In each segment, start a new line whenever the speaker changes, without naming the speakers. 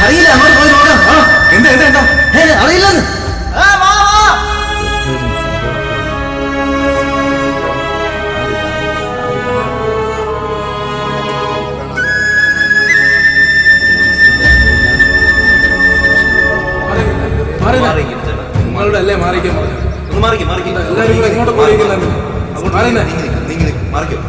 അറിയില്ല, അങ്ങോട്ട് പോയി നോക്കാം. എന്താ എന്താ എന്താ അറിയില്ലെന്ന്.
നിങ്ങളുടെ അല്ലേ മാറിക്കാൻ പറഞ്ഞു.
ഒന്ന് മാറിക്കും മാറിക്കും.
എല്ലാവരും കൂടെ എങ്ങോട്ട് പോയിരിക്കുന്നുണ്ട്.
മാറിക്കും.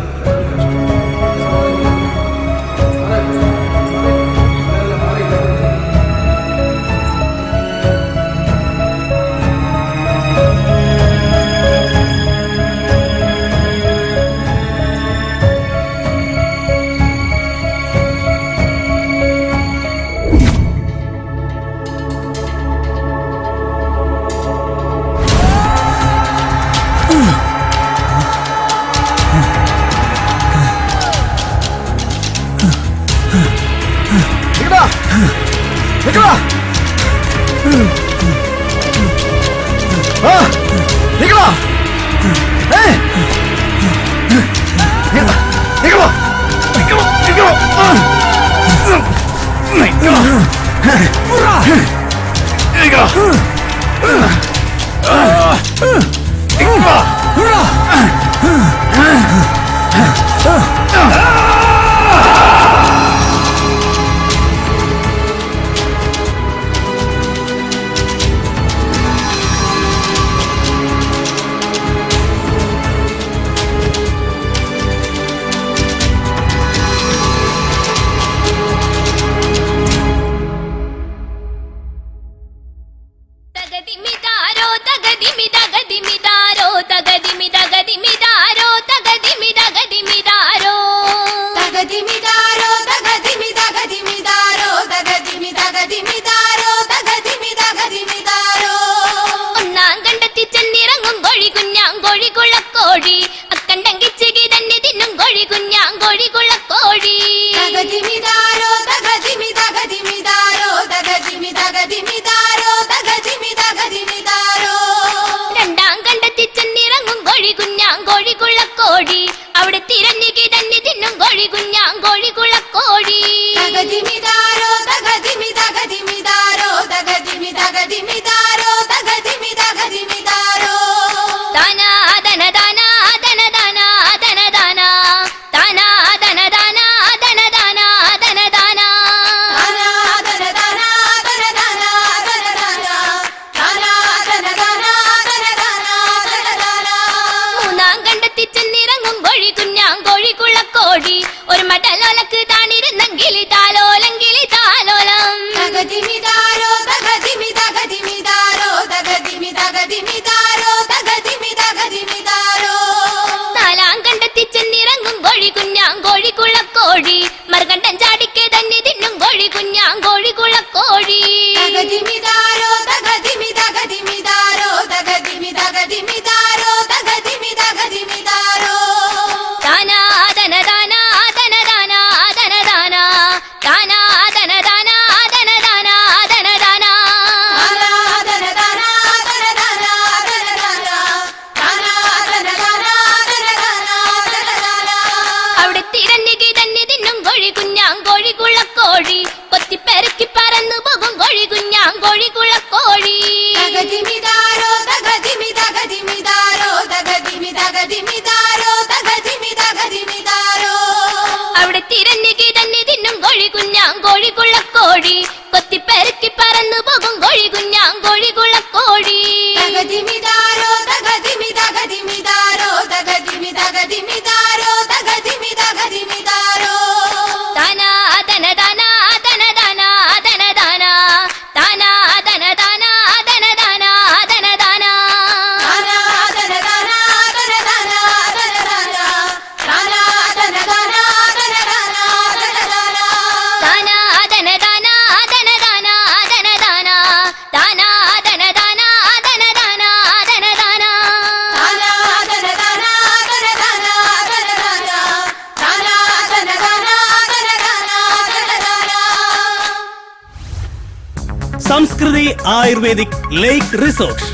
സംസ്കൃതി ആയുർവേദിക് ലേക്ക് റിസോർട്ട്.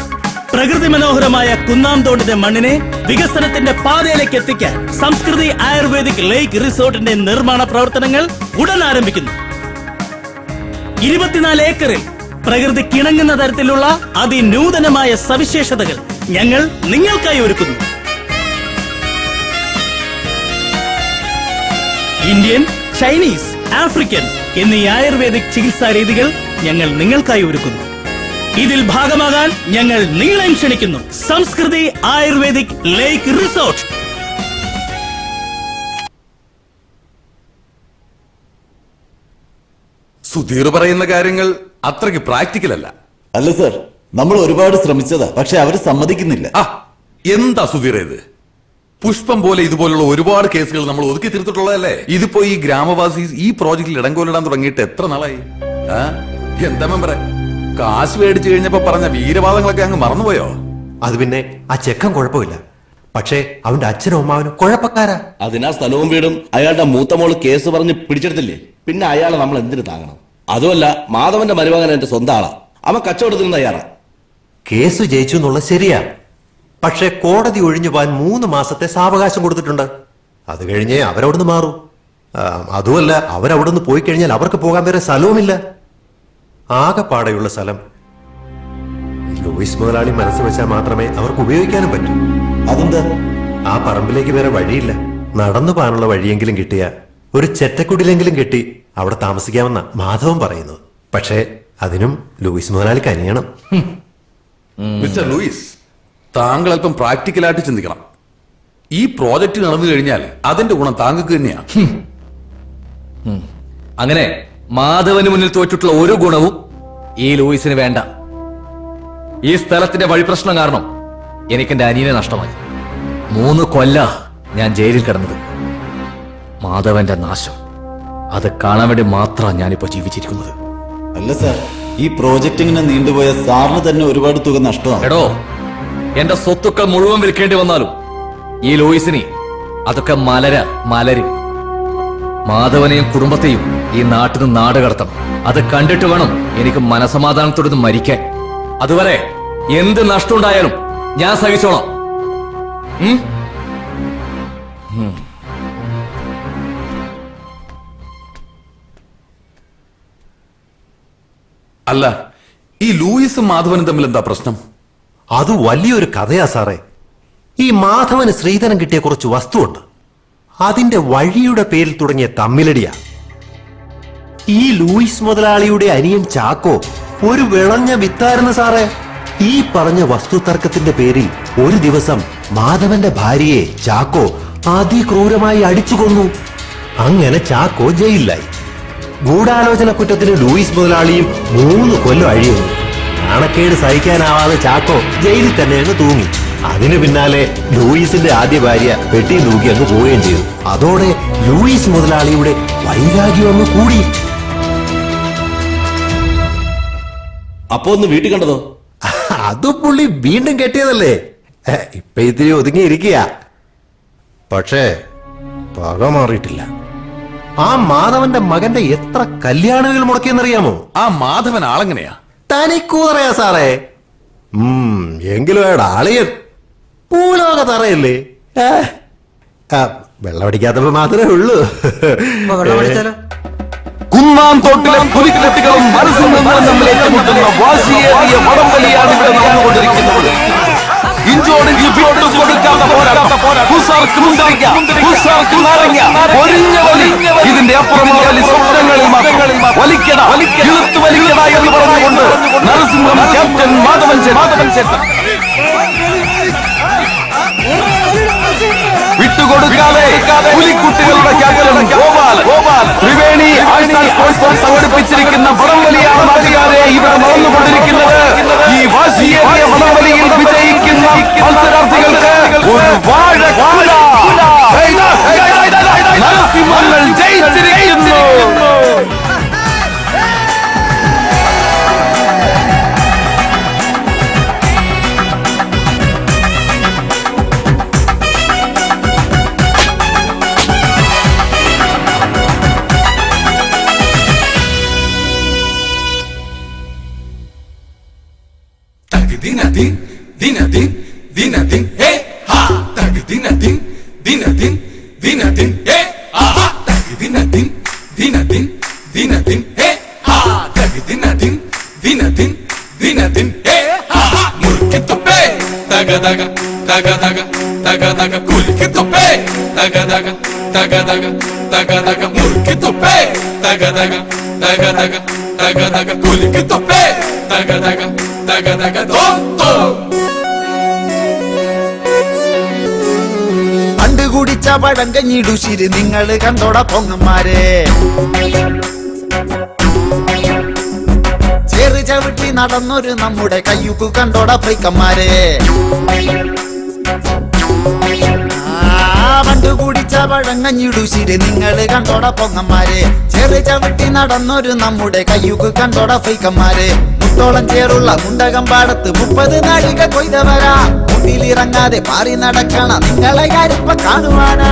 പ്രകൃതി മനോഹരമായ കുന്നാംതോടിന്റെ മണ്ണിനെ വികസനത്തിന്റെ പാതയിലേക്ക് എത്തിക്കാൻ സംസ്കൃതി ആയുർവേദിക് ലേക്ക് റിസോർട്ടിന്റെ നിർമ്മാണ പ്രവർത്തനങ്ങൾ ഉടൻ ആരംഭിക്കുന്നു. 24 ഏക്കറിൽ പ്രകൃതിക്കിണങ്ങുന്ന തരത്തിലുള്ള അതിനൂതനമായ സവിശേഷതകൾ ഞങ്ങൾ നിങ്ങൾക്കായി ഒരുക്കുന്നു. ഇന്ത്യൻ, ചൈനീസ്, ആഫ്രിക്കൻ എന്നീ ആയുർവേദിക് ചികിത്സാ രീതികൾ ഞങ്ങൾ നിങ്ങൾക്കായി ഒരുക്കുന്നു. ഇതിൽ ഭാഗമാകാൻ ഞങ്ങൾ നിങ്ങളെ ക്ഷണിക്കുന്നു. സംസ്കൃതി ആയുർവേദിക് ലേക്ക് റിസോർട്ട്.
സുധീർ പറയുന്ന കാര്യങ്ങൾ അത്രയ്ക്ക് പ്രാക്ടിക്കൽ അല്ല.
അല്ല സർ, നമ്മൾ ഒരുപാട് ശ്രമിച്ചതാ, പക്ഷെ അവര് സമ്മതിക്കുന്നില്ല.
എന്താ സുധീർ ഇത്? പുഷ്പം പോലെ ഇതുപോലുള്ള ഒരുപാട് കേസുകൾ നമ്മൾ ഒതുക്കി തീർത്തിട്ടുള്ളതല്ലേ. ഇതിപ്പോ ഈ ഗ്രാമവാസി ഈ പ്രോജക്റ്റിൽ ഇടങ്കോലിടാൻ തുടങ്ങിയിട്ട് എത്ര നാളായി? എന്താ മെമ്പറെ, കാശ് മേടിച്ചു കഴിഞ്ഞപ്പോ പറഞ്ഞ വീരവാദങ്ങളൊക്കെ അങ്ങ് മറന്നുപോയോ?
അത് പിന്നെ ആ ചെക്കൻ കുഴപ്പമില്ല, പക്ഷേ അവന്റെ അച്ഛനും അമ്മാവനും കുഴപ്പക്കാരാ.
അതിനാ സ്ഥലവും വീടും അയാളുടെ മൂത്ത മോള് കേസ് പറഞ്ഞ് പിടിച്ചെടുത്തില്ലേ, പിന്നെ അയാളെ നമ്മൾ എന്തിനു താങ്ങണം? അതുമല്ല, മാധവന്റെ മരുമകൻ എന്റെ സ്വന്തം ആളാ, അവൻ കച്ചവടത്തിന് തയ്യാറാ.
കേസ് ജയിച്ചു എന്നുള്ളത് ശരിയാ, പക്ഷെ കോടതി ഒഴിഞ്ഞു പോകാൻ 3 മാസത്തെ സാവകാശം കൊടുത്തിട്ടുണ്ട്. അത് കഴിഞ്ഞേ അവരവിടുന്ന് മാറൂ. അതുമല്ല, അവരവിടുന്ന് പോയി കഴിഞ്ഞാൽ അവർക്ക് പോകാൻ വേറെ സ്ഥലവുമില്ല. ആകെപ്പാടെയുള്ള സ്ഥലം ലൂയിസ് മുതലാളി മനസ്സ് വെച്ചാൽ മാത്രമേ അവർക്ക് ഉപയോഗിക്കാനും പറ്റൂ.
അതെന്താ?
ആ പറമ്പിലേക്ക് വേറെ വഴിയില്ല. നടന്നു പോകാനുള്ള വഴിയെങ്കിലും കിട്ടിയ ഒരു ചെറ്റക്കുടിലെങ്കിലും കെട്ടി അവിടെ താമസിക്കാമെന്ന മാധവൻ പറയുന്നത്. പക്ഷേ അതിനും ലൂയിസ് മുതലാളിക്ക് അനിയണം.
മിസ്റ്റർ ലൂയിസ്, താങ്കൾ അല്പം പ്രാക്ടിക്കലായിട്ട് ചിന്തിക്കണം. ഈ പ്രോജക്റ്റ് നടന്നു കഴിഞ്ഞാൽ അതിന്റെ ഗുണം താങ്കൾക്ക് തന്നെയാണ്.
അങ്ങനെ മാധവന് മുന്നിൽ തോറ്റിട്ടുള്ള ഒരു ഗുണവും ഈ ലൂയിസിന് വേണ്ട. ഈ സ്ഥലത്തിന്റെ വഴിപ്രശ്നം കാരണം എനിക്ക് എന്റെ അനിയനെ നഷ്ടമായി. 3 കൊല്ല ഞാൻ ജയിലിൽ കിടന്നത്. മാധവന്റെ നാശം അത് കാണാൻ വേണ്ടി മാത്രമാണ് ഞാനിപ്പോ ജീവിച്ചിരിക്കുന്നത്.
അല്ല സർ, ഈ പ്രോജക്റ്റ് ഇങ്ങനെ നീണ്ടുപോയ സാറിന് തന്നെ ഒരുപാട് തുക നഷ്ടമാണ്.
എടോ, എന്റെ സ്വത്തുക്കൾ മുഴുവൻ വിൽക്കേണ്ടി വന്നാലും ഈ ലൂയിസിനെ അതൊക്കെ മലരും. മാധവനെയും കുടുംബത്തെയും ഈ നാട്ടിൽ നിന്ന് നാട് കടത്തണം. അത് കണ്ടിട്ട് വേണം എനിക്ക് മനസമാധാനത്തോടെ മരിക്കാൻ. അതുവരെ എന്ത് നഷ്ടമുണ്ടായാലും ഞാൻ സഹിച്ചോളാം.
അല്ല, ഈ ലൂയിസും മാധവനും തമ്മിൽ എന്താ പ്രശ്നം?
അത് വലിയൊരു കഥയാ സാറേ. ഈ മാധവന് ശ്രീധരൻ കിട്ടിയ കുറച്ച് വസ്തുവുണ്ട്, അതിന്റെ വഴിയുടെ പേരിൽ തുടങ്ങിയ തമ്മിലടിയാ. ഈ ലൂയിസ് മുതലാളിയുടെ അനിയൻ ചാക്കോ ഒരു വിളഞ്ഞ വിത്തായിരുന്നു സാറേ. ഈ പറഞ്ഞ വസ്തു തർക്കത്തിന്റെ പേരിൽ ഒരു ദിവസം മാധവന്റെ ഭാര്യയെ ചാക്കോ അതിക്രൂരമായി അടിച്ചു കൊന്നു. അങ്ങനെ ചാക്കോ ജയിലിലായി. ഗൂഢാലോചന കുറ്റത്തിന് ലൂയിസ് മുതലാളിയും 3 കൊല്ലം അഴിയുന്നു. നാണക്കേട് സഹിക്കാനാവാതെ ചാക്കോ ജയിലിൽ തന്നെ അങ്ങ് തൂങ്ങി. അതിനു പിന്നാലെ ലൂയിസിന്റെ ആദ്യ ഭാര്യ പെട്ടി തൂക്കി അങ്ങ് പോവുകയും ചെയ്തു. അതോടെ ലൂയിസ് മുതലാളിയുടെ വൈരാഗ്യം അങ്ങ് കൂടി.
അപ്പൊ ഒന്ന് വീട്ടിൽ കണ്ടതോ?
അത് പുള്ളി വീണ്ടും കെട്ടിയതല്ലേ, ഇപ്പൊ ഇത്തിരി ഒതുങ്ങിയിരിക്കുക. പക്ഷേ പക മാറിയിട്ടില്ല. ആ മാധവന്റെ മകന്റെ എത്ര കല്യാണങ്ങൾ മുടക്കിയെന്നറിയാമോ?
ആ മാധവൻ ആളെങ്ങനെയാ?
തനിക്കൂതറയാ സാറേ. എങ്കിലും അയാളുടെ ആളിയൻ പൂലോക തറയല്ലേ. വെള്ളമടിക്കാത്തപ്പോ മാത്രമേ ഉള്ളൂ.
കുന്നാം തോട്ടിലെ പുലിക്കുട്ടികളും മനസ്സും തമ്മിൽ ഏറ്റുമുട്ടുന്ന വാശിയേറിയ വടംവലിയാണ് ഇവിടെ നടന്നുകൊണ്ടിരിക്കുന്നത്. ഇഞ്ചോടിഞ്ച് വിട്ടുകൊടുക്കാത്ത പോരാട്ടം. ഹുസാർക്ക് മുന്തിരിക്ക, ഹുസാർക്ക് നാരങ്ങ, ഒരിഞ്ഞ വലി. ഇതിന്റെ അപ്പുറമുള്ള വലി സ്വപ്നങ്ങളിൽ വലിക്കട, ഇളുത്തു വലിക്കട എന്ന് പറഞ്ഞുകൊണ്ട് നരസിംഹം ക്യാപ്റ്റൻ മാധവൻ ചേട്ടൻ വിട്ടുകൊടുക്കാതെ പുലിക്കുട്ടികളുടെ ക്യാപ്റ്റൻ ഗോപാൽ ത്രിവേണി സംഘടിപ്പിച്ചിരിക്കുന്ന വടംവലിയാണ് നാട്ടുകാരെ ഇവിടെ നടന്നുകൊണ്ടിരിക്കുന്നത്. ഈ വാശിയേറിയ വടംവലിയിൽ വിജയിക്കുന്ന മത്സരാർത്ഥികൾക്ക് ഒരു വാഴക്കുല. നരസിംഹങ്ങൾ ജയിച്ചിരിക്കുന്നു.
Dinadin, hey ha, tag dinadin, hey ha, tag dinadin, hey ha, tag ദിന ദിൻ ദിന ദിൻ ദിന ദിൻ ഹേ ഹാ മുറുക്കി തുപ്പേ തക തക തക തക തക തക കുലുക്കി തുപ്പേ തക തക തക തക തക തക മുറുക്കി തുപ്പേ തക തക തക തക തക തക കുലുക്കി തുപ്പേ തക തക തക തക ദോ ദോ
പണ്ട് കുടിച്ച പഴങ്കഞ്ഞിടുശിരി നിങ്ങള് കണ്ടോട പൊങ്ങന്മാരെ ചേറ് ചവിട്ടി നടന്നൊരു നമ്മുടെ കയ്യുക്കു കണ്ടോട ഫ്രീക്കന്മാരെ പണ്ട് കുടിച്ച പഴങ്കഞ്ഞിടുശിരി നിങ്ങള് കണ്ടോട പൊങ്ങന്മാരെ ചേറ് ചവിട്ടി നടന്നൊരു നമ്മുടെ കയ്യുക്കു കണ്ടോട ഫ്രീക്കന്മാരെ മുട്ടോളം ചേറുള്ള മുണ്ടകം പാടത്ത് 30 നാഴിക കൊയ്തവരാ മുന്നിലിറങ്ങാതെ പാറി നടക്കണ നിങ്ങളെ കാര്യപ്പ കാണുവാനാ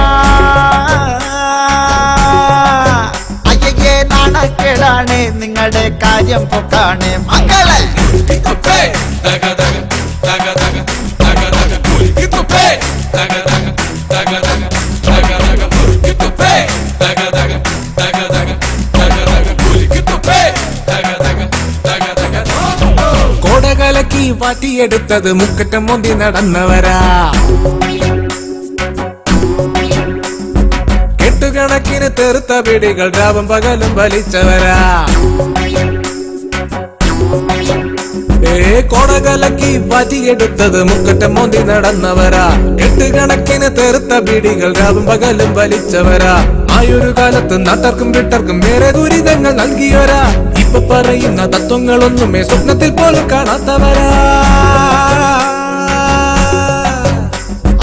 അയ്യേ നാണക്കേടാണ് നിങ്ങളുടെ കാര്യം പൊക്കാണ് മക്കളെ
തുപ്പേ തക തക തക തക തക തക കുലുക്കി തുപ്പേ തക തക തക തക തക തക മുറുക്കി തുപ്പേ തക തക തക തക തക തക കുലുക്കി തുപ്പേ തക തക തക തക
കോടകലക്കി വാറ്റിയെടുത്തത് മുക്കറ്റം മോന്തി നടന്നവരാ കെട്ടുകണക്കിന് തെറുത്ത പിടികൾ രാവും പകലും വലിച്ചവരാ കോടകലക്കി വാറ്റിയെടുത്തത് മുക്കറ്റം മോന്തി നടന്നവരാ കെട്ടുകണക്കിന് തെറുത്ത പിടികൾ രാവും പകലും വലിച്ചവരാ ആയൊരു കാലത്ത് നാട്ടർക്കും വിട്ടർക്കും വേറെ ദുരിതങ്ങൾ നൽകിയവരാ ഇപ്പൊ പറയുന്ന തത്വങ്ങളൊന്നുമേ സ്വപ്നത്തിൽ പോലും കാണാത്തവരാ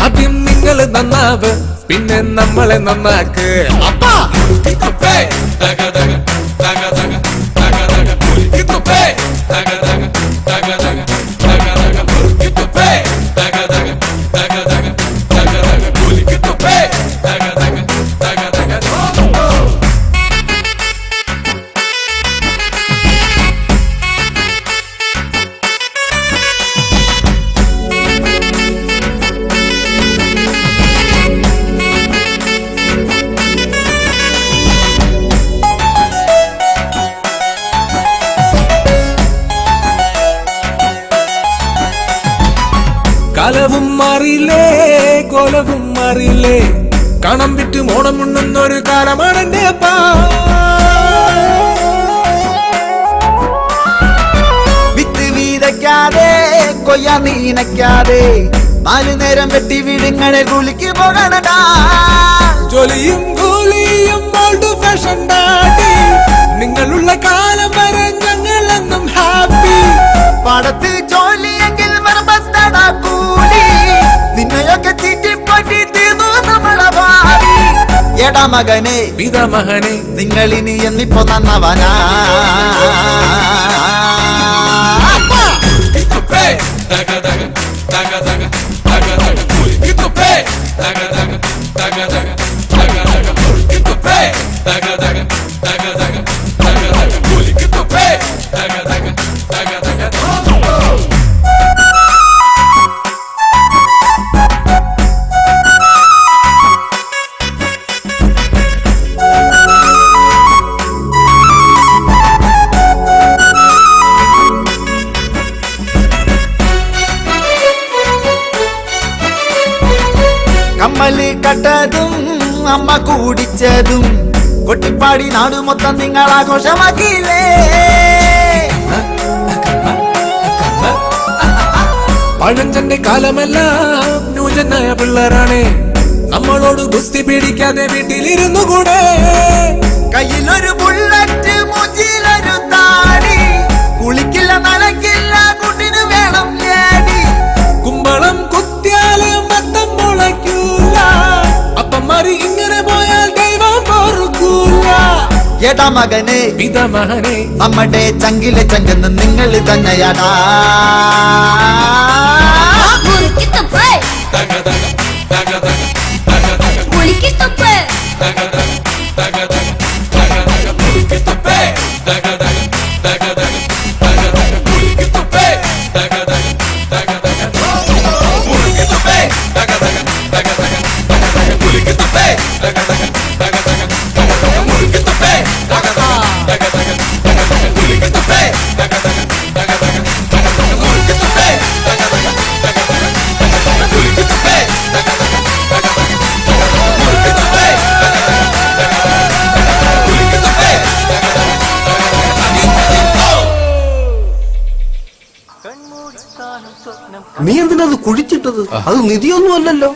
ആദ്യം നിങ്ങൾ നന്നാവ് പിന്നെ നമ്മളെ നന്നാക്ക്
അപ്പാ മുറുക്കി തുപ്പേ തക തക തക തക തക തക കുലുക്കി തുപ്പേ തക തക തക തക തക തക മുറുക്കി തുപ്പേ തക തക തക തക തക തക കുലുക്കി തുപ്പേ തക തക തക തക ദോ
കാലവും മാറിയില്ലേ കോലവും മാറിയില്ലേ കണം വിറ്റ് മോണം ഉണ്ണുന്നൊരു കാലമാണ് എന്റെ അപ്പാ
വിത്ത് വീതയ്ക്കാതെ കൊയ്യ നീനയ്ക്കാതെ 4 നേരം വെട്ടി വീടുങ്ങളെ കുളിക്ക് പോകണടാ
ജോലിയും കൂലിയും ഓൾഡ് ഫാഷൻ ഡാഡി നിങ്ങളുള്ള കാലം വരെ ഞങ്ങളെന്നും ഹാപ്പി
പാടത്ത് ജോലിയെങ്കിൽ മറമ്പത്തടാ കൂലി നിന്നെയൊക്കെ ചീറ്റിപ്പറ്റി തീർന്നു നമ്മളെ ഭാവി എടാ മകനെ
പിതാമഹനെ
നിങ്ങളിനി എന്നിപ്പോ നന്നവനാ
തുപ്പേ തക തക തക തക തക തക കുലുക്കി തുപ്പേ തക തക തക തക തക തക മുറുക്കി തുപ്പേ തക തക തക തക തക തക കുലുക്കി തുപ്പേ തക തക തക തക ദോ
കമ്മല് കട്ടതും അമ്മ കൂടിച്ചതും കൊട്ടിപ്പാടി നാട് മൊത്തം നിങ്ങൾ ആഘോഷമാക്കിയില്ലേ
പഴഞ്ചന്റെ കാലമെല്ലാം ന്യൂജനായ പിള്ളേരാണ് നമ്മളോട് ഗുസ്തി പിടിക്കാതെ വീട്ടിലിരുന്നു കൂടെ
കയ്യിലൊരു ബുള്ളറ്റ് മുച്ചിലൊരു താടി കുളിക്കില്ല നനക്കില്ല കുട്ടിന് വേണം ഏടി
കുമ്പളം കുത്തിയാല് മത്തം മുളയ്ക്കൂല അപ്പന്മാര് ഇങ്ങനെ പോയാൽ ദൈവം പൊറുക്കൂല
എടാ മകനെ
പിതാമഹനെ
നമ്മുടെ ചങ്കിലെ ചങ്കെന്ന് നിങ്ങൾ തന്നെയാടാ
മുറുക്കി തുപ്പ്
തക തക തക തക തക തക
മുറുക്കി തുപ്പ്
തക തക തക തക തക തക മുറുക്കി തുപ്പേ തക തക തക തക തക തക കുലുക്കി തുപ്പേ തക തക തക തക മുറുക്കി തുപ്പേ തക തക തക തക തക തക കുലുക്കി തുപ്പേ തക തക തക തക തക തക മുറുക്കി തുപ്പേ തക തക തക തക തക തക കുലുക്കി തുപ്പേ
നീ എന്തിനാ അത് കുഴിച്ചിട്ടത്? അത് നിധിയൊന്നും അല്ലല്ലോ.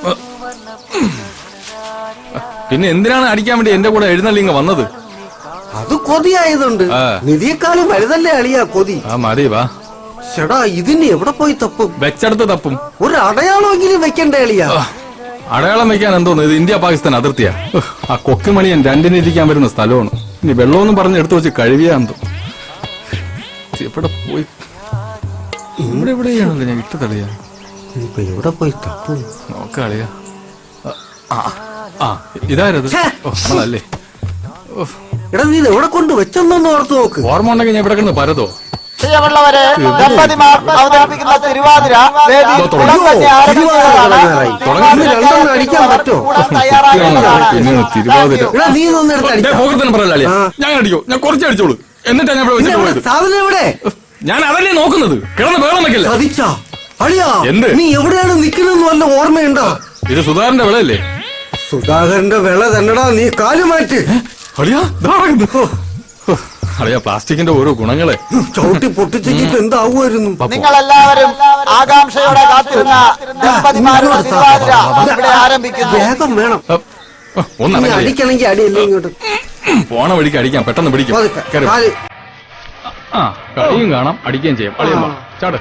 പിന്നെ എന്തിനാണ് അടിക്കാൻ വേണ്ടി എന്റെ കൂടെ എഴുന്നള്ളിങ്ങ വന്നത്?
അത് കൊതിയായതുണ്ട്. നിധിയെക്കാളും വലുതല്ലേ അളിയാ കൊതി.
മതി വാ.
ചേടാ ഇതിന് എവിടെ പോയി തപ്പും?
വെച്ചെടുത്ത് തപ്പും.
ഒരു അടയാളമെങ്കിലും വെക്കണ്ടേ അളിയാ?
അടയാളം വെക്കാൻ എന്തോന്ന്, ഇത് ഇന്ത്യ പാകിസ്ഥാൻ അതിർത്തിയാ. ആ കൊക്കുമണിയൻ രണ്ടിന് ഇരിക്കാൻ വരുന്ന സ്ഥലമാണ്. ഇനി വെള്ളമൊന്നും പറഞ്ഞ് എടുത്തു വെച്ച് കഴിയാന്തോ. എവിടെ പോയി? ഇവിടെ എവിടെയാണല്ലോ ഞാൻ ഇട്ട് തളിയാ.
ഇപ്പൊ എവിടെ പോയി തപ്പും?
നോക്കളിയാ. ഇതാരത്? നമ്മളല്ലേ.
എടാ നീ എവിടെ കൊണ്ട് വെച്ചെന്നൊന്ന് ഓർത്ത് നോക്ക്.
ഓർമ്മ ഉണ്ടെങ്കിൽ ഞാൻ ഇവിടെ കിടന്ന് പരതോ.
പ്രിയമുള്ളവരെ, ദമ്പതിമാർ അവതരിപ്പിക്കുന്ന തിരുവാതിര
അടിക്കാൻ പറ്റോ?
പിന്നെ തിരുവാതിര
നീ
പറയല്ലേ. ഞാൻ അടിക്കോ? ഞാൻ കുറച്ച് അടിച്ചോളൂ. എന്നിട്ടാ ഞാൻ ഇവിടെ വെച്ചിട്ട് പോയത്.
സാധനം എവിടെ?
ഞാൻ അതല്ലേ നോക്കുന്നത്. കിടന്ന് വേളം വെക്കല്ലേ.
എന്ത്? നീ എവിടെയാണ് നിൽക്കുന്നതെന്ന് വല്ല ഓർമ്മയുണ്ടോ?
ഇത് സുധാകരന്റെ വിളയല്ലേ?
സുധാകരന്റെ വിള തന്നെടാ. നീ കാല് മാറ്റ്.
അളിയാ, പ്ലാസ്റ്റിക്കിന്റെ ഓരോ ഗുണങ്ങളെ
ചവിട്ടി പൊട്ടിച്ചിട്ട് എന്താവുമായിരുന്നു?
നിങ്ങളെല്ലാവരും ആകാംക്ഷയോടെ കാത്തിരുന്ന ദമ്പതിമാരുടെ തിരുവാതിര ഇവിടെ ആരംഭിക്കുന്നു.
വേഗം വേണം. അടിക്കണമെങ്കിൽ അടിയല്ലേ ഇങ്ങോട്ട്.
പോണ വഴിക്ക് അടിക്കാം. പെട്ടെന്ന് പിടിക്കും. കളിയും കാണാം, അടിക്കുകയും ചെയ്യാം. അളിയമ്മ ചാട്.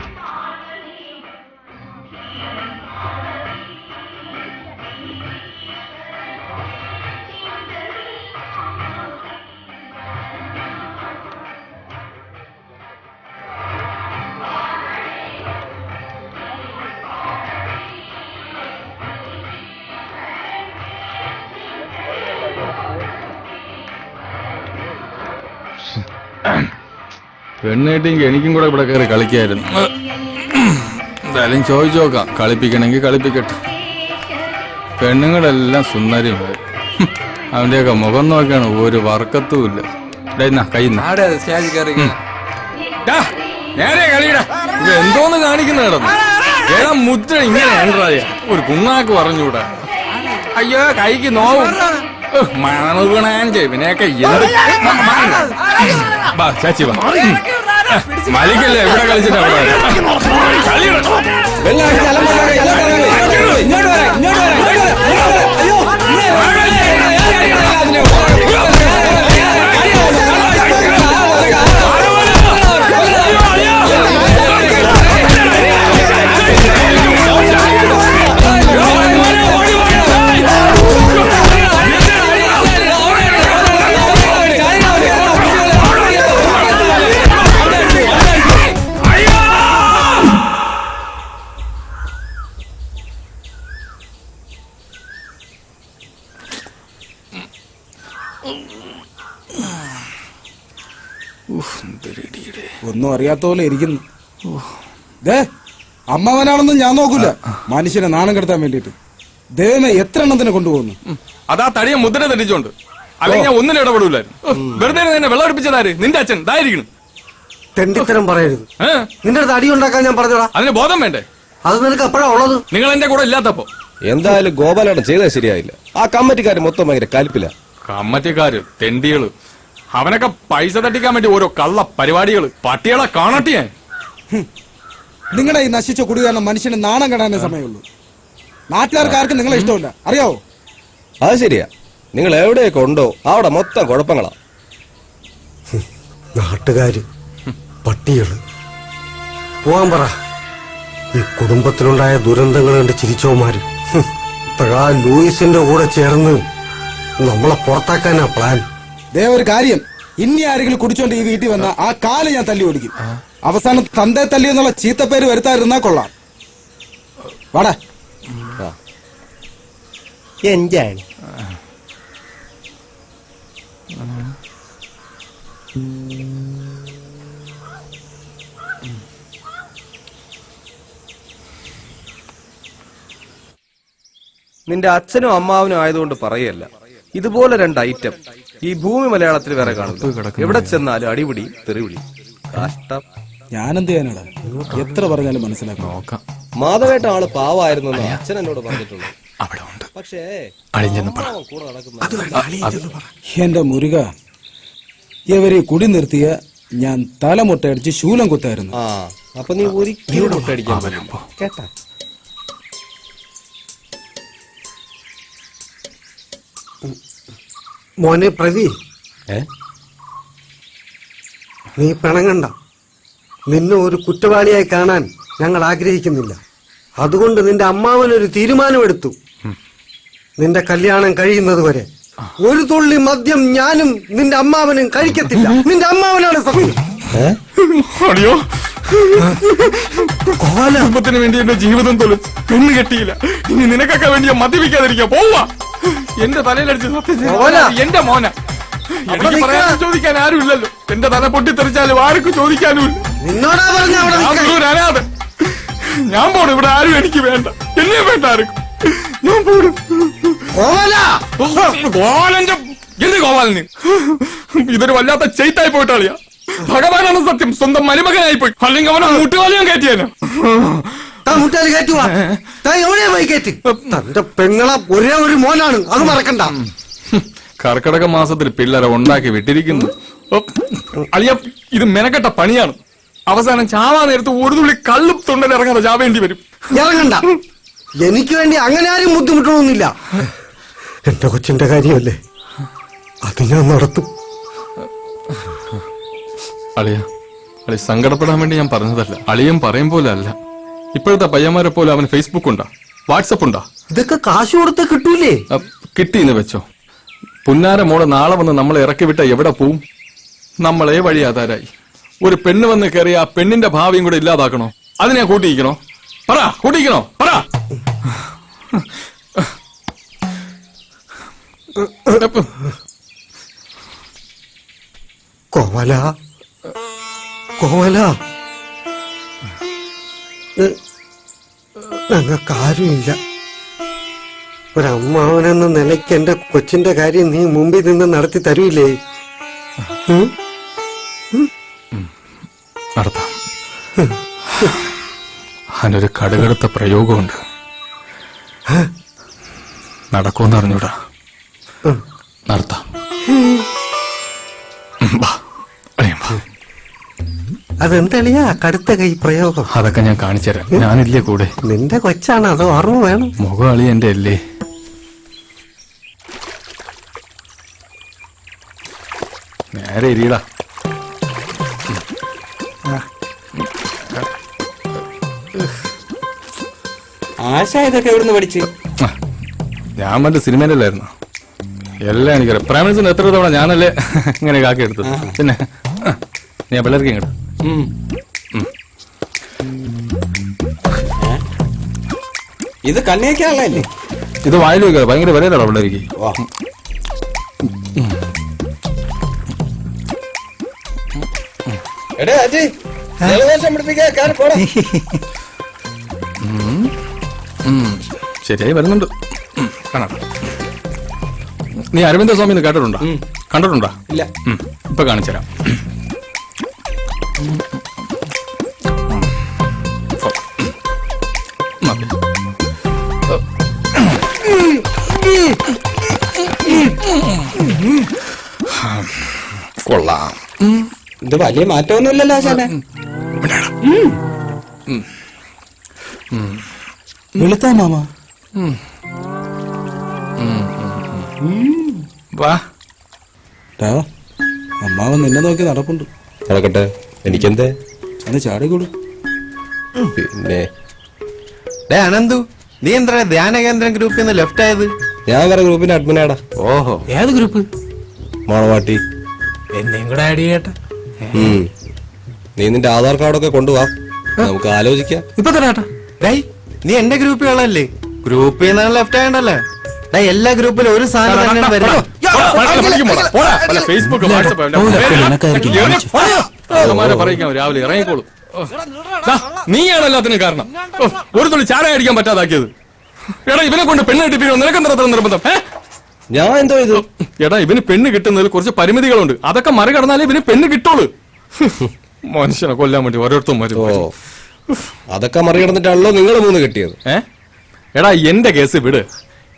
പെണ്ണേട്ടെങ്കിൽ എനിക്കും കൂടെ ഇവിടെ കയറി കളിക്കായിരുന്നു. എന്തായാലും ചോദിച്ചു നോക്കാം. കളിപ്പിക്കണമെങ്കിൽ കളിപ്പിക്കട്ടെ. പെണ്ണുങ്ങളെല്ലാം സുന്ദരിമാർ. അവന്റെയൊക്കെ മുഖം നോക്കിയാണ് ഒരു വർക്കത്തുമില്ല. കൈ നേരെ കളിയിടാ. ഇത് എന്തോന്ന് കാണിക്കുന്ന കിടന്നു. ഏതാ മുദ്ര ഇങ്ങനെ ഉണ്ടായ ഒരു കുണ്ണാക്ക് പറഞ്ഞൂടാ. അയ്യോ കൈക്ക് നോവും. മണുകണാഞ്ചെവിനെയൊക്കെ ചാച്ചി വാ. മലിക്കല്ലേ എവിടെ കളിച്ചിട്ട്
ഒന്നും അറിയാത്ത പോലെ ഇരിക്കുന്നു. അമ്മവനാണെന്നും ഞാൻ നോക്കൂല. മനുഷ്യനെ നാണം കെടുത്താൻ വേണ്ടിട്ട് ദൈവമേ എത്ര എണ്ണത്തിനെ കൊണ്ടുപോകുന്നു.
അതാ തടിയ മുദ്ര തെറ്റിച്ചോണ്ട്. അല്ലെങ്കിൽ ഞാൻ ഒന്നിനും ഇടപെടൂലായിരുന്നു. വെറുതെ തന്നെ വെള്ളം അടുപ്പിച്ചതാര്? നിന്റെ അച്ഛൻ ഇതായിരിക്കണം.
തെണ്ടിത്തരം പറയരുത്. നിന്റെ അടുത്ത് അടി ഉണ്ടാക്കാൻ ഞാൻ പറഞ്ഞോടാ.
അതിന് ബോധം വേണ്ടേ?
അത് നിനക്ക് എപ്പോഴാ ഉള്ളത്?
നിങ്ങൾ എന്റെ കൂടെ ഇല്ലാത്തപ്പോ.
എന്തായാലും ഗോപാലേട്ടൻ ചെയ്തത് ശരിയായില്ല. ആ കമ്മിറ്റിക്കാര് മൊത്തം ഭയങ്കര കലിപ്പില്ല.
കമ്മിറ്റിക്കാര് തെണ്ടികള്. അവനൊക്കെ പൈസ തട്ടിക്കാൻ വേണ്ടി ഓരോ കള്ള പരിപാടികള്. പട്ടികളെ കാണട്ടെ ഞാൻ.
നിങ്ങളുടെ ഈ നശിച്ച കുടി കാരണം മനുഷ്യന് നാണം കെടാനേ സമയമുള്ളൂ. നാട്ടുകാർക്ക് ആർക്കും നിങ്ങളെ ഇഷ്ടമില്ല, അറിയാവോ?
അത് ശരിയാ. നിങ്ങൾ എവിടെയൊക്കെ ഉണ്ടോ അവിടെ മൊത്തം കുഴപ്പങ്ങളാ.
നാട്ടുകാര്, പട്ടികള്. പോവാൻ പറ. ഈ കുടുംബത്തിലുണ്ടായ ദുരന്തങ്ങൾ കണ്ട് ചിരിച്ചോമാര് ഇപ്പോഴാ ലൂയിസിന്റെ കൂടെ ചേർന്ന് നമ്മളെ പുറത്താക്കാനാ പ്ലാൻ.
ദേ ഒരു കാര്യം, ഇനി ആരെങ്കിലും കുടിച്ചോണ്ട് ഈ വീട്ടിൽ വന്ന ആ കാല് ഞാൻ തല്ലി ഓടിക്കും. അവസാനം തന്തേ തല്ലി എന്നുള്ള ചീത്തപ്പേര് വരുത്താതിരുന്നാ കൊള്ളാം. വാടാ.
എന്താണ്
നിന്റെ അച്ഛനും അമ്മാവനും ആയതുകൊണ്ട് പറയല്ല. ഇതുപോലെ രണ്ട് ഐറ്റം ഈ ഭൂമി മലയാളത്തിൽ വേറെ കാണുന്നു. എവിടെ ചെന്നാലും അടിപിടി തെറിവിളി. കഷ്ടം.
ഞാനെന്ത് ചെയ്യാനാടാ? എത്ര പറഞ്ഞാലും മനസ്സിലാക്കാം.
മാധവേട്ട ആള് പാവായിരുന്നു അച്ഛൻ എന്നോട് പറഞ്ഞിട്ടുണ്ട്. പക്ഷേ
എന്റെ മുരുക, ഇവരെ കുടി നിർത്തിയ ഞാൻ തലമുട്ടയടിച്ച് ശൂലം കുത്തായിരുന്നു.
അപ്പൊ നീ ഒരിക്കലും മുട്ടടിക്കാൻ പറ്റില്ല കേട്ടാ.
മോനെ പ്രതി, നീ പിണങ്ങണ്ട. നിന്നെ ഒരു കുറ്റവാളിയായി കാണാൻ ഞങ്ങൾ ആഗ്രഹിക്കുന്നില്ല. അതുകൊണ്ട് നിന്റെ അമ്മാവനൊരു തീരുമാനമെടുത്തു. നിന്റെ കല്യാണം കഴിയുന്നത് വരെ ഒരു തുള്ളി മദ്യം ഞാനും നിന്റെ അമ്മാവനും കഴിക്കത്തില്ല. നിന്റെ അമ്മാവനാണ് സത്യം.
അടിയോ, കുടുംബത്തിന് വേണ്ടി എന്റെ ജീവിതം തൊഴിൽ പെണ്ണ് കെട്ടിയില്ല. ഇനി നിനക്കൊക്കെ വേണ്ടി മദ്യപിക്കാതിരിക്കുക. പോവാ. എന്റെ തലയിലടിച്ച് സത്യം എന്റെ മോന. എനിക്ക് പറയാൻ ചോദിക്കാൻ ആരും ഇല്ലല്ലോ. എന്റെ തല പൊട്ടിത്തെറിച്ചാലും ആർക്കും ചോദിക്കാനും ഇല്ല. അനാഥ. ഞാൻ പോണു. ഇവിടെ ആരും എനിക്ക് വേണ്ട. എന്നെ വേണ്ട ആർക്കും. ഞാൻ പോടും. ഗോപാലന്റെ എന്ത് ഗോപാലന്? ഇതൊരു വല്ലാത്ത ചെയ്ത്തായി പോയിട്ടാളിയാ. ഭഗവാനാണ് സത്യം. സ്വന്തം മരുമകനായി പോയി. അല്ലെങ്കിൽ അവനെ മുട്ടുകാലിയും കയറ്റിയാനോ?
തന്റെ പെങ്ങളെ ഒരേ ഒരു മോനാണ്, അത് മറക്കണ്ട.
കർക്കിടക മാസത്തിൽ പിള്ളേരെ ഉണ്ടാക്കി വിട്ടിരിക്കുന്നു. അളിയ, ഇത് മെനക്കെട്ട പണിയാണ്. അവസാനം ചാവാ നേരത്ത് ഒരു തുള്ളി കള്ളും തൊണ്ടയിൽ ഇറങ്ങാതെ ചാവേണ്ടി വരും.
ഇറങ്ങണ്ട. എനിക്ക് വേണ്ടി അങ്ങനെ ആരും ബുദ്ധിമുട്ടണമെന്നില്ല. എന്റെ കൊച്ചിന്റെ കാര്യമല്ലേ, അത് ഞാൻ നടത്തും.
അളിയ, സങ്കടപ്പെടാൻ വേണ്ടി ഞാൻ പറഞ്ഞതല്ല. അളിയൻ പറയും പോലെ അല്ല. ഇപ്പോഴത്തെ പയ്യന്മാരെ പോലെ അവന് ഫേസ്ബുക്ക് ഉണ്ടാ, വാട്സപ്പ് ഉണ്ടാ.
ഇതൊക്കെ കാശ് കൊടുത്ത് കിട്ടൂലേ?
കിട്ടിയെന്ന് വെച്ചോ. പുന്നാര മോളെ നാളെ വന്ന് നമ്മളെ ഇറക്കി വിട്ട എവിടെ പോവും? നമ്മളെ വഴിയാതാരായി. ഒരു പെണ്ണ് വന്ന് കയറിയ ആ പെണ്ണിന്റെ ഭാവിയും കൂടെ ഇല്ലാതാക്കണോ? അതിനെ കൂട്ടിയിക്കണോ? പറ, കൂട്ടിയിക്കണോ? പറ.
കോവല, കോവല, ഞങ്ങൾക്കാരുമില്ല. ഒരമ്മാവനെന്ന നിലയ്ക്ക് എന്റെ കൊച്ചിന്റെ കാര്യം നീ മുമ്പിൽ നിന്ന് നടത്തി തരൂലേ?
നടത്താം. അതിനൊരു കടുകടുത്ത പ്രയോഗമുണ്ട്. നടക്കുമെന്ന് അറിഞ്ഞൂടാ. നടത്താം.
അതെന്തളിയാ കടുത്ത കൈ പ്രയോഗം?
അതൊക്കെ ഞാൻ കാണിച്ചുതരാം. ഞാനില്ലേ കൂടെ?
നിന്റെ കൊച്ചാണ്, അത് ഓർമ്മ വേണം.
മുഖം അളി എന്റെ അല്ലേ? നേരെ ഇരിയടാ.
ആശ ഇതൊക്കെ എവിടുന്ന് പഠിച്ച്?
ഞാൻ മറ്റേ സിനിമയിലല്ലായിരുന്നു. എല്ലാം എനിക്കറിയാം. പ്രൈം മിനിസ്റ്റർ എത്ര തവണ ഞാനല്ലേ ഇങ്ങനെ കാക്കി എടുത്തത്. പിന്നെ നീ പിള്ളേർക്ക് ഇങ്ങോട്ട്.
ഇത് കണ്ണിയൊക്കെയാണല്ലേ?
ഇത് വായിൽ വെക്കുക. ഭയങ്കര വിലയിലാണോ പിള്ളേർക്ക്? ശരിയായി വരുന്നുണ്ട്. കാണാം. നീ അരവിന്ദ സ്വാമി കേട്ടിട്ടുണ്ടോ? കണ്ടിട്ടുണ്ടോ?
ഇല്ല.
ഇപ്പൊ കാണിച്ചുതരാം. കൊള്ളാം.
ഇത് വലിയ മാറ്റമൊന്നുമില്ലല്ലോ ആശാനെ. വെളുത്താ മാമ.
വാ.
അമ്മാവൻ നിന്നെ നോക്കി നടപ്പുണ്ട്.
നടക്കട്ടെ, എനിക്കെന്തേ?
അന്ന് ചാടിക്കൂടും.
പിന്നെ
അനന്തു, നീ എന്താ ധ്യാന കേന്ദ്രം ഗ്രൂപ്പിൽ നിന്ന് ലെഫ്റ്റ് ആയത്?
ഞാൻ വേറെ ഗ്രൂപ്പിന്റെ അഡ്മിനാടാ.
ഓഹോ,
ഏത് ഗ്രൂപ്പ്?
മോണവാട്ടി.
എന്നെയും കൂടെ ആഡ് ചെയ്യട്ടെ.
നീ നിന്റെ ആധാർ കാർഡൊക്കെ കൊണ്ടുപോവാ, നമുക്ക് ആലോചിക്കാം.
ഇപ്പൊ തരാട്ടെ.
നീ എന്റെ ഗ്രൂപ്പിൽ ഉള്ളല്ലേ? ഗ്രൂപ്പിൽ നിന്നാണ് ലെഫ്റ്റ് ആയണ്ടല്ലേ? എല്ലാ ഗ്രൂപ്പിലും ഒരു സാധനം തന്നെ വരും.
ഫേസ്ബുക്ക്, വാട്സപ്പ് രാവിലെ ഇറങ്ങിക്കോളൂ. നീയാണ് എല്ലാത്തിനും കാരണം. ഒരു തുള്ളി ചാര അടിക്കാൻ പറ്റാതാക്കിയത്. എടാ, ഇവനെ കൊണ്ട് പെണ്ണ് കിട്ടിപ്പിക്കോ? നിനക്കെന്താ നിർബന്ധം?
ഞാൻ എന്തോ ഇത്?
എടാ, ഇവന് പെണ്ണ് കിട്ടുന്നതിൽ കുറച്ച് പരിമിതികളുണ്ട്. അതൊക്കെ മറികടന്നാലേ ഇവന് പെണ്ണ് കിട്ടുള്ളൂ. മനുഷ്യനെ കൊല്ലാൻ വേണ്ടി ഓരോരുത്തരും വരും.
അതൊക്കെ മറികടന്നിട്ടാണല്ലോ നിങ്ങൾ മൂന്ന് കെട്ടിയത്.
എടാ, എന്റെ കേസ് വിട്.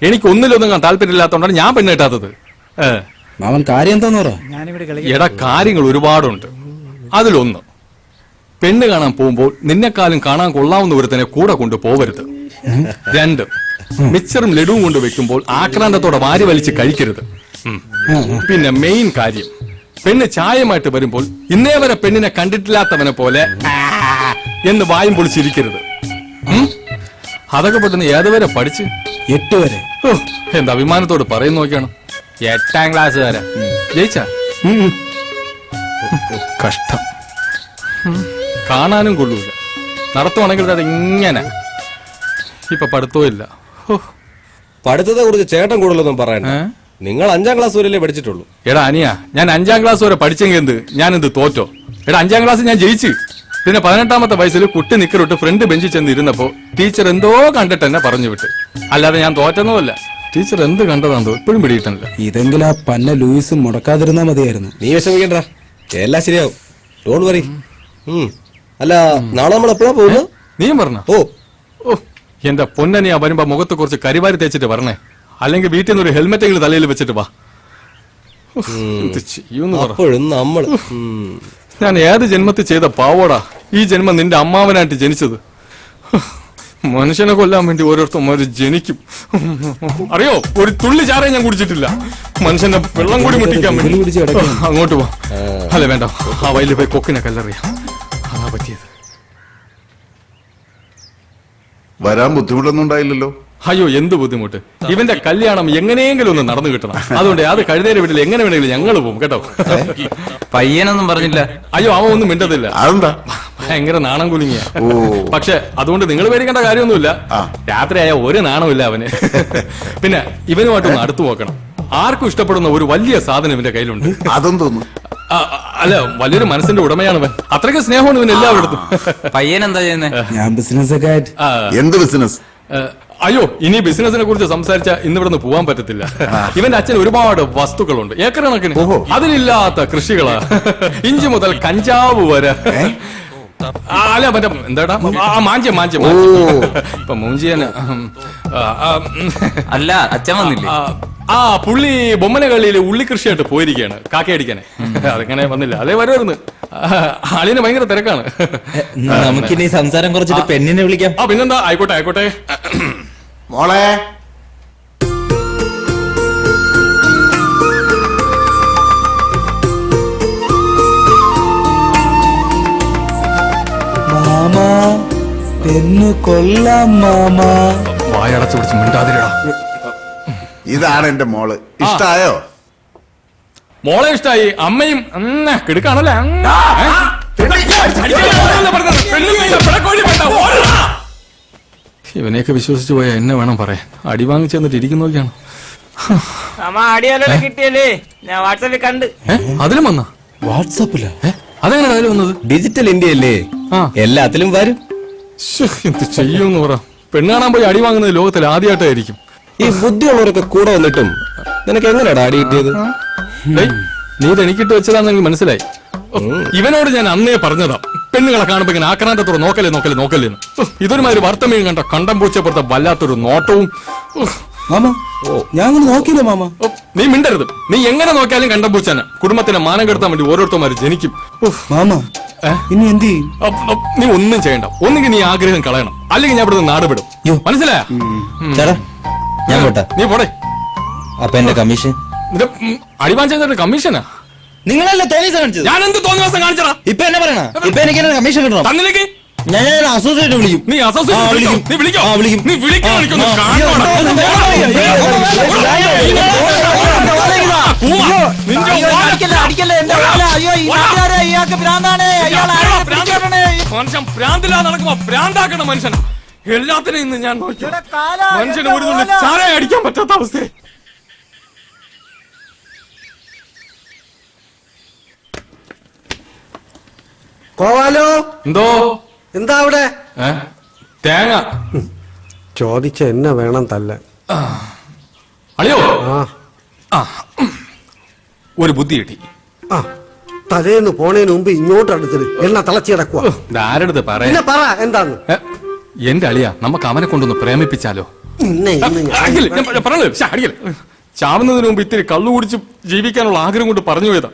എനിക്ക് ഒന്നിലൊന്നും താല്പര്യമില്ലാത്തോണ്ടാണ് ഞാൻ പെണ്ണ് കിട്ടാത്തത്.
മാമൻ കാര്യം എന്താന്ന് പറ.
എടാ, കാര്യങ്ങൾ ഒരുപാടുണ്ട്. അതിലൊന്ന് പെണ്ണ് കാണാൻ പോകുമ്പോൾ നിന്നെക്കാളും കാണാൻ കൊള്ളാവുന്ന ഒരുത്തനെ കൂടെ കൊണ്ട് പോവരുത്. 2, മിച്ചറും ലഡുവും കൊണ്ട് വെക്കുമ്പോൾ ആക്രാന്തത്തോടെ വാരി വലിച്ച് കഴിക്കരുത്. പിന്നെ മെയിൻ കാര്യം, പെണ്ണ് ചായമായിട്ട് വരുമ്പോൾ ഇന്നേ വരെ പെണ്ണിനെ കണ്ടിട്ടില്ലാത്തവനെ പോലെ എന്ന് വായും പൊളിച്ചിരിക്കരുത്. അതൊക്കെ പെട്ടെന്ന് ഏതുവരെ പഠിച്ച്?
8 വരെ.
എന്താ അഭിമാനത്തോട് പറയുന്ന നോക്കിയാണ്. 8ാം ക്ലാസ് വരെ ജയിച്ച. കഷ്ടം. കാണാനും കൊള്ളൂല. നടത്തുവാണെങ്കിൽ അത് ഇങ്ങനെ. ഇപ്പൊ പഠിത്തവും ഇല്ല.
പഠിത്തത്തെ കുറിച്ച് ചേട്ടൻ കൂടുതലൊന്നും പറയണ്ട. നിങ്ങൾ 5ാം ക്ലാസ് വരെയല്ലേ പഠിച്ചിട്ടുള്ളൂ.
എടാ അനിയ, ഞാൻ 5ാം ക്ലാസ് വരെ പഠിച്ചെങ്കിൽ എന്ത്, ഞാനെന്ത് തോറ്റോ? എടാ 5ാം ക്ലാസ് ഞാൻ ജയിച്ചു. പിന്നെ 18ാമത്തെ വയസ്സിൽ കുട്ടി നിക്കറിട്ട് ഫ്രണ്ട് ബെഞ്ചിൽ ചെന്ന് ഇരുന്നപ്പോ ടീച്ചർ എന്തോ കണ്ടിട്ട് എന്നെ പറഞ്ഞു വിട്ട്. അല്ലാതെ ഞാൻ തോറ്റെന്നല്ല. ടീച്ചർ എന്ത് കണ്ടതാന്തോ ഇപ്പോഴും പിടിയിട്ടില്ല.
ഇതെങ്കിലും ആ പന്ന ലൂയിസ് മുടക്കാതിരുന്നാ മതിയായിരുന്നു.
നീ വിഷമിക്കണ്ട, എല്ലാം ശരിയാവും. Don't worry. അല്ല, നാളെ നമ്മൾ എപ്പോഴാ പോകുന്നത്?
നീയും പറഞ്ഞ? ഓ എന്റെ പൊന്നനിയാ, വരുമ്പോ മുഖത്ത് കുറച്ച് കരിവാരി തേച്ചിട്ട് പറഞ്ഞേ. അല്ലെങ്കിൽ വീട്ടിൽ നിന്ന് ഒരു ഹെൽമെറ്റെങ്കിലും തലയിൽ വെച്ചിട്ട് വാ.
അപ്പോഴും നമ്മൾ
ഞാൻ ഏത് ജന്മത്തിൽ ചെയ്ത പാവോടാ ഈ ജന്മം നിന്റെ അമ്മാവനായിട്ട് ജനിച്ചത്. മനുഷ്യനെ കൊല്ലാൻ വേണ്ടി ഓരോരുത്തന്മാര് ജനിക്കും. അറിയോ, ഒരു തുള്ളി ചാറേ ഞാൻ കുടിച്ചിട്ടില്ല. മനുഷ്യന്റെ വെള്ളം കൂടി മുട്ടിക്കാൻ വേണ്ടി. അങ്ങോട്ട് പോ. അല്ല വേണ്ട, ആ വയലിൽ പോയി കൊക്കിനെ കല്ലെറിയാം. അതാ പറ്റിയത്.
വരാൻ ബുദ്ധിമുട്ടൊന്നും ഉണ്ടായില്ലല്ലോ?
അയ്യോ, എന്ത് ബുദ്ധിമുട്ട്. ഇവന്റെ കല്യാണം എങ്ങനെയെങ്കിലും ഒന്ന് നടന്നു കിട്ടണം. അതുകൊണ്ട് അത് കഴിഞ്ഞ വീട്ടിൽ എങ്ങനെ വേണമെങ്കിലും ഞങ്ങൾ പോകും കേട്ടോ.
പയ്യനൊന്നും പറഞ്ഞില്ല?
അയ്യോ, അവൻ ഒന്നും മിണ്ടതില്ല.
അതെന്താ?
ഭയങ്കര നാണം കുലുങ്ങിയ. പക്ഷെ അതുകൊണ്ട് നിങ്ങൾ പേടിക്കേണ്ട കാര്യമൊന്നുമില്ല. രാത്രിയായ ഒരു നാണമില്ല അവന്. പിന്നെ ഇവനുമായിട്ടൊന്ന് അടുത്തു നോക്കണം. ആർക്കും ഇഷ്ടപ്പെടുന്ന ഒരു വലിയ സാധനം ഇവന്റെ കയ്യിലുണ്ട്.
അതും തോന്നുന്നു.
അല്ല, വലിയൊരു മനസ്സിന്റെ ഉടമയാണവൻ. അത്രയ്ക്ക് സ്നേഹമാണ് ഇവൻ എല്ലാവരിടത്തും.
പയ്യൻ എന്താ ചെയ്യുന്നത്?
ഞാൻ ബിസിനസ് ഒക്കെ ആയിട്ട്.
എന്ത് ബിസിനസ്?
അയ്യോ, ഇനി ബിസിനസിനെ കുറിച്ച് സംസാരിച്ച ഇന്നിവിടുന്ന് പോവാൻ പറ്റത്തില്ല. ഇവന്റെ അച്ഛൻ ഒരുപാട് വസ്തുക്കളുണ്ട്, ഏക്കർ കണക്കിന്. അതിലില്ലാത്ത കൃഷികളാ. ഇഞ്ചി മുതൽ കഞ്ചാവ് വരെ. അല്ല മറ്റേ എന്താടാ, മാഞ്ചം. ഇപ്പൊ മൂഞ്ചിയന്.
അല്ല, അച്ഛൻ വന്നില്ലേ?
പുള്ളി ബൊമ്മനകളിയിൽ ഉള്ളി കൃഷിയായിട്ട് പോയിരിക്കുകയാണ്, കാക്കയടിക്കാനെ. അതെങ്ങനെ വന്നില്ല, അതേ വരുമായിരുന്നു. ആളിന് ഭയങ്കര തിരക്കാണ്.
നമുക്കിനി സംസാരം കുറച്ചിട്ട് പെണ്ണിനെ വിളിക്കാം.
പിന്നെന്താ, ആയിക്കോട്ടെ.
മോളെ,
മാമാ പെണ്ണു കൊല്ലാം മാമാ.
വായടച്ചു പിടിച്ച് മിണ്ടാതിരടാ.
ഇതാണ് എന്റെ മോള്. ഇഷ്ടായോ?
മോളെ ഇഷ്ടായി. അമ്മയും കിടക്കാണല്ലേ. ഇവനെയൊക്കെ വിശ്വസിച്ചു പോയാ എന്നെ വേണം പറയാൻ. അടി വാങ്ങിച്ചു തന്നിട്ട് ഇരിക്കുന്നൊക്കെയാണ്.
കിട്ടിയല്ലേ, ഞാൻ വാട്സാപ്പിൽ കണ്ട്.
അതിലും വന്ന
വാട്സാപ്പിലാ?
അതെങ്ങനെ അതിൽ വന്നത്?
ഡിജിറ്റൽ ഇന്ത്യ അല്ലേ, എല്ലാത്തിലും വരും.
എന്ത് ചെയ്യൂന്ന് പറ. പെണ്ണ് കാണാൻ പോയി അടി വാങ്ങുന്നത് ലോകത്തിൽ ആദ്യമായിട്ടായിരിക്കും.
ഈ ബുദ്ധിയുള്ളവരൊക്കെ കൂടെ വന്നിട്ടും നിനക്ക് എങ്ങനെയാടാ അടി കിട്ടിയത്?
നീ ഇത് എനിക്കിട്ട് വെച്ചതാന്നെങ്കിൽ മനസ്സിലായി. ഇവനോട് ഞാൻ അന്നേ പറഞ്ഞതാ, പെണ്ണുങ്ങളെ കാണുമ്പോ ഇങ്ങനെ ആക്രാന്തത്തോടെ നോക്കല്ലേന്ന്. ഇതൊരുമാതിരി വർത്തമയും കണ്ട കണ്ടം പൂച്ചപ്പുറത്തെ വല്ലാത്തൊരു നോട്ടവും.
മാമ, ഞാൻ നോക്കിയില്ല മാമ.
നീ മിണ്ടരുത്. നീ എങ്ങനെ നോക്കിയാലും കണ്ടം പൂച്ചാന. കുടുംബത്തിനെ മാനം കെടുത്താൻ വേണ്ടി ഓരോരുത്തന്മാര് ജനിക്കും.
മാമ, ഇനി എന്ത് ചെയ്യും?
നീ ഒന്നും ചെയ്യണ്ട. ഒന്നുകിൽ നീ ആഗ്രഹം കളയണം, അല്ലെങ്കിൽ ഞാൻ ഇവിടുന്ന് നാട് വിടും. മനസ്സിലായ?
ഞാൻ പോട്ടെ.
നീ പോടെ.
അപ്പൊ എന്റെ കമ്മീഷൻ?
അടിവാൻ ചെയ്ത കമ്മീഷനാ?
നിങ്ങളല്ലേ തോന്നിയ കാണിച്ചത്?
ഞാൻ എന്ത് തോന്നിയ ദിവസം കാണിച്ചടാ?
ഇപ്പൊ എന്നെ പറയണ? ഇപ്പൊ എനിക്ക് കമ്മീഷൻ കിട്ടണം.
തന്നിലേക്ക്
ഞാൻ അസോസിയേറ്റ് വിളിക്കും.
നീ അസോസിയേറ്റ് വിളിക്കും. ഭ്രാന്തില്ലാതെ നടക്കുമ്പോ ഭ്രാന്താക്കണ മനുഷ്യൻ. എല്ലാത്തിനും ഇന്ന് ഞാൻ നോക്കി. മനുഷ്യന് ഒരു തുള്ളി ചായ അടിക്കാൻ പറ്റാത്ത അവസ്ഥ.
കോവാലോ,
എന്തോ?
എന്താ അവിടെ?
തേങ്ങ
ചോദിച്ച എന്നെ വേണം തല്ല.
അളിയോ, ഒരു ബുദ്ധി കിട്ടി.
തലേന്ന് പോണേന് മുമ്പ് ഇങ്ങോട്ട് അടുത്തത് എണ്ണ തിളച്ചു കിടക്കുക.
ആരടുത്ത്
പറയാ? പറ എന്താന്ന്.
എന്റെ അളിയ, നമുക്ക് അവനെ കൊണ്ടൊന്ന് പ്രേമിപ്പിച്ചാലോ? ചാവുന്നതിന് മുമ്പ് ഇത്തിരി കള്ളു കുടിച്ച് ജീവിക്കാനുള്ള ആഗ്രഹം കൊണ്ട് പറഞ്ഞു പോയതാ.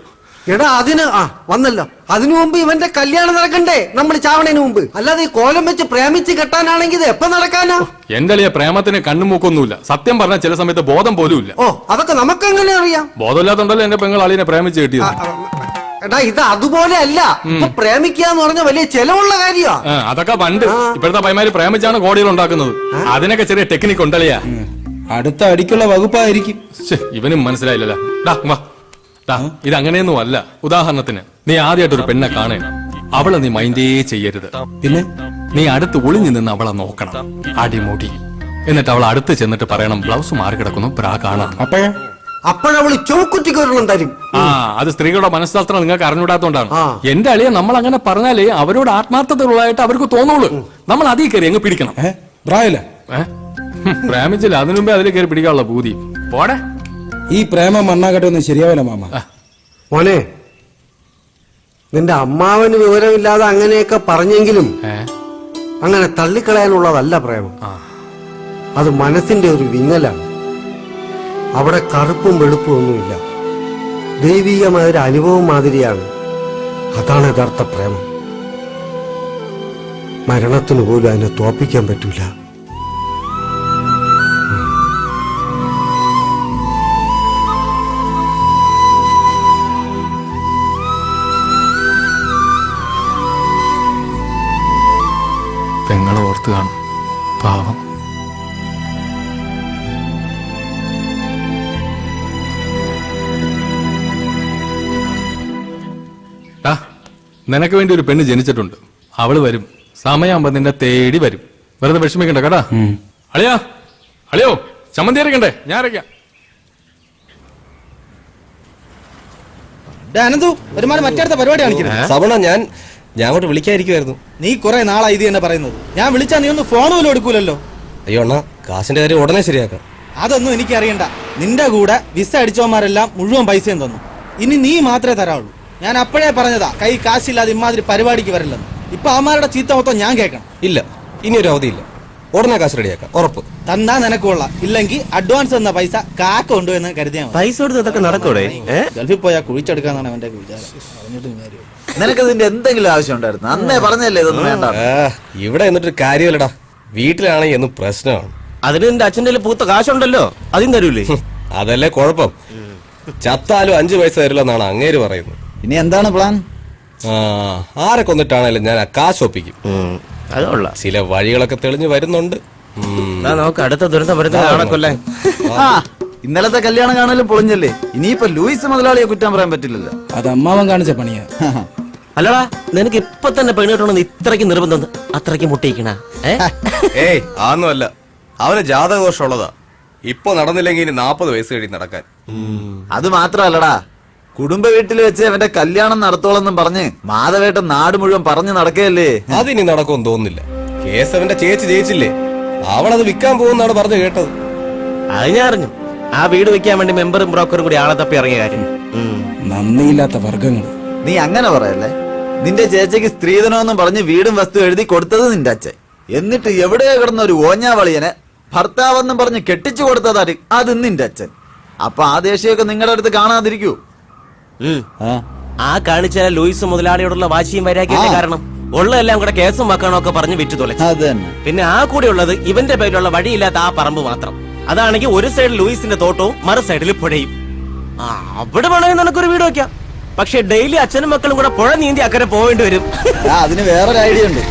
എടാ അതിന് വന്നല്ലോ. അതിനു മുമ്പ് ഇവന്റെ കല്യാണം നടക്കണ്ടേ, നമ്മൾ ചാവണേന് മുമ്പ്. അല്ലാതെ ഈ കോലം വെച്ച് പ്രേമിച്ച് കെട്ടാനാണെങ്കിൽ ഇത് എപ്പോ നടക്കാനാ?
എന്റെ അളിയ പ്രേമത്തിന് കണ്ണുമൂക്കൊന്നുമില്ല. സത്യം പറഞ്ഞാൽ ചില സമയത്ത് ബോധം പോലും ഇല്ല.
ഓ, അതൊക്കെ നമുക്ക് എങ്ങനെ അറിയാം?
ബോധമില്ലാത്തോണ്ടല്ലോ എന്റെ പെങ്ങൾ അളിയനെ പ്രേമിച്ച് കിട്ടിയത്.
എടാ ഇത് അതുപോലെ അല്ല. ഇപ്പൊ പ്രേമിക്കുക എന്ന് പറഞ്ഞ വലിയ ചെലവുള്ള കാര്യമാ.
അതൊക്കെ പണ്ട്. ഇപ്പോഴത്തെ പൈമാര് പ്രേമിച്ചാണ് കോടികൾ ഉണ്ടാക്കുന്നത്. അതിനൊക്കെ ചെറിയ ടെക്നിക്ക് ഉണ്ടല്ലയാ.
അടുത്ത അടിക്കുള്ള വകുപ്പായിരിക്കും.
ഇവനും മനസ്സിലായില്ലല്ലോ. ഇത് അങ്ങനെയൊന്നും അല്ല. ഉദാഹരണത്തിന് നീ ആദ്യമായിട്ടൊരു പെണ്ണെ കാണേ, അവളെ നീ മൈൻഡേ ചെയ്യരുത്.
പിന്നെ
നീ അടുത്ത് ഒളിഞ്ഞു നിന്ന് അവളെ നോക്കണം, അടിമുടി. എന്നിട്ട് അവൾ അടുത്ത് ചെന്നിട്ട് പറയണം ബ്ലൗസ് മാറി കിടക്കുന്നു, ബ്രാ കാണാം.
അപ്പോഴവള് ചൗക്കുറ്റി കയറണം തരും.
അത് സ്ത്രീകളുടെ മനഃശാസ്ത്രം നിങ്ങൾക്ക് അറിഞ്ഞൂടാത്തോണ്ടാണ്. എന്റെ അളിയെ നമ്മൾ അങ്ങനെ പറഞ്ഞാലേ അവരോട് ആത്മാർത്ഥതയുള്ളതായിട്ട് അവർക്ക് തോന്നുള്ളൂ. നമ്മൾ അതിൽ കയറി അങ്ങ് പിടിക്കണം. പ്രേമിച്ചില്ല, അതിനു മുമ്പേ അതിൽ കയറി പിടിക്കാനുള്ള പൂതി പോടെ.
ഈ പ്രേമം മണ്ണാകട്ടൊന്നും ശരിയാവില്ല മാമ.
മോനെ, നിന്റെ അമ്മാവന് വിവരമില്ലാതെ അങ്ങനെയൊക്കെ പറഞ്ഞെങ്കിലും അങ്ങനെ തള്ളിക്കളയാനുള്ളതല്ല പ്രേമം. അത് മനസ്സിന്റെ ഒരു വിങ്ങലാണ്. അവിടെ കറുപ്പും വെളുപ്പും ഒന്നുമില്ല. ദൈവികമായ ഒരു അനുഭവം മാതിരിയാണ്. അതാണ് യഥാർത്ഥ പ്രേമം. മരണത്തിന് പോലും അതിനെ തോപ്പിക്കാൻ പറ്റൂല.
പെങ്ങളെ ഓർത്ത് കാണും, പാവം. നിനക്ക് വേണ്ടി ഒരു പെണ്ണ് ജനിച്ചിട്ടുണ്ട്. അവള് വരും, സമയമാകുമ്പോ നിന്നെ തേടി വരും. വെറുതെ വിഷമിക്കണ്ട കേട്ടാ. അളിയാ, അളിയോ ചമ്മന്തി അരക്കണ്ടേ? ഞാൻ അരക്കാം.
അനന്തു, ഒരുമാതിരി മറ്റടുത്ത പരിപാടി കാണിക്കുന്നത്.
സവണ, ഞാൻ അങ്ങോട്ട് വിളിക്കാതിരിക്കുമായിരുന്നു.
നീ കുറെ നാളായി ഇത് തന്നെ പറയുന്നത്. ഞാൻ വിളിച്ചാ നീ ഒന്ന് ഫോൺ പോലും എടുക്കൂലല്ലോ.
അയ്യോ അണ്ണാ, കാശിന്റെ കാര്യം ഉടനെ ശരിയാക്കാം.
അതൊന്നും എനിക്ക് അറിയണ്ട. നിന്റെ കൂടെ വിസ അടിച്ചവന്മാരെല്ലാം മുഴുവൻ പൈസയും തന്നു. ഇനി നീ മാത്രമേ തരാവുള്ളൂ. ഞാൻ അപ്പോഴേ പറഞ്ഞതാ കൈ കാശില്ലാതെ ഇമാതിരി പരിപാടിക്ക് വരില്ലെന്ന്. ഇപ്പൊ അവന്മാരുടെ ചീത്ത മൊത്തം ഞാൻ കേൾക്കണം.
ഇല്ല, ഇനി ഒരു അവധിയില്ല. ഉടനെ കാശ് റെഡിയാക്കാം, ഉറപ്പ്.
തന്നാ നിനക്ക് കൊള്ളാം. ഇല്ലെങ്കിൽ അഡ്വാൻസ് തന്ന പൈസ കാക്ക കൊണ്ടുവന്ന് കരുതിയാ മതി.
പൈസ കൊടുത്ത് ഇതൊക്കെ നടക്കൂടെ?
ഗൾഫിൽ പോയാൽ കുഴിച്ചെടുക്കാന്നാണ് അവന്റെ വിചാരം.
നിനക്കതിന്റെ എന്തെങ്കിലും ആവശ്യം ഉണ്ടായിരുന്നു? അന്നേ പറഞ്ഞല്ലേ ഇതൊന്നും വേണ്ട.
ഇവിടെ എന്നിട്ട് കാര്യമില്ലടാ. വീട്ടിലാണെങ്കിൽ എന്നും പ്രശ്നമാണ്.
അതിന് എന്റെ അച്ഛന്റെ പൂത്ത കാശുണ്ടല്ലോ, അതും തരൂലേ?
അതല്ലേ കുഴപ്പം. ചത്താലും 5 പൈസ തരില്ലെന്നാണ് അങ്ങേര് പറയുന്നത്.
ഇനി എന്താണ് പ്ലാൻ?
ആരെ കൊന്നിട്ടാണേലും ഞാൻ ആ കാശ് ഒപ്പിക്കും. ചില വഴികളൊക്കെ തെളിഞ്ഞു വരുന്നുണ്ട്.
നമുക്ക് അടുത്ത ദുരന്തം വരുന്നതാണല്ലേ.
ഇന്നലത്തെ കല്യാണം കാണലും പൊളിഞ്ഞല്ലേ. ഇനിയിപ്പോ ലൂയിസ് മുതലാളിയെ കുറ്റാൻ പറയാൻ പറ്റില്ലല്ലോ.
അത് അമ്മാവൻ കാണിച്ച പണിയാ.
അല്ലടാ, നിനക്ക് ഇപ്പൊ തന്നെ പെണ്ണ് കിട്ടണമെന്ന് ഇത്രയ്ക്ക് നിർബന്ധം, അത്രയ്ക്ക് മുട്ടിക്കണ?
ഏയ് ആന്നുമല്ല, അവന് ജാതകദോഷമുള്ളതാ. ഇപ്പൊ നടന്നില്ലെങ്കിൽ ഇനി 40 വയസ്സ് കഴിഞ്ഞ് നടക്കാൻ.
അത് മാത്രല്ലടാ, കുടുംബ വീട്ടിൽ വെച്ച് അവന്റെ കല്യാണം നടത്തോളെന്നും പറഞ്ഞ് മാധവേട്ടൻ നാട് മുഴുവൻ പറഞ്ഞു നടക്കുകയല്ലേ.
അതിനി നടക്കുമെന്ന് തോന്നുന്നില്ല. കേസ് അവന്റെ ചേച്ചി ജയിച്ചില്ലേ, അവളത് വിൽക്കാൻ പോകുന്നാണ് പറഞ്ഞു കേട്ടത്.
അത് ഞാൻ അറിഞ്ഞു. ആ വീട് വെക്കാൻ വേണ്ടി മെമ്പറും ബ്രോക്കറും കൂടി ആളെ തപ്പി ഇറങ്ങിയ കാര്യം.
നന്ദിയില്ലാത്ത വർഗങ്ങൾ.
നീ അങ്ങനെ പറയല്ലേ. നിന്റെ ചേച്ചിക്ക് സ്ത്രീധനമെന്നും പറഞ്ഞ് വീടും വസ്തു എഴുതി കൊടുത്തത് നിന്റെ അച്ഛൻ. എന്നിട്ട് എവിടെയോ കിടന്ന ഒരു ഓഞ്ഞാവളിയനെ ഭർത്താവെന്നും പറഞ്ഞ് കെട്ടിച്ചു കൊടുത്തതാര്? അത് നിന്റെ അച്ഛൻ. അപ്പൊ ആ ദേഷ്യമൊക്കെ നിങ്ങളുടെ അടുത്ത് കാണാതിരിക്കൂ.
ആ കാണിച്ച ലൂയിസ് മുതലാളിയോടുള്ള വാശിയും വൈരാഗ്യത്തിന്റെ കാരണം ഉള്ളതെല്ലാം കൂടെ കേസും വക്കാണൊക്കെ പറഞ്ഞ് വിറ്റു തുലച്ചു. പിന്നെ ആ കൂടെ ഉള്ളത് ഇവന്റെ പേരിലുള്ള വഴിയില്ലാത്ത ആ പറമ്പ് മാത്രം. അതാണെങ്കിൽ ഒരു സൈഡിൽ ലൂയിസിന്റെ തോട്ടവും മറു സൈഡിൽ പുഴയും. അവിടെ വേണമെങ്കിൽ നിനക്കൊരു വീട് വെക്കാം. പക്ഷെ ഡെയിലി അച്ഛനും മക്കളും കൂടെ പുഴ നീന്തി അക്കരെ പോവേണ്ടി വരും.
അതിന് വേറൊരു ഐഡിയ ഉണ്ട്.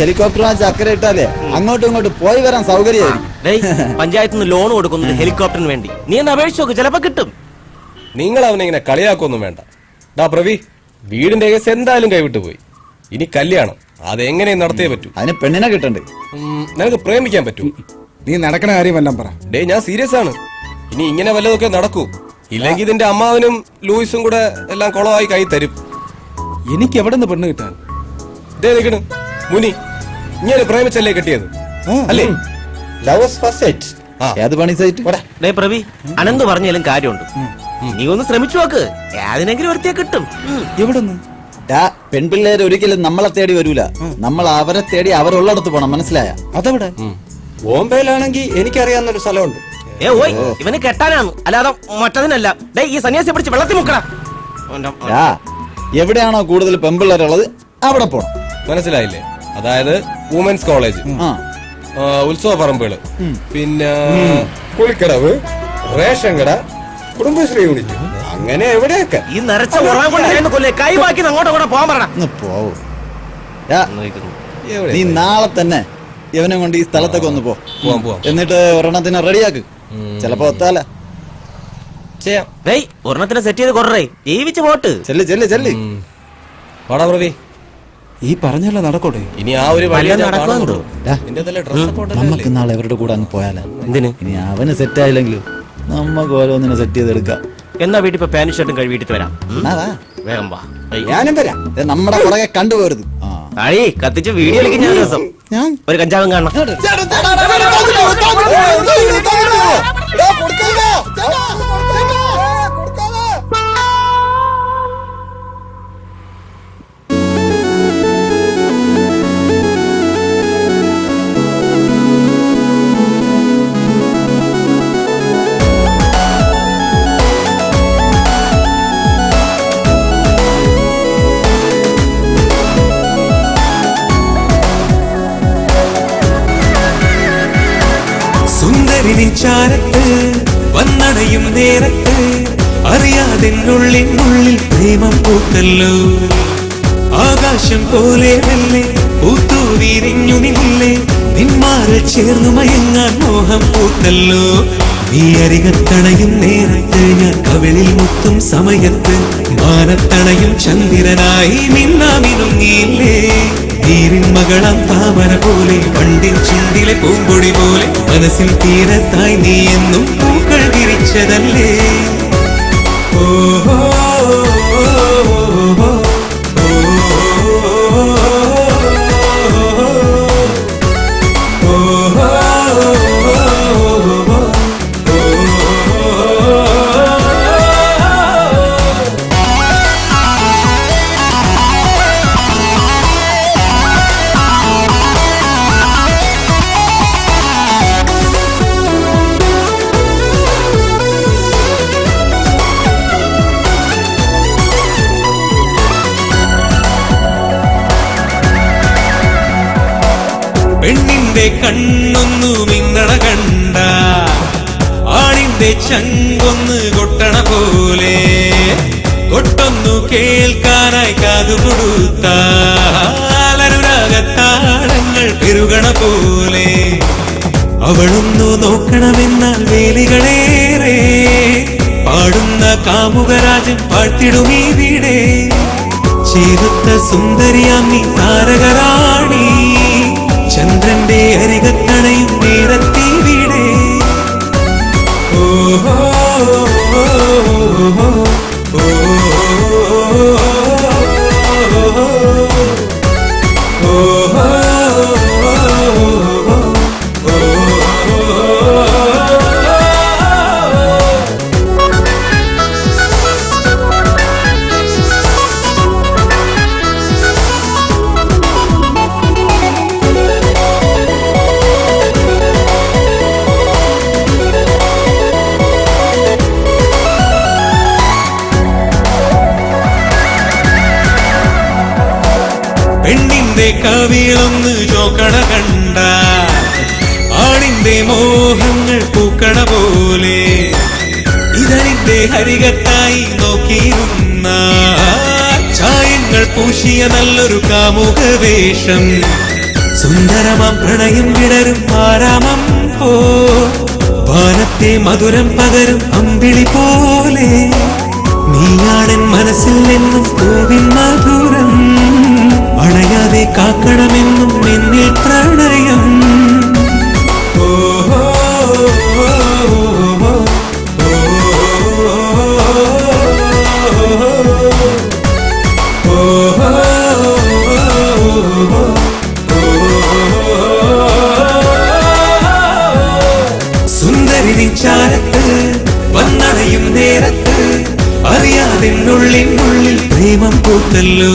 ഹെലികോപ്റ്റർ വാങ്ങിച്ച് അക്കരെ ഇട്ടാലേ അങ്ങോട്ടും ഇങ്ങോട്ടും പോയി വരാൻ സൗകര്യമായിരിക്കും.
പഞ്ചായത്തിൽ നിന്ന് ലോൺ കൊടുക്കുന്നത് ഹെലികോപ്റ്ററിന് വേണ്ടി. നീ എന്ന് അപേക്ഷിച്ച് നോക്ക്, ചിലപ്പോ കിട്ടും.
നിങ്ങൾ അവനെ ഇങ്ങനെ കളിയാക്കൊന്നും വേണ്ട. പ്രവി, വീടിന്റെ കേസ് എന്തായാലും കൈവിട്ടു പോയി. ഇനി കല്യാണം അതെങ്ങനെയും നടത്തിയേ പറ്റൂ.
അതിന് പെണ്ണിനെ കിട്ടണ്ടേ?
നിനക്ക് പ്രേമിക്കാൻ പറ്റൂ?
നീ നടക്കണ കാര്യമെല്ലാം പറ.
ഞാൻ സീരിയസ് ആണ്. ഇനി ഇങ്ങനെ വല്ലതൊക്കെ നടക്കൂ. ഇല്ലെങ്കിൽ ഇതിന്റെ അമ്മാവനും ലൂയിസും കൂടെ എല്ലാം കുളമായി കൈ തരും.
എനിക്ക് എവിടെ നിന്ന് പെണ്ണ് കിട്ടാൻ?
നിൽക്കണ് മുനി, ഇങ്ങനെ പ്രേമിച്ചല്ലേ കെട്ടിയത് അല്ലേ?
പ്രവി, അനന്ത് പറഞ്ഞാലും കാര്യമുണ്ട്. നീ ഒന്ന് ശ്രമിച്ചു നോക്ക്, ഏതിനെങ്കിലും ഒരുത്തിയെ കിട്ടും.
എവിടുന്ന്?
പെൺപിള്ളേര് ഒരിക്കലും നമ്മളെ തേടി വരൂല. നമ്മൾ അവരെ തേടി അവരുള്ളിടത്ത് പോണം, മനസ്സിലായ?
അതെവിടെ? ബോംബെയിലാണെങ്കിൽ എനിക്കറിയാവുന്നൊരു സ്ഥലമുണ്ട്.
ഇവന് കെട്ടാനാണ്, അല്ലാതെ മറ്റതിനല്ല. ഈ സന്യാസിയെ പിടിച്ച് വെള്ളത്തിൽ മുക്കടാ.
എവിടെയാണോ കൂടുതൽ പെമ്പിള്ളേരുള്ളത് അവിടെ പോണം.
മനസ്സിലായില്ലേ? അതായത് വുമൻസ് കോളേജ്, ഉത്സവ പറമ്പുകള്, പിന്നെ കുളിക്കടവ്, റേഷൻ കട, കുടുംബശ്രീ യൂണിറ്റ്, അങ്ങനെ എവിടെയൊക്കെ.
ഈ നരച്ച കൈവാക്കി അങ്ങോട്ടും കൂടെ പോകാൻ പറയണം.
പോവൂ. നീ നാളെ തന്നെ ഇവനെ കൊണ്ട് ഈ സ്ഥലത്തൊക്കെ ഒന്ന്
പോവാം.
എന്നിട്ട് ഒരെണ്ണത്തിന് റെഡിയാക്ക്. ചിലപ്പോ ഒത്താല
ഒരെണ്ണത്തിന് സെറ്റ് ചെയ്ത് കൊറേ ജീവിച്ച് പോട്ട്.
ചെല്ല് ചെല്ല് ചെല്ല്.
വാടാ പ്രവി,
ഈ പറഞ്ഞല്ലോ നടക്കോട്ടെ.
ഇനി ആ ഒരു വഴി
നമുക്ക് നാളെ അവരുടെ കൂടെ അങ്ങ് പോയാലോ?
എന്തിന്?
ഇനി അവന് സെറ്റ് ആയില്ലെങ്കിലും നമുക്ക് ഓരോന്നിനെ സെറ്റ് ചെയ്തെടുക്കാം.
എന്നാ വീട്ടിൽ ഇപ്പൊ പാന്റ് ഷർട്ടും കഴി വീട്ടിൽ വരാം. വേഗം വാ.
ഞാനും വരാം. നമ്മുടെ പുറകെ കണ്ടുപോരുത്.
അഴി കത്തിച്ച് വീഡിയോ കളിക്കും. ഞാൻ ദിവസം ഒരു കഞ്ചാവും കാണണം.
ചാരത്ത് വന്നടയും നേരത്ത് അറിയാതെ ഉള്ളിൽ പ്രേമം പൂത്തല്ലോ. ആകാശം പോലെ മെല്ലെ പൂത്തു വിരിഞ്ഞു നില്ലേ, നിന്മാറിൽ ചേർന്നു മയങ്ങാൻ മോഹം പൂത്തല്ലോ. നീ അരികത്തണയും നേരത്ത് ഞാൻ കവിളിൽ മുത്തും സമയത്ത് മാനത്തണയും ചന്ദ്രനായി മിന്നാമിനുങ്ങിയില്ലേ. നീരിൻ മകളം താമര പോലെ പണ്ടിൻ ചുണ്ടിലെ പൂമ്പൊടി പോലെ മനസ്സിൽ തീരത്തായി നീ എന്നും പൂക്കൾ വിരിച്ചതല്ലേ. ഓഹോ പെണ്ണിന്റെ കണ്ണൊന്നു മിന്നണ കണ്ട ആണിന്റെ ചങ്കൊന്ന് കൊട്ടണ പോലെ കൊട്ടൊന്നു കേൾക്കാനായി കാതുകൊടുത്താലനുരാഗത്താളങ്ങൾ പെരുകണ പോലെ അവളൊന്നു നോക്കണമെന്നാൽ വേലികളേറെ പാടുന്ന കാമുകരാജൻ പാഴ്ത്തിടുമീവിടെ. ചേരുത്ത സുന്ദരിയാമി താരകരാണി ചന്ദ്രന്റെ അരികത്തണയും നേരത്തിവിടെ. ഓഹോ പെണ്ണിന്റെ കവിളൊന്ന് ചോക്കണ കണ്ട ആണിന്റെ മോഹങ്ങൾ പൂക്കണ പോലെ ഇതളിന്റെ ഹരികത്തായി നോക്കിയിരുന്ന ചായങ്ങൾ പൂശിയ നല്ലൊരു കാമുക വേഷം. സുന്ദരമാം പ്രണയം വിടരും ആരാമം പോ വാനത്തെ മധുരം പകരും അമ്പിളി പോലെ നീയാണെൻ മനസ്സിൽ നിന്നും പൂവിൻ മധുരം അണയാതെ കാക്കണമെന്നും എന്നിൽ പ്രണയം. ഓഹോ സുന്ദരി ചാരത്ത് വന്നടയും നേരത്ത് അറിയാതെ ഉള്ളിൽ പ്രേമം പൂത്തല്ലോ.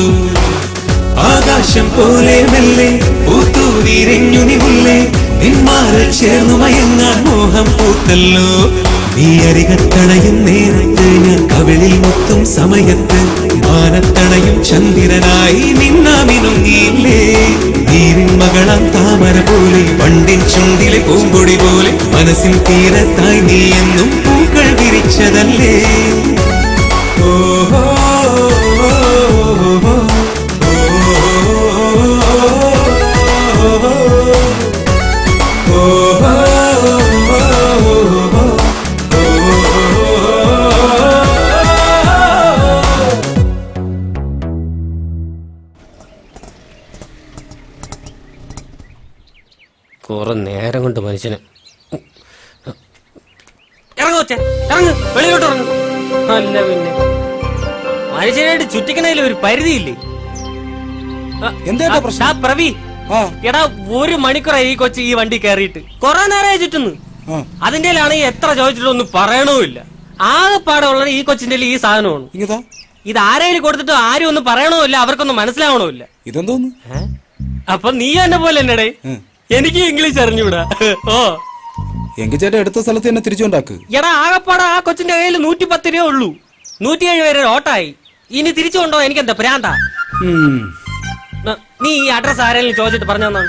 ആകാശം പോലെ മെല്ലെ പൂത്തു വിരിഞ്ഞു നില്ലേ, നിന്മാറിൽ ചേർന്നു മയങ്ങാൻ മോഹം പൂത്തല്ലോ. നീ അരികത്തണയും നേരത്ത് ഞാൻ കവിളിൽ മുത്തും സമയത്ത് മാനത്തണയും ചന്ദ്രനായി നിന്നാമിനുങ്ങിയില്ലേ. നീരിൻ മകളാം താമര പോലെ പണ്ടിൻ ചുണ്ടിലെ പൂമ്പൊടി പോലെ മനസ്സിൽ തീരത്തായി നീ എന്നും പൂക്കൾ വിരിച്ചതല്ലേ. ഓഹോ
കുറെ നേരം കൊണ്ട് മനുഷ്യന് ഇറങ്ങുവച്ചേ, ഇറങ്ങ്, വെളിയിലോട്ട് ഇറങ്ങ്. അല്ല പിന്നെ മനുഷ്യനായിട്ട് ചുറ്റിക്കണതിൽ ഒരു പരിധിയില്ലേ?
എന്താ പ്രശ്നം?
പ്രവി, എടാ 1 മണിക്കൂറായി ഈ കൊച്ചു ഈ വണ്ടി കയറിയിട്ട്. കൊറേ നേരമായി ചുറ്റുന്നു. അതിന്റെ എത്ര ചോദിച്ചിട്ടൊന്നും പറയണമില്ല. ആകെപ്പാടെ ഉള്ളത് ഈ കൊച്ചിന്റെ ഈ സാധനമാണ്. ഇത് ആരെങ്കിലും കൊടുത്തിട്ട് ആരും ഒന്നും പറയണമില്ല, അവർക്കൊന്നും മനസ്സിലാവണമില്ല.
ഇതെന്തോന്നു?
അപ്പൊ നീ എന്നെ പോലെ എന്നടേ, എനിക്ക് ഇംഗ്ലീഷ് അറിഞ്ഞൂടാ. ഓ
എങ്കിൽ ചേട്ടാ എടുത്ത സ്ഥലത്ത് തന്നെ തിരിച്ചുണ്ടാക്ക്.
എടാ ആകെപ്പാടെ ആ കൊച്ചിന്റെ കയ്യിൽ 110 രൂപ ഉള്ളൂ. 107 വരെ ഓട്ടായി. ഇനി തിരിച്ചു കൊണ്ടോ എനിക്ക് എന്താ പ്രാന്താ? നീ ഈ അഡ്രസ് ആരെങ്കിലും ചോദിച്ചിട്ട് പറഞ്ഞാണ്?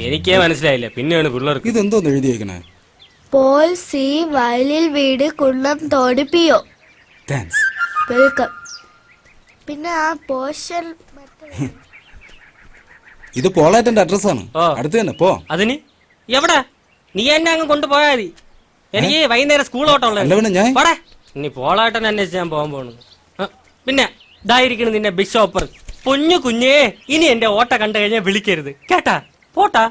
എനിക്കേ മനസ്സിലായില്ല, പിന്നെയാണ് പിള്ളേർക്ക്.
ഇതെന്തോന്ന് എഴുതിയേക്കണേ?
പോൾ സി വയലിൽ വീട് കുന്നം തോടിപ്പിയോ. വെൽക്കം. പിന്നെ ആ പോഷൻ
ഇത് പോളാറ്റന്റെ അഡ്രസ്സാണ്. അടുത്ത് തന്നെ പോ.
അതിന് എവിടെ? നീ എന്നെ അങ്ങ് കൊണ്ടുപോയാ മതി. എനിക്ക് വൈകുന്നേരം സ്കൂൾ ഓട്ടമുള്ള. ഇനി പോളാട്ടൻ അന്വേഷിച്ച് ഞാൻ പോകാൻ പോണു. പിന്നെ ഇതായിരിക്കണം നിന്റെ ബിഷോപ്പർ. പൊന്നു കുഞ്ഞേ, ഇനി എന്റെ ഓട്ട കണ്ടു കഴിഞ്ഞാൽ വിളിക്കരുത് കേട്ടാ. പോട്ടാ.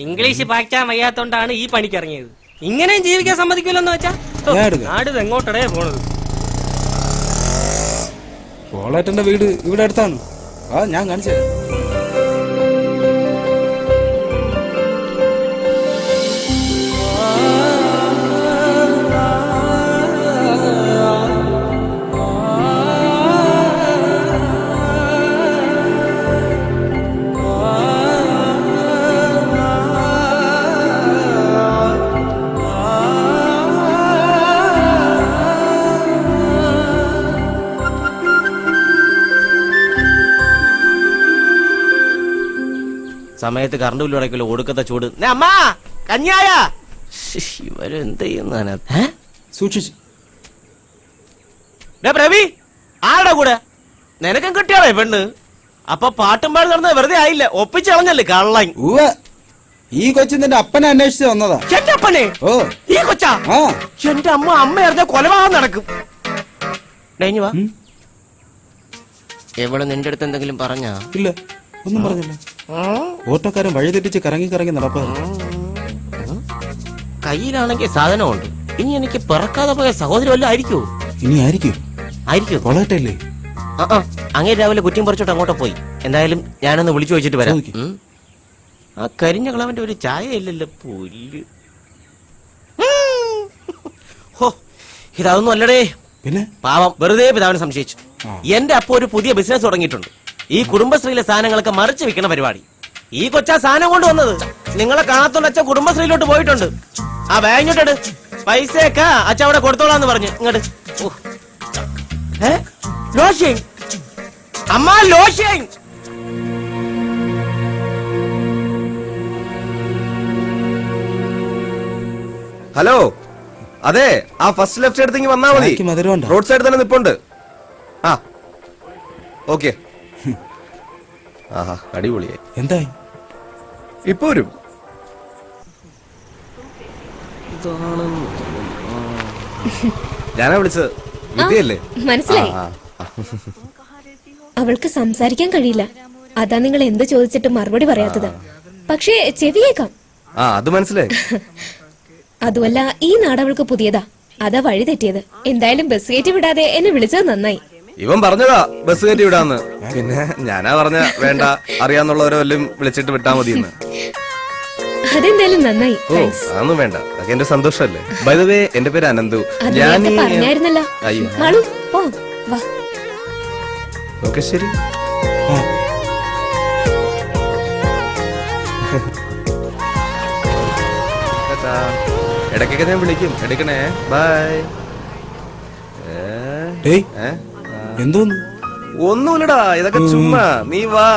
ഇംഗ്ലീഷ് പാക്കാൻ വയ്യാത്തോണ്ടാണ് ഈ പണിക്ക് ഇറങ്ങിയത്. ഇങ്ങനെയും ജീവിക്കാൻ സമ്മതിക്കില്ലെന്ന് വെച്ചാ നാട് എങ്ങോട്ടടേ പോണത്?
പോളാറ്റന്റെ വീട് ഇവിടെ അടുത്താണ്. ഞാൻ കാണിച്ചേ.
സമയത്ത് കറണ്ട് ബില്ല് അടയ്ക്കല്ലോ, ഒടുക്കത്തെ ചൂട്. അമ്മാ കഞ്ഞായ ഇവരെന്ത് ചെയ്യുന്ന
സൂക്ഷിച്ചു.
പ്രവി, ആരുടെ കൂടെ? നിനക്കും കിട്ടിയാളേ പെണ്ണ്. അപ്പൊ പാട്ടും പാടി നടന്നത് വെറുതെ ആയില്ല, ഒപ്പിച്ചളഞ്ഞല്ലേ കള്ളൻ.
ഈ കൊച്ചിന്റെ അപ്പനെ അന്വേഷിച്ച് വന്നതാ.
എന്റെ അപ്പനെ? ഓ ഈ കൊച്ചാ? എന്റെ അമ്മ അറിഞ്ഞ കൊലപാതകം നടക്കും. വാ. എവിടെ നിന്റെ അടുത്ത് എന്തെങ്കിലും പറഞ്ഞാ?
ഇല്ല, ഒന്നും പറഞ്ഞില്ല. ഓട്ടോക്കാരൻ വഴി തെറ്റിച്ച് കറങ്ങി കറങ്ങി നടപ്പാണ്.
കയ്യിലാണെങ്കിൽ സാധനമുണ്ട്. ഇനി എനിക്ക് പിറക്കാതെ പോയ സഹോദരി വല്ലതും ആയിരിക്കോ?
ഇനി ആയിരിക്കും. കൊളാറ്റല്ലേ?
അങ്ങനെ രാവിലെ കുറ്റിയും പറിച്ചോട്ട് അങ്ങോട്ട് പോയി. എന്തായാലും ഞാനൊന്ന് വിളിച്ചു വെച്ചിട്ട് വരാം. ആ കരിഞ്ഞ കളവന്റെ ഒരു ചായ ഇല്ലല്ലോ. പുല്ല്. ഹോ, ഇതൊന്നും അല്ലടേ.
പിന്നെ
പാവം വെറുതെ പിതാവിനെ സംശയിച്ചു. എന്റെ അപ്പൊ ഒരു പുതിയ ബിസിനസ് തുടങ്ങിയിട്ടുണ്ട്. ഈ കുടുംബശ്രീയിലെ സാധനങ്ങളൊക്കെ മറിച്ച് വിൽക്കുന്ന പരിപാടി. ഈ കൊച്ചാ സാധനം കൊണ്ടുവന്നത്. നിങ്ങളെ കാണാത്തോണ്ട് അച്ഛൻ കുടുംബശ്രീയിലോട്ട് പോയിട്ടുണ്ട്. ആ ബാങ്കിട്ട് പൈസയൊക്കെ അച്ഛൻ അവിടെ കൊടുത്തോളാന്ന് പറഞ്ഞു. ഇങ്ങോട്ട് ലോഷൻ അമ്മ, ലോഷൻ.
ഹലോ, അതെ, ആ ഫസ്റ്റ് ലെഫ്റ്റ് എടുത്തെങ്കിൽ വന്നാ മതി. റോഡ് സൈഡ് തന്നെ നിപ്പുണ്ട്. ആ ഓക്കെ. ആഹാ, അടിപൊളിയായി.
എന്തായി?
ഇപ്പൊ വരും. ഞാനാ വിളിച്ചത്. വിദ്യയല്ലേ?
മനസ്സിലായി. അവൾക്ക് സംസാരിക്കാൻ കഴിയില്ല. അതാ നിങ്ങൾ എന്ത് ചോദിച്ചിട്ട് മറുപടി പറയാത്തത്. പക്ഷേ ചെവിയേക്കാം.
അത് മനസ്സിലായി.
അതുമല്ല, ഈ നാട് അവൾക്ക് പുതിയതാ. അതാ വഴി തെറ്റിയത്. എന്തായാലും ബസ് കയറ്റി വിടാതെ എന്നെ വിളിച്ചത് നന്നായി.
ഇവൻ പറഞ്ഞതാ ബസ് കയറ്റി വിടാന്ന്. പിന്നെ ഞാനാ പറഞ്ഞ വേണ്ട, അറിയാന്നുള്ളവരെ വല്ലതും വിളിച്ചിട്ട് വിട്ടാ മതിയെന്ന്.
അതെന്തായാലും നന്നായി.
ഓ, അതൊന്നും വേണ്ട, അതൊക്കെ എന്റെ സന്തോഷല്ലേ. ബൈ ദ വേ, എന്റെ പേര് അനന്തു.
പറഞ്ഞായിരുന്നല്ലോ.
ഓക്കെ, ശരി. ഇടയ്ക്കൊക്കെ ഞാൻ വിളിക്കും, എടുക്കണേ. ബൈ.
എന്തോന്നു?
ഒന്നുമില്ലടാ, ഇതൊക്കെ ചുമ്മാ. നീ വാ.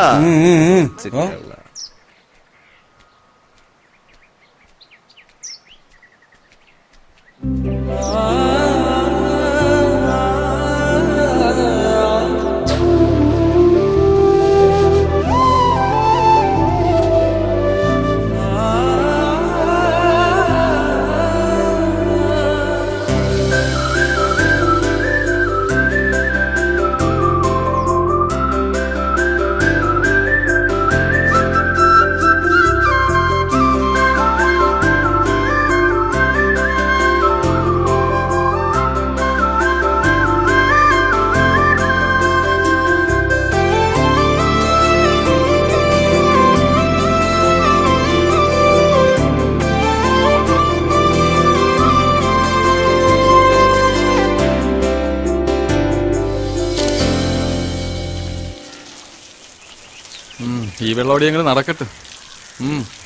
ഈ വെള്ളോടി എങ്ങനെ നടക്കട്ടെ.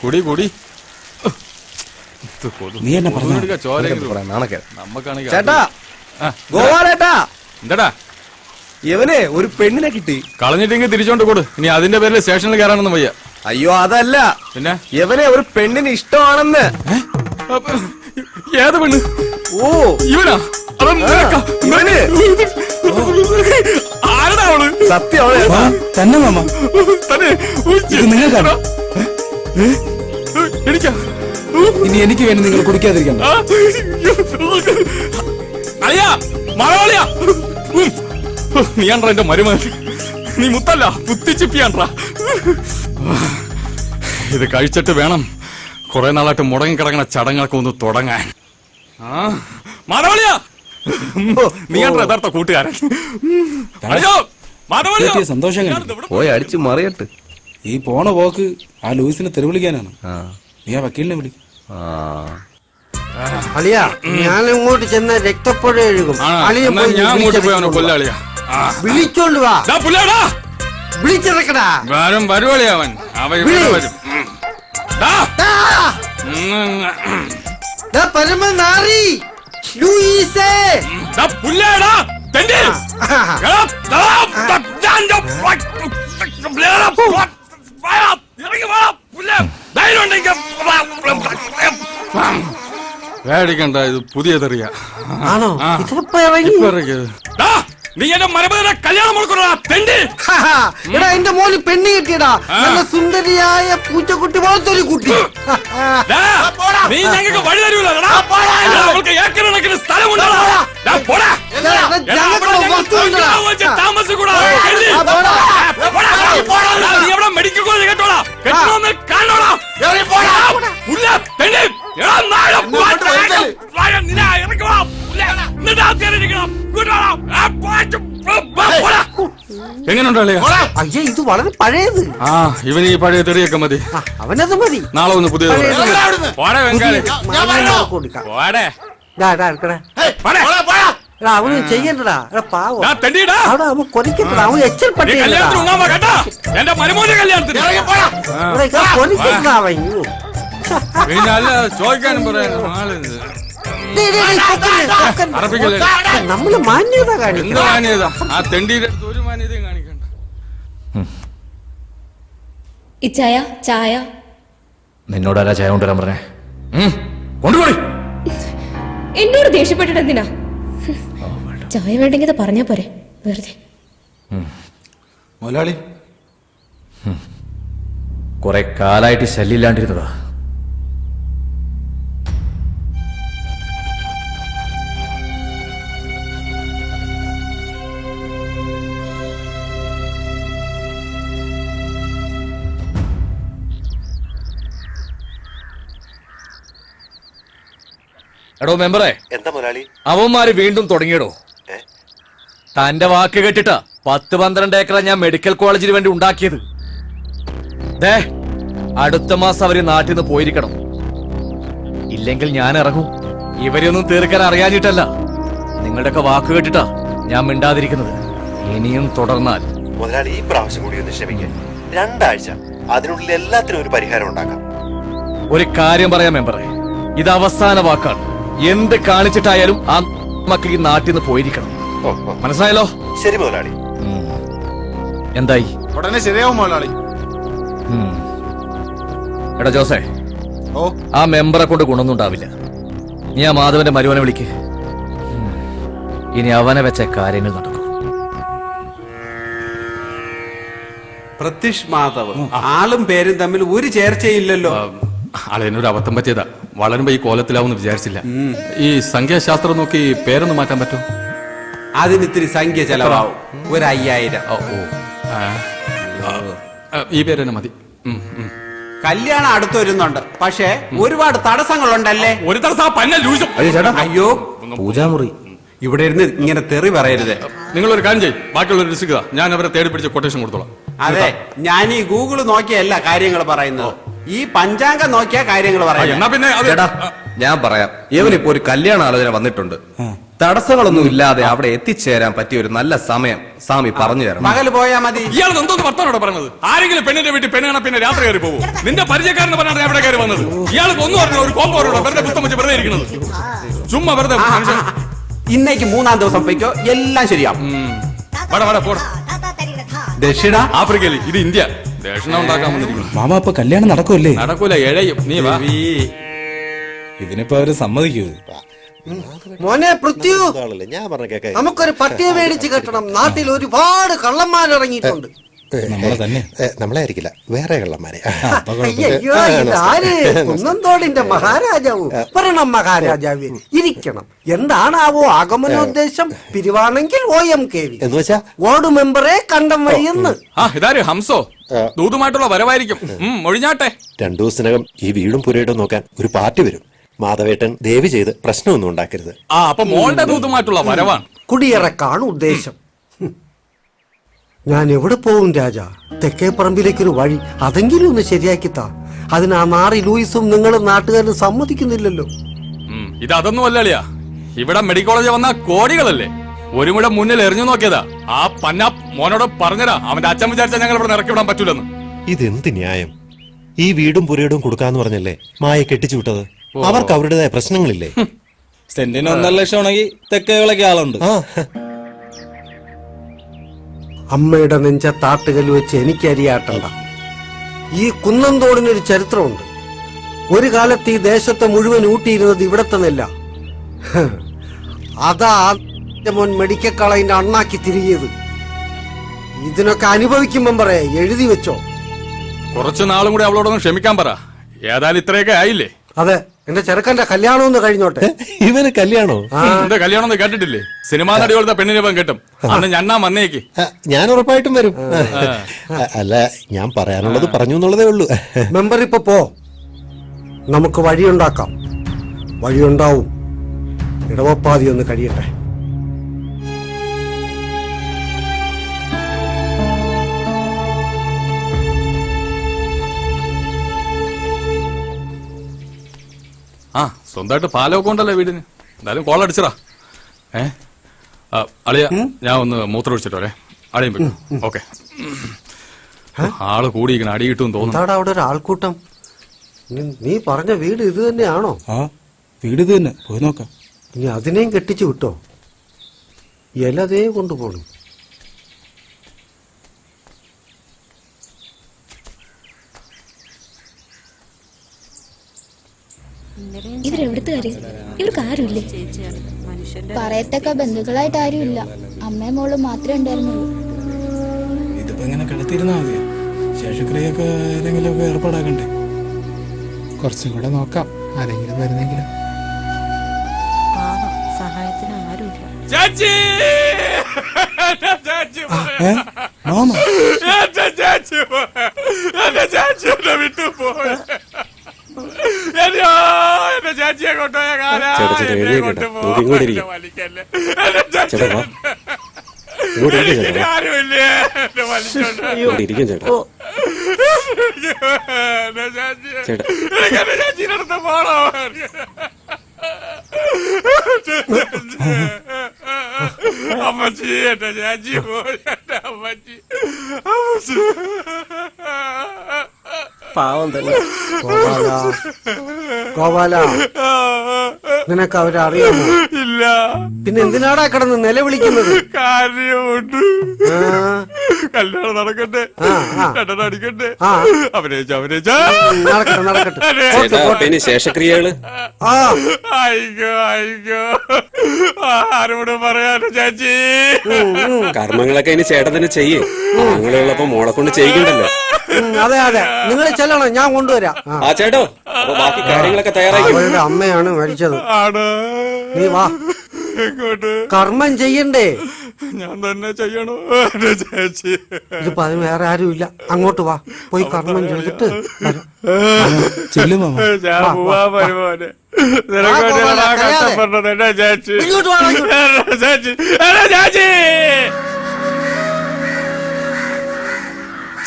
കുടി കുടി.
നീ എന്നെ പറഞ്ഞു
നമ്മക്കാണെങ്കിൽ
ചേട്ടാ, ഗോപാലേട്ടാ,
എന്താടാ
ഇവനെ ഒരു പെണ്ണിനെ കിട്ടി.
കളഞ്ഞിട്ടെങ്കിൽ തിരിച്ചോണ്ട് കൊടു. ഇനി അതിന്റെ പേരിൽ സ്റ്റേഷനിൽ കയറാനൊന്നും വയ്യ.
അയ്യോ അതല്ല,
പിന്നെ
ഇവനെ ഒരു പെണ്ണിന് ഇഷ്ടമാണെന്ന്.
ഏത് പെണ്ണ്?
ഓ
ഇവനാ?
ഇവന്
ആരടാ അവള്?
സത്യം അവളെ
തന്നെ മാമ.
തന്നെ
നിങ്ങൾക്കാണ്.
എനിക്കാ?
ഇനി എനിക്ക് വേണ്ടി നിങ്ങൾ കുടിക്കാതിരിക്കണ്ട.
അയ്യാ മലയാളിയാ. നീയാണ്ട്രാ എന്റെ മരുമകൻ. നീ മുത്തല്ല, കുത്തിച്ചിപ്പിയാണ്ട്രാ. ഇത് കഴിച്ചിട്ട് വേണം കുറെ നാളായിട്ട് മുടങ്ങിക്കിടങ്ങണ ചടങ്ങൊക്കെ ഒന്ന് തുടങ്ങാൻ. മാധവളിയാ, നീയാണ്ട്രാ യഥാർത്ഥ കൂട്ടുകാരൻ. അയ്യോ മാധവളിയാ,
സന്തോഷം
പോയി അടിച്ചു മറിയട്ട്.
ഈ പോണ പോക്ക് ആ ലൂയിസിനെ തെരുവിളിക്കാനാണ്. നീ ആ വക്കീലിനെ വിളി.
അളിയ, ഞാൻ ഇങ്ങോട്ട് ചെന്ന രക്തപ്പുഴ ഒഴുകും.
ഞാൻ അങ്ങോട്ട് പോയി അവനെ കൊല്ലാളിയാ.
വിളിച്ചോണ്ട് വാ. വിളിച്ചിറക്കടാ.
വരും വരുവളിയാ അവൻ. അവൻ ഇവിടെ വരും.
പരമനാറി ലൂയിസേ.
പുല്ലേടാ തെണ്ടി. പേടിക്കണ്ട, ഇത് പുതിയ തെറിയ.
ആണോ?
നീ എന്റെ മരപതിനെ കല്യാണം കൊടുക്കണ തെണ്ടി.
എടാ, എന്റെ മോന് പെണ്ണ് കിട്ടിയടാ. നല്ല സുന്ദരിയായ പൂച്ചക്കുട്ടി പോലത്തൊരു കുട്ടി.
നീ ഞങ്ങൾക്ക് വഴി തരൂല. അവൾക്ക് ഏക്കറണക്കിന് സ്ഥലമുണ്ടോ? താമസിക്കൂടാ. നീ എവിടെ മെഡിക്കൽ കോളേജ് കേട്ടോളാ? കെട്ടണമെന്ന് കാണോളാം. എങ്ങനെയുണ്ടോ?
അയ്യോ, ഇത് വളരെ പഴയത്.
ഇവന് ഈ പഴയ തെറിയൊക്കെ മതി.
അവനത് മതി.
നാളെ ഒന്ന് പുതിയത്
അവന് ചെയ്യണ്ടടാ. പാവം അവൻ കൊതിക്കണ്ടടാ. അവൻ എച്ചൽപ്പെട്ട
എന്റെ മരുമോന്റെ കല്യാണത്തിന്
കൊതിക്കണ്ടാ അവൻ.
ചോദിക്കാനും പറയാനും ആളുണ്ട്.
നമ്മള് മാന്യത കാണിക്കും.
എന്ത് മാന്യത? ആ തെണ്ടിയുടെ ഒരു മാന്യതയും കാണിക്കണ്ട.
ഇച്ചായ ചായ.
നിന്നോടാരാ ചായ കൊണ്ടുവരാൻ പറഞ്ഞേ? കൊണ്ടുപോയി.
എന്നോട് ദേഷ്യപ്പെട്ടിട്ട് എന്തിനാ? ചായ വേണ്ടെങ്കിൽ പറഞ്ഞാ പോരെ, വെറുതെ.
മുതലാളി,
കുറെ കാലായിട്ട് ശല്യമില്ലാണ്ടിരുന്നതാ. എടോ മെമ്പറേ,
എന്താ മുതലാളി?
അവന്മാര് വീണ്ടും തുടങ്ങിയടോ. തന്റെ വാക്ക് കേട്ടിട്ടാ 10-12 ഏക്കറ ഞാൻ മെഡിക്കൽ കോളേജിന് വേണ്ടി ഉണ്ടാക്കിയത്. ദേ, അടുത്ത മാസം അവര് നാട്ടിൽ നിന്ന് പോയിരിക്കണം. ഇല്ലെങ്കിൽ ഞാൻ ഇറങ്ങും. ഇവരെയൊന്നും തീർക്കാൻ അറിയാഞ്ഞിട്ടല്ല, നിങ്ങളുടെയൊക്കെ വാക്ക് കേട്ടിട്ടാ ഞാൻ മിണ്ടാതിരിക്കുന്നത്. ഇനിയും തുടർന്നാൽ
മുതലാളി ഈ പ്രാവശ്യം കൂടി ഒന്ന് ക്ഷമിക്കാൻ. 2 ആഴ്ച, അതിനുള്ളിൽ എല്ലാത്തിനും ഒരു പരിഹാരം ഉണ്ടാക്കാം.
ഒരു കാര്യം പറയാം മെമ്പറെ, ഇത് അവസാന വാക്കാണ്. എന്ത് കാണിച്ചിട്ടായാലും ആ മക്കൾ ഈ നാട്ടിൽ നിന്ന് പോയിരിക്കണം. മനസ്സിലായല്ലോ?
ശരി മുതലാളി.
എന്തായി?
ഉടനെ ശരിയാവും മുതലാളി.
എടാ ജോസേ, ആ മെമ്പറെ കൊണ്ട് ഗുണമൊന്നും ഉണ്ടാവില്ല. നീ ആ മാധവന്റെ മരുവനെ വിളിക്ക്. ഇനി അവനെ വെച്ച കാര്യങ്ങൾ നടക്കും.
പ്രത്യക്ഷ് മാധവ്, ആളും പേരും തമ്മിൽ ഒരു ചേർച്ചയില്ലല്ലോ.
അളയനൊരു അബദ്ധം പറ്റിയതാ. വളരുമ്പോ ഈ കോലത്തിലാവുമെന്ന് വിചാരിച്ചില്ല. ഈ സംഖ്യാശാസ്ത്രം നോക്കി പേരൊന്ന് മാറ്റാൻ പറ്റും?
അതിന് ഇത്തിരി സംഖ്യ ചെലവാവും. ഒരു 5000.
ഈ പേര് തന്നെ മതി.
കല്യാണം അടുത്ത് വരുന്നുണ്ട്, പക്ഷേ ഒരുപാട് തടസ്സങ്ങളുണ്ടല്ലേ.
ഒരു തടസ്സം.
അയ്യോ, പൂജാമുറി ഇവിടെ ഇരുന്ന് ഇങ്ങനെ തെറി പറയരുത്.
നിങ്ങളൊരു കാര്യം ചെയ്യും, ബാക്കിയുള്ള ലിസ്റ്റ് ഞാൻ അവരെ തേടി പിടിച്ച് കൊട്ടേഷൻ കൊടുത്തോളാം.
അതെ, ഞാൻ ഈ ഗൂഗിൾ നോക്കിയല്ല കാര്യങ്ങൾ പറയുന്നത്, ഈ പഞ്ചാംഗം നോക്കിയ കാര്യങ്ങൾ പറയുന്നത്.
പിന്നെ
ഞാൻ പറയാം. ഇവനിപ്പോ ഒരു കല്യാണ ആലോചന വന്നിട്ടുണ്ട്. തടസ്സങ്ങളൊന്നും ഇല്ലാതെ അവിടെ എത്തിച്ചേരാൻ പറ്റിയ ഒരു നല്ല സമയം സ്വാമി പറഞ്ഞു തരണം.
പകല് പോയാ മതി.
ഇയാൾ എന്തോന്ന് വർത്തമാനോട് പറഞ്ഞത്? ആരെങ്കിലും പെണ്ണിന്റെ വീട്ടിൽ പെണ്ണ് കാണാൻ പിന്നെ രാത്രി കയറി പോകും? നിന്റെ പരിചയക്കാരന് പറഞ്ഞാണ് എവിടെ കയറി വന്നത്? ഇയാൾക്ക് ഒന്നും അറിഞ്ഞ ഒരു കോമ്പോറോടോ വെറുതെ പുസ്തകം വെച്ച് വെറുതെ ഇരിക്കുന്നത്? ചുമ്മാ വെറുതെ.
ഇന്നേക്ക് 3-ാം ദിവസം പോയിക്കോ, എല്ലാം ശരിയാവും.
ദക്ഷിണ ആഫ്രിക്കയിൽ, ഇത് ഇന്ത്യ. ദക്ഷിണ ഉണ്ടാക്കാൻ വന്നിരിക്കുന്നു.
മാമ ഇപ്പൊ കല്യാണം നടക്കൂല്ലേ?
നടക്കൂല, എഴയും. നീ വാ.
ഇതിനിപ്പോ അവര് സമ്മതിക്കൂ?
മോനെ പൃഥ്വി, നമുക്കൊരു പട്ടിയെ മേടിച്ച് കെട്ടണം. നാട്ടിൽ ഒരുപാട് കള്ളന്മാരിറങ്ങിയിട്ടുണ്ട്.
നമ്മളെ തന്നെ.
നമ്മളായിരിക്കില്ല, വേറെ കള്ളന്മാരെ.
അയ്യോ, ഇതാര്? കുന്നന്തോടിന്റെ മഹാരാജാവോ? പറയണം മഹാരാജാവേ, ഇരിക്കണം. എന്താണാവോ ആഗമനോദ്ദേശം? പിരിവാണെങ്കിൽ OMKV
എന്ന് വെച്ചാ
വാർഡ് മെമ്പറെ കണ്ടം വഴിയെന്ന്.
ഇതാര് ഹംസോ? ദൂതുമായിട്ടുള്ള വരവായിരിക്കും. ഒഴിഞ്ഞാട്ടെ.
2 ദിവസത്തിനകം ഈ വീടും പുരയിടും നോക്കാൻ ഒരു പാർട്ടി വരും. മാധവേട്ടൻ ദയവ് ചെയ്ത് പ്രശ്നമൊന്നും ഉണ്ടാക്കരുത്.
അപ്പൊ മോളുടെ ദൂതുമായിട്ടുള്ള വരവാണ്.
കുടിയിറക്കാണ് ഉദ്ദേശം. ഞാൻ എവിടെ പോകും രാജാ? തെക്കേ പറമ്പിലേക്കൊരു വഴി അതെങ്കിലും ഒന്ന് ശരിയാക്കിത്താ. അതിന് ആ നാറി ലൂയിസും നിങ്ങളും നാട്ടുകാരും സമ്മതിക്കുന്നില്ലല്ലോ.
ഇത് അതൊന്നും അല്ലളിയാ. ഇവിടെ മെഡിക്കൽ കോളേജ് വന്ന കോടികളല്ലേ. ഒരു മുഴ മുന്നിൽ എറിഞ്ഞു നോക്കിയതാ. ആ പന്ന മോനോട് പറഞ്ഞതാ, അവന്റെ അച്ഛൻ വിചാരിച്ചാൽ ഞങ്ങൾ ഇവിടെ ഇറക്കി വിടാൻ പറ്റൂലെന്ന്.
ഇതെന്ത് ന്യായം? ഈ വീടും പുരയിടും കൊടുക്കാന്ന് പറഞ്ഞല്ലേ മായ കെട്ടിച്ചു വിട്ടത്? അവർക്ക് അവരുടേതായ പ്രശ്നങ്ങളില്ലേ?
സെന്റിന് 1.5 ലക്ഷം ആണെങ്കിൽ തെക്കേകളൊക്കെ ആളുണ്ട്.
അമ്മയുടെ നെഞ്ചത്താട്ടുകല്ല് വെച്ച് എനിക്ക് അരിയാട്ടണ്ട. ഈ കുന്നന്തോടിനൊരു ചരിത്രമുണ്ട്. ഒരു കാലത്ത് ഈ ദേശത്തെ മുഴുവൻ ഊട്ടിയിരുന്നത് ഇവിടത്തെ നെല്ല. അതാ മോൻ മെഡിക്കൽ കോളേജിന്റെ അണ്ണാക്കി തിരികിയത്. ഇതിനൊക്കെ അനുഭവിക്കുമ്പം പറയാ, എഴുതി വെച്ചോ.
കുറച്ചു നാളും കൂടി അവളോടൊന്ന് ക്ഷമിക്കാൻ പറ. ഏതായാലും ഇത്രയൊക്കെ ആയില്ലേ?
അതെ, എന്റെ ചെറുക്കന്റെ കല്യാണം ഒന്ന് കഴിഞ്ഞോട്ടെ.
ഇവന് കല്യാണോ?
എന്റെ കല്യാണം ഒന്ന് കേട്ടിട്ടില്ലേ? സിനിമാ നടികളുടെ പെണ്ണിനെ ഇവൻ കെട്ടും. അന്ന് ഞണ്ണാ വന്നേക്ക്.
ഞാൻ ഉറപ്പായിട്ടും വരും. അല്ല, ഞാൻ പറയാനുള്ളത് പറഞ്ഞു എന്നുള്ളതേ ഉള്ളൂ.
മെമ്പർ ഇപ്പൊ പോ, നമുക്ക് വഴിയുണ്ടാക്കാം. വഴിയുണ്ടാവും. ഇടവപ്പാതി ഒന്ന് കഴിയട്ടെ.
സ്വന്തമായിട്ട് പാലൊക്കെ ഉണ്ടല്ലോ വീടിന്. എന്തായാലും കോൾ അടിച്ചടാ. അളിയ, ഞാൻ ഒന്ന് മൂത്രം ഒഴിച്ചിട്ട് വരെ. അളിയും പോയി. ഓക്കെ. ആള് കൂടിയിരിക്കണം, അടി കിട്ടും തോന്നുന്നു.
അവിടെ ഒരു ആൾക്കൂട്ടം. നീ പറഞ്ഞ വീട് ഇത് തന്നെയാണോ?
വീട് ഇത് തന്നെ, പോയി നോക്കാം.
ഇനി അതിനെയും കെട്ടിച്ചു വിട്ടോ? ഇലതേ കൊണ്ടുപോകണം.
ഇവരെവിടുത്തുകാര്? ഇവർക്ക് ആരുമില്ലേ?
പറയത്തക്ക ബന്ധുക്കളായിട്ട് ആരുമില്ല. അമ്മയും മോളും മാത്രമേ ഉണ്ടായിരുന്നുള്ളൂ.
ഇതിപ്പോ ഇങ്ങനെ കിടത്തിരുന്നാ മതിയോ? ശേഷക്രിയൊക്കെ ഏതെങ്കിലും ഒക്കെ ഏർപ്പാടാക്കണ്ടേ? കുറച്ചും കൂടെ നോക്കാം, ആരെങ്കിലും വരുന്നെങ്കിലും.
സഹായത്തിന് ആരുമില്ല.
എന്റെ ചാച്ചിയെ കൊണ്ടുപോയ കാലാ. ആരുമില്ലേ എന്റെ ചാച്ചിനടുത്ത് പോണോ? അമ്മച്ചി എന്റെ ചാച്ചി പോയി എന്റെ അമ്മച്ചി അമ്മച്ചി
പാവം തന്നെ. ഗോപാല, നിനക്ക് അവരെ അറിയാമോ?
ഇല്ല.
പിന്നെ എന്തിനാടാ കിടന്ന് നിലവിളിക്കുന്നത്?
കാര്യമുണ്ട്. കല്യാണം നടക്കട്ടെ, രണ്ടെണ്ണം അടിക്കട്ടെ. അഭിനയിച്ച
നടക്കട്ടെ നടക്കട്ടെ.
ശേഷക്രിയകള്
അയ്യോ അയ്യോ ആരോട് പറയാനോ ചാച്ചി.
കർമ്മങ്ങളൊക്കെ ഇനി ചേട്ടൻ തന്നെ ചെയ്യേ. ആങ്ങളുള്ളപ്പോ മോളെ കൊണ്ട് ചെയ്യിക്കണ്ടല്ലോ.
അതെ അതെ, നിങ്ങൾ ചെല്ലണം, ഞാൻ കൊണ്ടുവരാം.
ആ ചേട്ടോ, അപ്പൊ ബാക്കി കാര്യങ്ങളൊക്കെ തയ്യാറാക്കി.
അവരുടെ അമ്മയാണ് മരിച്ചത്. നീ വാ, കർമ്മം ചെയ്യണ്ടേ?
ഞാൻ തന്നെ ചെയ്യണോ ചേച്ചി?
ഇതിപ്പോ അതിന് വേറെ ആരുമില്ല. അങ്ങോട്ട് വാ, പോയി കർമ്മം ചെയ്തിട്ട്
ഞാൻ പോവാ വരുമോനെ. കഷ്ടപ്പെട്ടത് എന്റെ ചേച്ചി. ചേച്ചി ചേച്ചി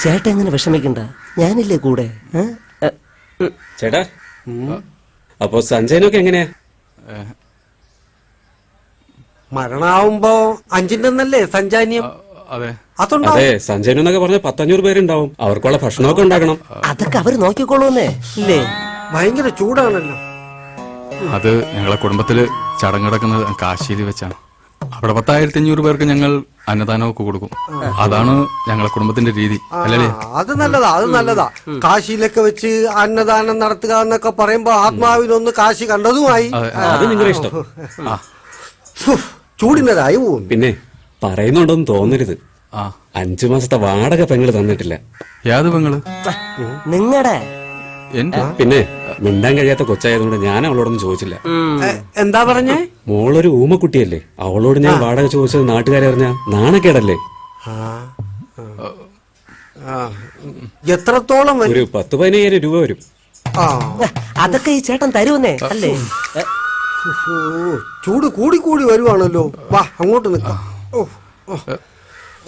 ചേട്ടൻ എങ്ങനെ വിഷമിക്കണ്ട, ഞാനില്ലേ കൂടെ.
ചേട്ടാ, അപ്പൊ സഞ്ജയനൊക്കെ എങ്ങനെയാ?
മരണാവുമ്പോ 5-ന്നല്ലേ സഞ്ജാന്യം?
അതെ, സഞ്ജയനെന്നൊക്കെ പറഞ്ഞ 500 പേരുണ്ടാവും. അവർക്കുള്ള ഭക്ഷണമൊക്കെ ഉണ്ടാക്കണം.
അതൊക്കെ അവര് നോക്കിക്കോളൂന്നേ ഇല്ലേ?
ഭയങ്കര ചൂടാണല്ലോ.
അത് ഞങ്ങളെ കുടുംബത്തില് ചടങ്ങടക്കുന്നത് കാശിയിൽ വെച്ചാണ്. അവിടെ 10,500 പേർക്ക് ഞങ്ങൾ അന്നദാനമൊക്കെ കൊടുക്കും. അതാണ് ഞങ്ങളെ കുടുംബത്തിന്റെ രീതി, അല്ലേ?
അത് നല്ലതാ, അത് നല്ലതാ. കാശിയിലൊക്കെ വെച്ച് അന്നദാനം നടത്തുക എന്നൊക്കെ പറയുമ്പോ ആത്മാവിനൊന്ന് കാശി കണ്ടതുമായി.
അത് നിങ്ങളുടെ ഇഷ്ടം.
ചൂടിനതായി പോവും.
പിന്നെ പറയുന്നുണ്ടോന്ന് തോന്നരുത്, 5 മാസത്തെ വാടക പെങ്ങള് തന്നിട്ടില്ല.
യാത് പെങ്ങള്?
നിങ്ങടെ.
പിന്നെ മിണ്ടാൻ കഴിയാത്ത കൊച്ചായതുകൊണ്ട് ഞാൻ അവളോടൊന്നും ചോദിച്ചില്ല.
എന്താ പറഞ്ഞേ?
മോളൊരു ഊമക്കുട്ടിയല്ലേ, അവളോട് ഞാൻ വാടക ചോദിച്ചത് നാട്ടുകാരെ അറിഞ്ഞ നാണക്കേടല്ലേ?
എത്രത്തോളം?
ഒരു 10-15,000 രൂപ വരും.
അതൊക്കെ ഈ ചേട്ടൻ തരുമെന്നേ അല്ലേ?
ചൂട് കൂടി കൂടി വരുവാണല്ലോ. വാ, അങ്ങോട്ട് നിൽക്കാം.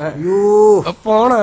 അയ്യോ
പോണ.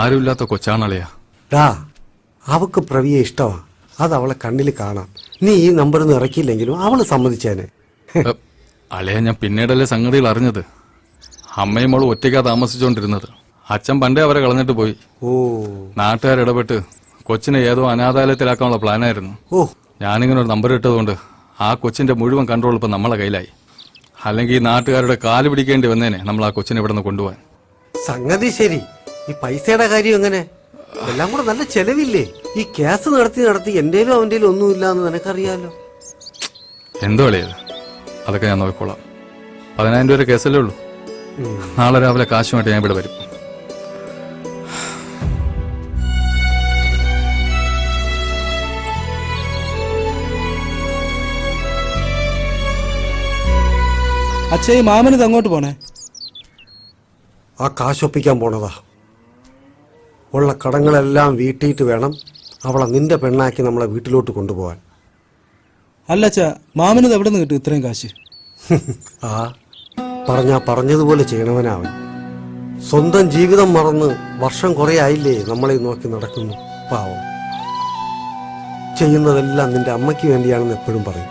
ആരുമില്ലാത്ത കൊച്ചാണളയാ.
അവക്ക് പ്രവിയെ ഇഷ്ടമാ, അത് അവളെ കണ്ണിൽ കാണാം. നീ ഈ നമ്പറൊന്നും ഇറക്കിയില്ലെങ്കിലും അവള് സമ്മതിച്ചേനെ.
അളയാ, ഞാൻ പിന്നീടല്ലേ സംഗതികൾ അറിഞ്ഞത്. അമ്മയും മോളും ഒറ്റയ്ക്കാ താമസിച്ചോണ്ടിരുന്നത്. അച്ഛൻ പണ്ടേ അവരെ കളഞ്ഞിട്ട് പോയി. നാട്ടുകാരിടപെട്ട് കൊച്ചിനെ ഏതോ അനാഥാലയത്തിലാക്കാനുള്ള പ്ലാനായിരുന്നു. ഞാനിങ്ങനെ ഒരു നമ്പർ ഇട്ടതുകൊണ്ട് ആ കൊച്ചിന്റെ മുഴുവൻ കൺട്രോൾ ഇപ്പൊ നമ്മളെ കയ്യിലായി. അല്ലെങ്കിൽ ഈ നാട്ടുകാരുടെ കാല് പിടിക്കേണ്ടി വന്നേനെ നമ്മൾ ആ കൊച്ചിനെ ഇവിടെ നിന്ന് കൊണ്ടുപോകാൻ.
സംഗതി ശരി. ഈ പൈസയുടെ കാര്യം എങ്ങനെ? എല്ലാം കൂടെ നല്ല ചെലവില്ലേ? ഈ കേസ് നടത്തി എന്റേലും അവന്റേലും ഒന്നുമില്ല എന്ന് നിനക്കറിയാലോ.
എന്തോ അളിയത്, അതൊക്കെ ഞാൻ നോക്കിക്കോളാം. 10,000 രൂപ കേസല്ലേ ഉള്ളൂ. നാളെ രാവിലെ കാശുമായിട്ട് ഞാൻ ഇവിടെ വരും.
അച്ഛാ, ഈ മാമനിത് അങ്ങോട്ട് പോണേ?
ആ കാശൊപ്പിക്കാൻ പോണതാ. ഉള്ള കടങ്ങളെല്ലാം വീട്ടിയിട്ട് വേണം അവളെ നിന്റെ പെണ്ണാക്കി നമ്മളെ വീട്ടിലോട്ട് കൊണ്ടുപോകാൻ.
അല്ല അച്ഛാ, മാമനിത് എവിടെ നിന്ന് കിട്ടും ഇത്രയും കാശ്?
പറഞ്ഞതുപോലെ ചെയ്യണവനാവൻ. സ്വന്തം ജീവിതം മറന്ന് വർഷം കുറെ ആയില്ലേ നമ്മളെ നോക്കി നടക്കുന്നു. പാവം. ചെയ്യുന്നതെല്ലാം നിന്റെ അമ്മയ്ക്ക് വേണ്ടിയാണെന്ന് എപ്പോഴും പറയും.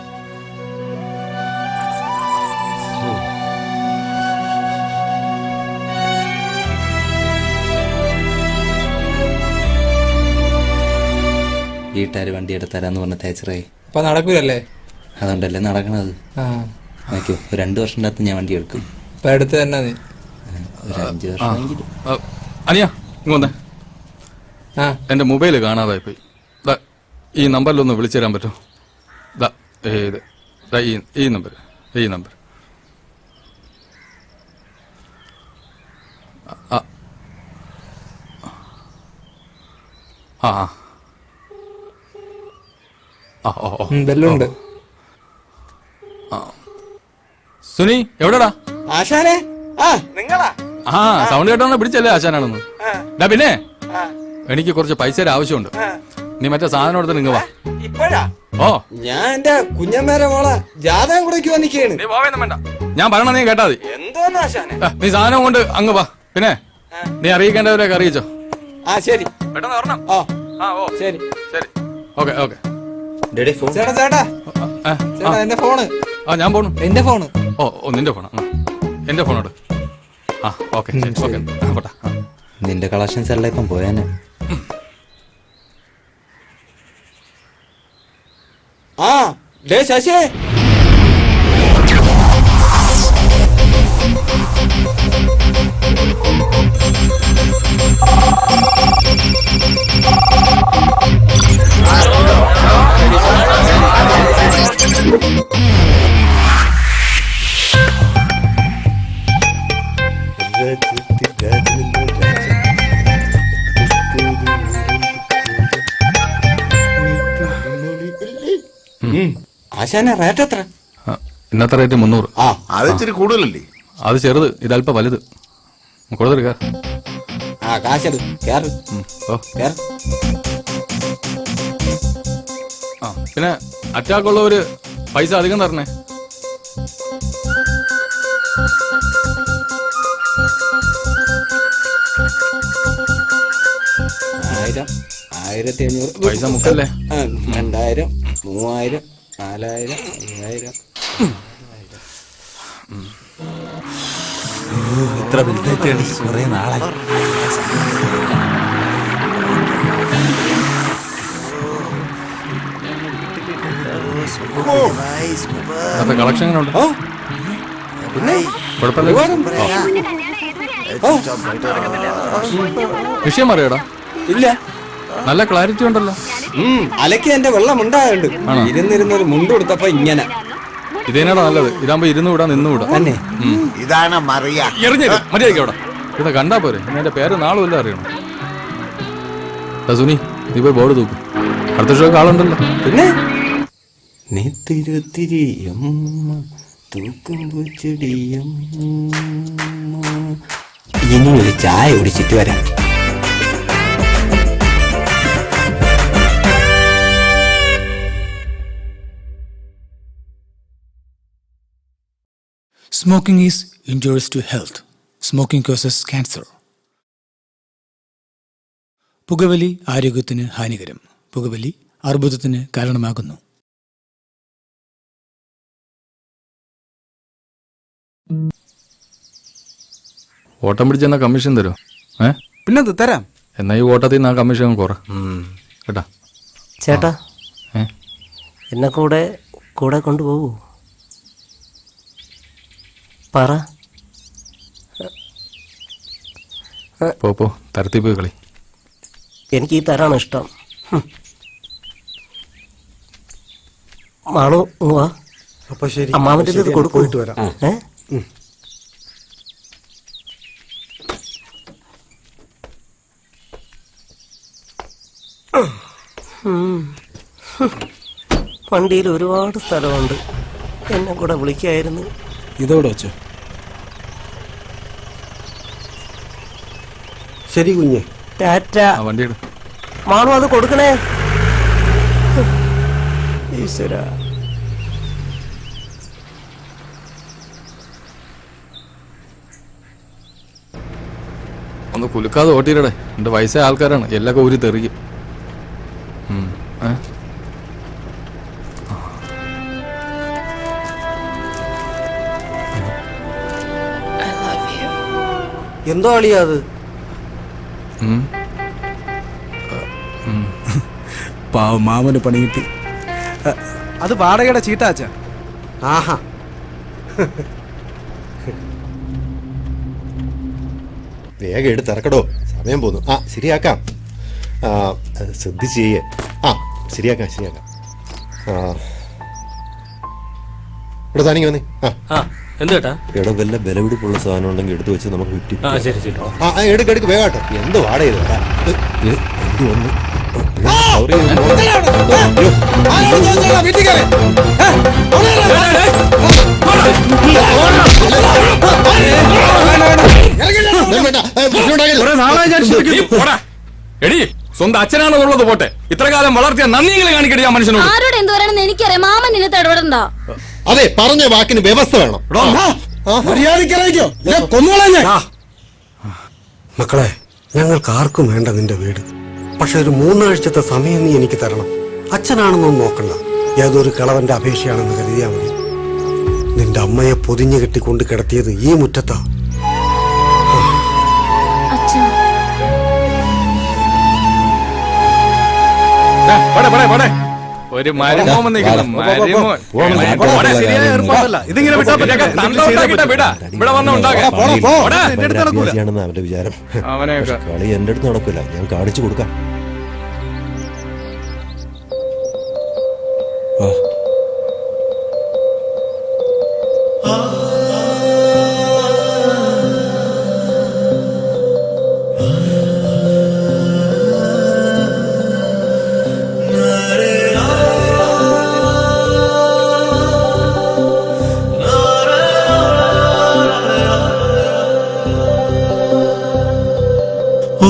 വീട്ടുകാർ വണ്ടി എടുത്തരാന്ന് പറഞ്ഞ തേച്ചറായി.
അപ്പൊ നടക്കൂലല്ലേ?
അതുകൊണ്ടല്ലേ നടക്കണത്. നോക്കൂ, 2 വർഷത്തിനകത്ത് ഞാൻ വണ്ടി എടുക്കും.
ഇപ്പൊ അടുത്ത് തന്നെ നീ
ഒരു 5 വർഷമെങ്കിലും.
അനിയാ, ഇങ്ങോന്നേ. എന്റെ മൊബൈല് കാണാതായി പോയി. ഈ നമ്പറിലൊന്ന് വിളിച്ചു തരാൻ പറ്റുമോ? ഈ നമ്പർ
ബെല്ലുണ്ട്.
സുനി എവിടെടാ?
ആശാനെ നിങ്ങളാ?
ആ സൗണ്ട് കേട്ടോണ്ട് പിടിച്ചല്ലേ ആശാനാണെന്ന്. പിന്നെ എനിക്ക് കുറച്ച് പൈസയുടെ ആവശ്യമുണ്ട്. നീ മറ്റേ സാധനം എടുത്ത് നിങ്ങ വാ.
ഇപ്പോഴാ?
ഓ
ഞാൻ എന്റെ കുഞ്ഞമ്മേരെ മോളെ ജാതകം കൂടെ വന്നിക്കാണ്.
നീ പോവേന്നും വേണ്ട, ഞാൻ പറയണ നീ കേട്ടാ മതി.
എന്തോന്ന് ആശാനെ?
നീ സാധനം കൊണ്ട് അങ്ങ് വാ. പിന്നെ നീ അറിയിക്കേണ്ടവരൊക്കെ അറിയിച്ചോ.
ആ ശരി,
പെട്ടെന്ന് വരണം.
ഓ
ആ ഓ
ശരി
ശരി, ഓക്കെ ഓക്കെ.
ചേട്ടാ ചേട്ടാ ചേട്ടാ എന്റെ ഫോണ്.
ആ ഞാൻ പോണു.
എന്റെ ഫോണ്.
ഓ ഓ നിന്റെ ഫോണാ? എന്റെ ഫോണോട്. ആ ഓക്കെ ഓക്കെ പോട്ടെ.
നിന്റെ കളക്ഷൻസ് എല്ലാം ഇപ്പം പോയാനെ.
ആ ഡേ ശശി, ആശാനെ റേറ്റ് എത്ര?
ഇന്നത്തെ റേറ്റ് 300.
ആ
അത് ഇച്ചിരി കൂടുതലല്ലേ?
അത് ചെറുത്, ഇതല്പം വലുത്. കൊടുത്തെടുക്ക.
ആ കാശത് കേറ്
ഓ
കേറ്.
ആ പിന്നെ അറ്റാക്കുള്ളവര് പൈസ അധികം തരണേ.
ആയിരം, 1500
പൈസ മുക്കല്ലേ.
2000, 3000, 4000, 5000.
ഇത്ര വലുതായിട്ട് കുറെ നാളായി.
അന്നത്തെ കളക്ഷൻ എങ്ങനെ ഉണ്ട്? കുഴപ്പമില്ല. വിഷയം അറിയാടാ?
ഇല്ല,
നല്ല ക്ലാരിറ്റി ഉണ്ടല്ലോ.
അലക്കി എന്റെ വെള്ളം ഉണ്ടായുണ്ട്. ഇരുന്നിരുന്നൊരു മുണ്ട് കൊടുത്തപ്പോ ഇങ്ങനെ.
ഇതേനാടാ നല്ലത്. ഇതാകുമ്പോ ഇരുന്ന് വിടാ നിന്ന് വിടാ
തന്നെ.
ഇതാണ് മറിയ.
എറിഞ്ഞത് മര്യാദയ്ക്ക് അവിടെ ഇത് കണ്ടാ പോരെ. ഇനി എന്റെ പേര് നാളും എല്ലാം അറിയണം. സുനി നീ പോയി ബോർഡ് തൂക്കും. അടുത്ത ഷോ ആളുണ്ടല്ലോ.
പിന്നെ നെത്തിരുത്തിരിയമ്മ തൂക്കുമ്പോ ചെടിയമ്മ. ഇനി ഒരു ചായ കുടിച്ചിട്ട് വരാം.
Smoking is injurious to health. Smoking causes cancer. പുകവലി ആരോഗ്യത്തിന് ഹാനികരം. പുകവലി അർബുദത്തിന് കാരണമാകുന്നു.
ഓട്ടം പിടിച്ചെന്നാ കമ്മീഷൻ തരുമോ?
പിന്നെ തരാം.
എന്നാ ഈ ഓട്ടത്തിൽ നിന്ന് ആ കമ്മീഷൻ കുറ കേട്ടാ.
ചേട്ടാ എന്നെ കൂടെ കൂടെ കൊണ്ടുപോകൂ. പറ.
പോ തരത്തി പോയി കളി.
എനിക്ക് ഈ തരാണ് ഇഷ്ടം. മാളു വാ.
അപ്പൊ ശരി,
അമ്മാവന്റെ ഇത് കൊടുക്കും.
പോയിട്ട് വരാം.
വണ്ടിയിൽ ഒരുപാട് സ്ഥലമുണ്ട്. എന്നെ കൂടെ വിളിക്കായിരുന്നു.
ഇതോടെ വെച്ചോ.
ശരി കുഞ്ഞെ.
ടാറ്റ.
വണ്ടി
മാണു അത് കൊടുക്കണേ. ഈശ്വര.
ഒന്ന് കുലുക്കാതെ ഓട്ടിയിടേ. എന്റെ വയസ്സായ ആൾക്കാരാണ്, എല്ലാം ഊരി തെറിക്കും.
എന്തോ അളിയാ അത്?
പാവം മാമന് പണി കിട്ടി. അത് വാടകയുടെ ചീട്ടാച്ച.
ആഹാ,
വേഗം എടുത്തിറക്കടോ, സമയം പോന്നു. ആ ശരിയാക്കാം. ശ്രദ്ധിച്ച് ചെയ്യേ. ആ ശരിയാക്കാം. ഇവിടെ താനിക്ക് വന്നേ.
എന്താ
ഇവിടെ വല്ല വിലപിടിപ്പുള്ള സാധനം ഉണ്ടെങ്കിൽ എടുത്തു വെച്ച് നമുക്ക് വിറ്റി.
ശരി ശരി.
എടുക്ക് വേഗാട്ടോ. എന്ത് വാടക ഇത്? എന്ത് വന്ന്
എടി സ്വന്തം അച്ഛനാണെന്നുള്ളത് പോട്ടെ, ഇത്ര കാലം വളർത്തിയ നന്ദിയെങ്കിലും കാണിക്കട്ടെ ആ മനുഷ്യനോട്.
ആരോട് എന്ത് പറയണമെന്ന് എനിക്കറിയാം. മാമൻ നിന്നെ ഇടപെടണ്ട.
അതെ, പറഞ്ഞ വാക്കിന് വ്യവസ്ഥ വേണം. മക്കളെ, ഞങ്ങൾക്ക് ആർക്കും വേണ്ട നിന്റെ വീട്. പക്ഷെ ഒരു 3 ആഴ്ചത്തെ സമയം നീ എനിക്ക് തരണം. അച്ഛനാണെന്നൊന്നും നോക്കണ്ട, ഏതൊരു കിളവന്റെ അപേക്ഷയാണെന്ന് കരുതിയാ മതി. നിന്റെ അമ്മയെ പൊതിഞ്ഞു കെട്ടിക്കൊണ്ട് കിടത്തിയത് ഈ മുറ്റത്താ.
ഒരു മരുമോൻ നിൽക്കുന്നു. ഇതിങ്ങനെ വിട്ടാ ഇവിടെ വന്ന ഉണ്ടാകാം.
അവന്റെ വിചാരം.
അവനെയൊക്കെ
കളി എന്റെ അടുത്ത് നടക്കില്ല, ഞാൻ കാണിച്ചു കൊടുക്കാം.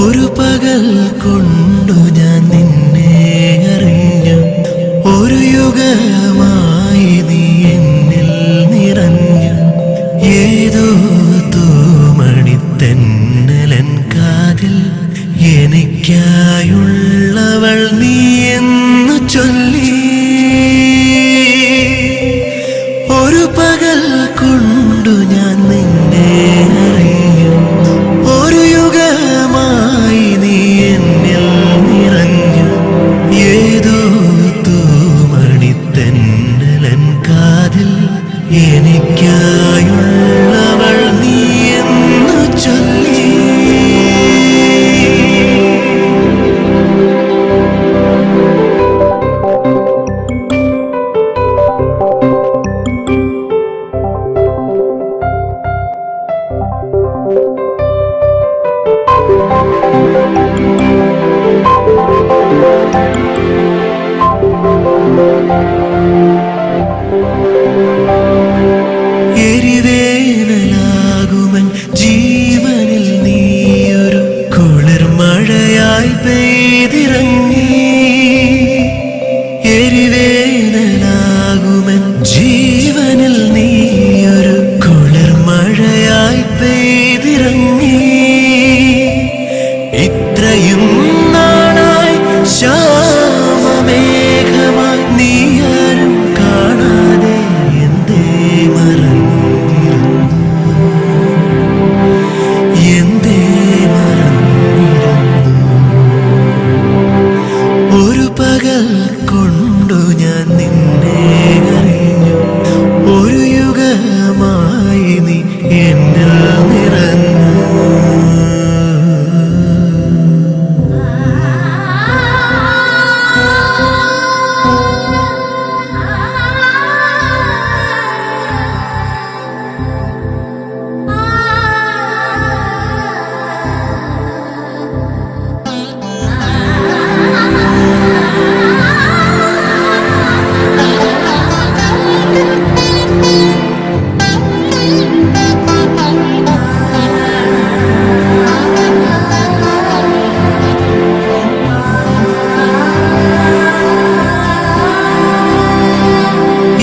ഒരു പകൽ കൊണ്ടു ഞാൻ നിന്നെ അറിഞ്ഞു, ഒരു യുഗമായി നീ എന്നിൽ നിറഞ്ഞു. ഏതോ തൂമണിത്തെന്നലൻ കാതിൽ എനിക്കായുള്ളവൾ നീ എന്നു ചൊല്ലി. ഒരു പകൽ കൊണ്ടു ഞാൻ നിന്നെ അറിഞ്ഞു, ഒരു യുഗമായി നീ എന്നിൽ നിറഞ്ഞു. ഏതോ തൂമണിത്തെന്നലൻ കാതിൽ എനിക്കായുള്ളവൾ നീ എന്നു ചൊല്ലി. എരിവേനലാകുമൻ ജീവനിൽ നീയൊരു കുളിർമഴയായി പെയ്തിറങ്ങി. എരിവേനലാകുമൻ ജീവനിൽ നീയൊരു കുളിർമഴയായി പെയ്തിറങ്ങി. ഇത്രയും നാളായി ശ്യാമമേഘമായി നീയാരും കാണാതെ എന്തേ മറന്നിരുന്നു, എന്തേ മറന്നിരുന്നു. ഒരു പകൽ കൊണ്ടു ഞാൻ നിന്നെ അറിഞ്ഞു, ഒരു യുഗമായി നീ എന്നിൽ നിറഞ്ഞു.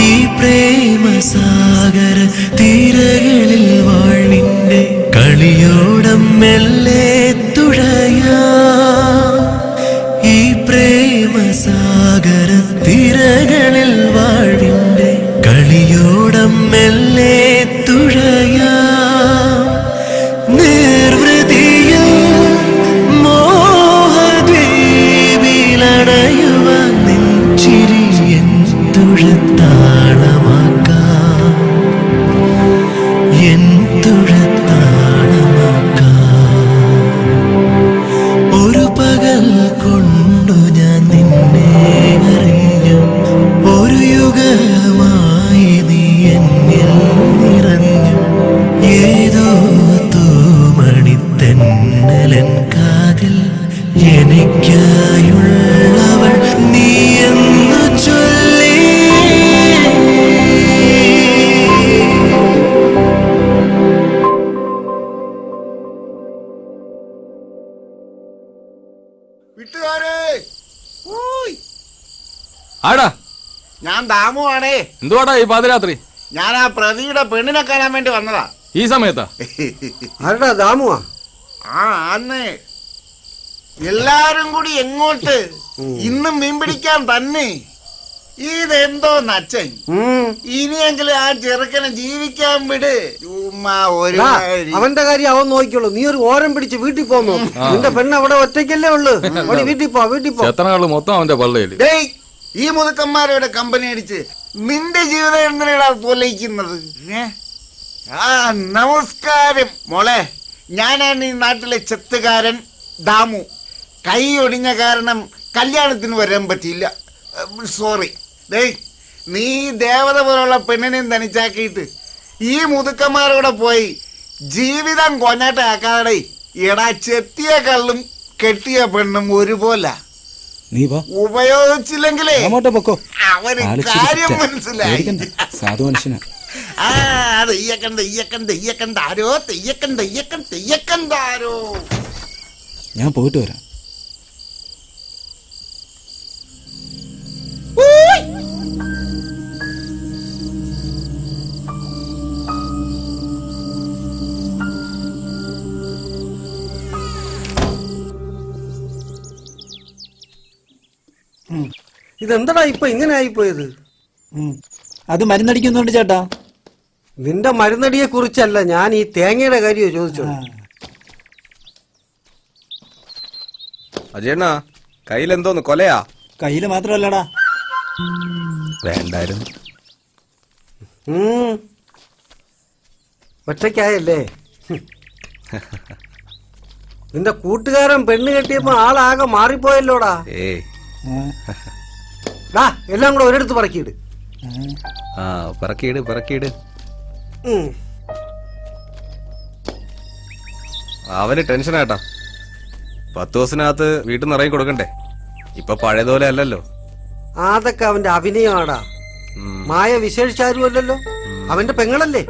ഈ പ്രേമസാഗര തീരകളിൽ വാഴ്വിന്റെ കളിയോടം മെല്ലെ തുഴയാ. ഈ പ്രേമസാഗര തീരകളിൽ വാഴ്വിന്റെ കളിയോടം മെല്ലെ തുഴയാ. നിർവൃതിയിൽ മോഹദ്വീപിലണയുവാൻ നിൻ ചിരി എൻ തുഴത്താളമാക്കാം.
ആടാ
ഞാൻ ദാമുവാണേ.
എന്തുവാടാ ഈ പാതിരാത്രി?
ഞാൻ ആ പ്രതിയുടെ പെണ്ണിനെ കാണാൻ വേണ്ടി വന്നതാ.
ഈ സമയത്താ?
ആരടാ ദാമുവാ?
ആ അന്ന് എല്ലാരും കൂടി എങ്ങോട്ട്? ഇന്നും മീൻ പിടിക്കാൻ തന്നെ. ഇതെന്തോ നച്ചൻ. ഇനിയെങ്കിലും ആ ചെറുക്കനെ ജീവിക്കാൻ വിട്. ചുമ്മാ ഒരു
അവന്റെ കാര്യം അവൻ നോക്കിക്കോളൂ. നീ ഒരു ഓരം പിടിച്ച് വീട്ടിൽ പോന്നു. നിന്റെ പെണ്ണ് അവിടെ ഒറ്റയ്ക്കല്ലേ ഉള്ളു. വീട്ടിൽ പോ, വീട്ടിൽ പോ.
മൊത്തം അവന്റെ പള്ളയില്.
ഈ മുതുക്കന്മാരുടെ കമ്പനി അടിച്ച് നിന്റെ ജീവിതം എന്തിനാ പൊലയിക്കുന്നത്? ആ നമസ്കാരം മോളെ. ഞാനാണ് ഈ നാട്ടിലെ ചെത്തുകാരൻ ദാമു. കൈ ഒടിഞ്ഞ കാരണം കല്യാണത്തിന് വരാൻ പറ്റിയില്ല. സോറി. നീ ദേവത പോലുള്ള പെണ്ണിനെയും തനിച്ചാക്കിയിട്ട് ഈ മുതുക്കന്മാരോടെ പോയി ജീവിതം കൊഞ്ഞാട്ടാക്കാതെ. എടാ, ചെത്തിയ കള്ളും കെട്ടിയ പെണ്ണും ഒരുപോലെ. ഉപയോഗിച്ചില്ലെങ്കിലേ അവന് കാര്യം മനസ്സിലായി.
സാധു മനുഷ്യനാ. ഞാൻ പോയിട്ട് വരാം.
ഇതെന്താടാ ഇപ്പൊ ഇങ്ങനെ ആയിപ്പോയത്?
അത് മരുന്നടിക്കുന്നുണ്ട് ചേട്ടാ.
നിന്റെ മരുന്നടിയെ കുറിച്ചല്ല, ഞാൻ ഈ തേങ്ങയുടെ കാര്യമോ ചോദിച്ചത്.
അജയണ്ണ കയ്യിലെന്തോന്ന് കൊലയാ?
കയ്യില് മാത്രമല്ലടാ.
വേണ്ടായിരുന്നു.
ഒറ്റയ്ക്കായല്ലേ? നിന്റെ കൂട്ടുകാരൻ പെണ്ണ് കെട്ടിയപ്പോ ആളാകെ മാറിപ്പോയല്ലോടാ. എല്ലാം കൂടെ ഒരിടത്ത് പറക്കിയിട്.
പറക്കിയിട്. അവന് ടെൻഷനാട്ടാ. 10 ദിവസത്തിനകത്ത് വീട്ടിൽ നിന്ന് ഇറങ്ങി കൊടുക്കണ്ടേ? ഇപ്പൊ പഴയതുപോലെ അല്ലല്ലോ.
അതൊക്കെ അവന്റെ അഭിനയമാടാ. മായ വിശേഷിച്ചാരും അല്ലല്ലോ. അവന്റെ പെങ്ങളല്ലേ.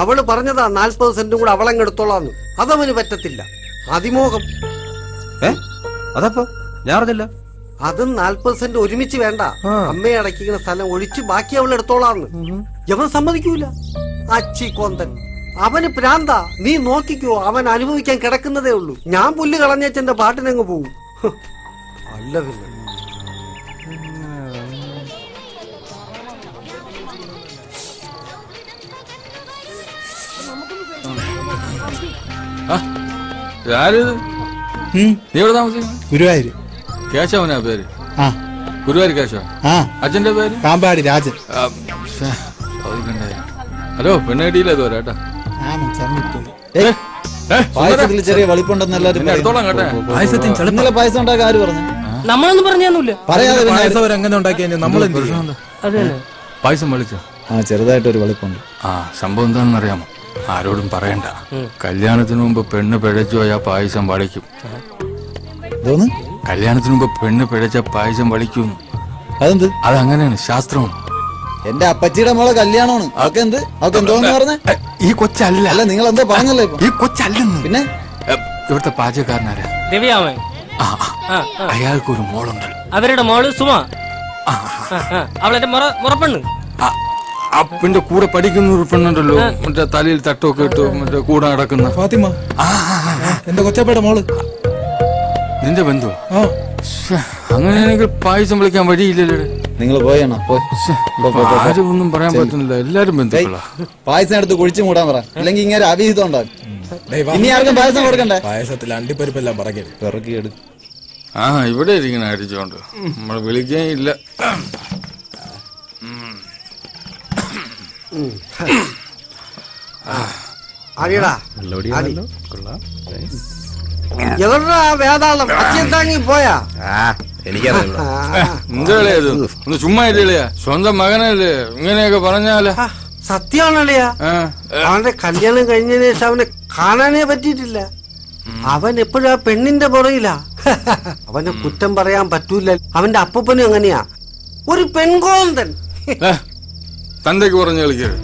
അവള് പറഞ്ഞതാ 40 സെന്റും കൂടെ അവളങ്ങെടുത്തോളാന്ന്. അതവന് പറ്റത്തില്ല. അതിമോഹം.
അതപ്പോ ഞാൻ അറിഞ്ഞില്ല.
അതും 40 സെന്റ് ഒരുമിച്ച് വേണ്ട. അമ്മയെ അടയ്ക്കുന്ന സ്ഥലം ഒഴിച്ച് ബാക്കി അവൾ എടുത്തോളാന്ന്. അവൻ സമ്മതിക്കൂല. അച്ചി കൊന്തൻ. അവന് പ്രാന്താ. നീ നോക്കിക്കോ, അവൻ അനുഭവിക്കാൻ കിടക്കുന്നതേ ഉള്ളൂ. ഞാൻ പുല്ല് കളഞ്ഞേച്ചെന്റെ പാട്ടിനങ്ങ് പോവും. അല്ല പിന്നെ
ഗുരുവായൂര്.
കേശവനാ പേര്? ഗുരുവായൂർ കേശവ. അച്ഛന്റെ പേര്?
കാമ്പാടി രാജൻ.
ഹലോ, പെണ്ണ് കിട്ടിയില്ല ഇതുവരെ കേട്ടാ.
പായസത്തിൽ ചെറിയ വളിപ്പുണ്ടെന്ന് എല്ലാരും
എടുത്തോളാം കേട്ടെ.
ഇന്നലെ പായസം ഉണ്ടാക്കാൻ ആര് പറഞ്ഞു?
നമ്മളൊന്നും പറഞ്ഞൊന്നുമില്ല.
പറയാതെ
പായസം അവരെങ്ങനെ ഉണ്ടാക്കിയ നമ്മൾ
പായസം വളിച്ചോ?
ചെറുതായിട്ടൊരു വളിപ്പുണ്ട്.
സംഭവം എന്താണെന്ന് അറിയാമോ? ആരോടും പറയണ്ട. കല്യാണത്തിന് മുമ്പ് പെണ്ണ് പിഴച്ചു പോയാ പായസം വളിക്കും. കല്യാണത്തിന് മുമ്പ് പെണ്ണ് പിഴച്ച പായസം വളിക്കും.
അതെന്ത്?
അതങ്ങനെയാണ്, ശാസ്ത്രമാണ്.
എന്റെ അപ്പച്ചിയുടെ മോളെ കല്യാണമാണ്. അവക്ക് എന്ത്? അവക്ക് എന്തോന്ന് പറഞ്ഞേ?
ഈ കൊച്ചല്ല.
അല്ല, നിങ്ങൾ എന്താ പറഞ്ഞല്ലോ ഇപ്പൊ?
ഈ കൊച്ചല്ലെന്ന്.
പിന്നെ
ഇവിടുത്തെ പാചകക്കാരനാരാ?
രവിയാമൻ.
അയാൾക്ക് ഒരു മോളുണ്ട്.
അവരുടെ മോള് സുമ. അവളെന്റെ മുറപ്പെണ്ണ്.
അപ്പിന്റെ കൂടെ പഠിക്കുന്ന ഒരു പെണ്ണുണ്ടല്ലോ, മറ്റേ തലയിൽ തട്ടൊക്കെ ഇട്ട് മറ്റേ കൂടെ നടക്കുന്ന
ഫാത്തിമ. എന്റെ കൊച്ചപ്പയുടെ മോള്.
നിന്റെ ബന്ധു? അങ്ങനെയാണെങ്കിൽ പായസം വിളിക്കാൻ വഴിയില്ലല്ലേ?
നിങ്ങൾ പോയണോ?
ആരും ഒന്നും പറയാൻ പറ്റുന്നില്ല. എല്ലാരും ബന്ധുക്കളാ.
പായസം എടുത്ത് കുഴിച്ചു മൂടാൻ പറ, അല്ലെങ്കിൽ ഇങ്ങനെ അവിഹിതം ഉണ്ടാകും. ഇനി ആർക്കും പായസം കൊടുക്കണ്ടേ?
പായസത്തിൽ അണ്ടിപ്പരിപ്പെല്ലാം
പിറക്കിയെടു.
ഇവിടെ ഇരിക്കണ അടിച്ചോണ്ട് നമ്മൾ വിളിക്കാൻ ഇല്ല.
വേതാളം അച്ഛൻ താങ്ങി പോയാ?
എന്താളിയത്? ഒന്ന് ചുമ്മാ ഇല്ലയാ. സ്വന്തം മകനല്ലേ ഇങ്ങനെയൊക്കെ പറഞ്ഞാലേ?
സത്യമാണല്ലയാ. അവന്റെ കല്യാണം കഴിഞ്ഞതിന് ശേഷം അവനെ കാണാനേ പറ്റിയിട്ടില്ല. അവൻ എപ്പോഴും ആ പെണ്ണിന്റെ പുറയിലാ. അവനെ കുറ്റം പറയാൻ പറ്റൂല. അവന്റെ അപ്പനും അങ്ങനെയാ, ഒരു പെൺകോന്തൻ.
തന്തയ്ക്ക് പറഞ്ഞു കളിക്കരുത്.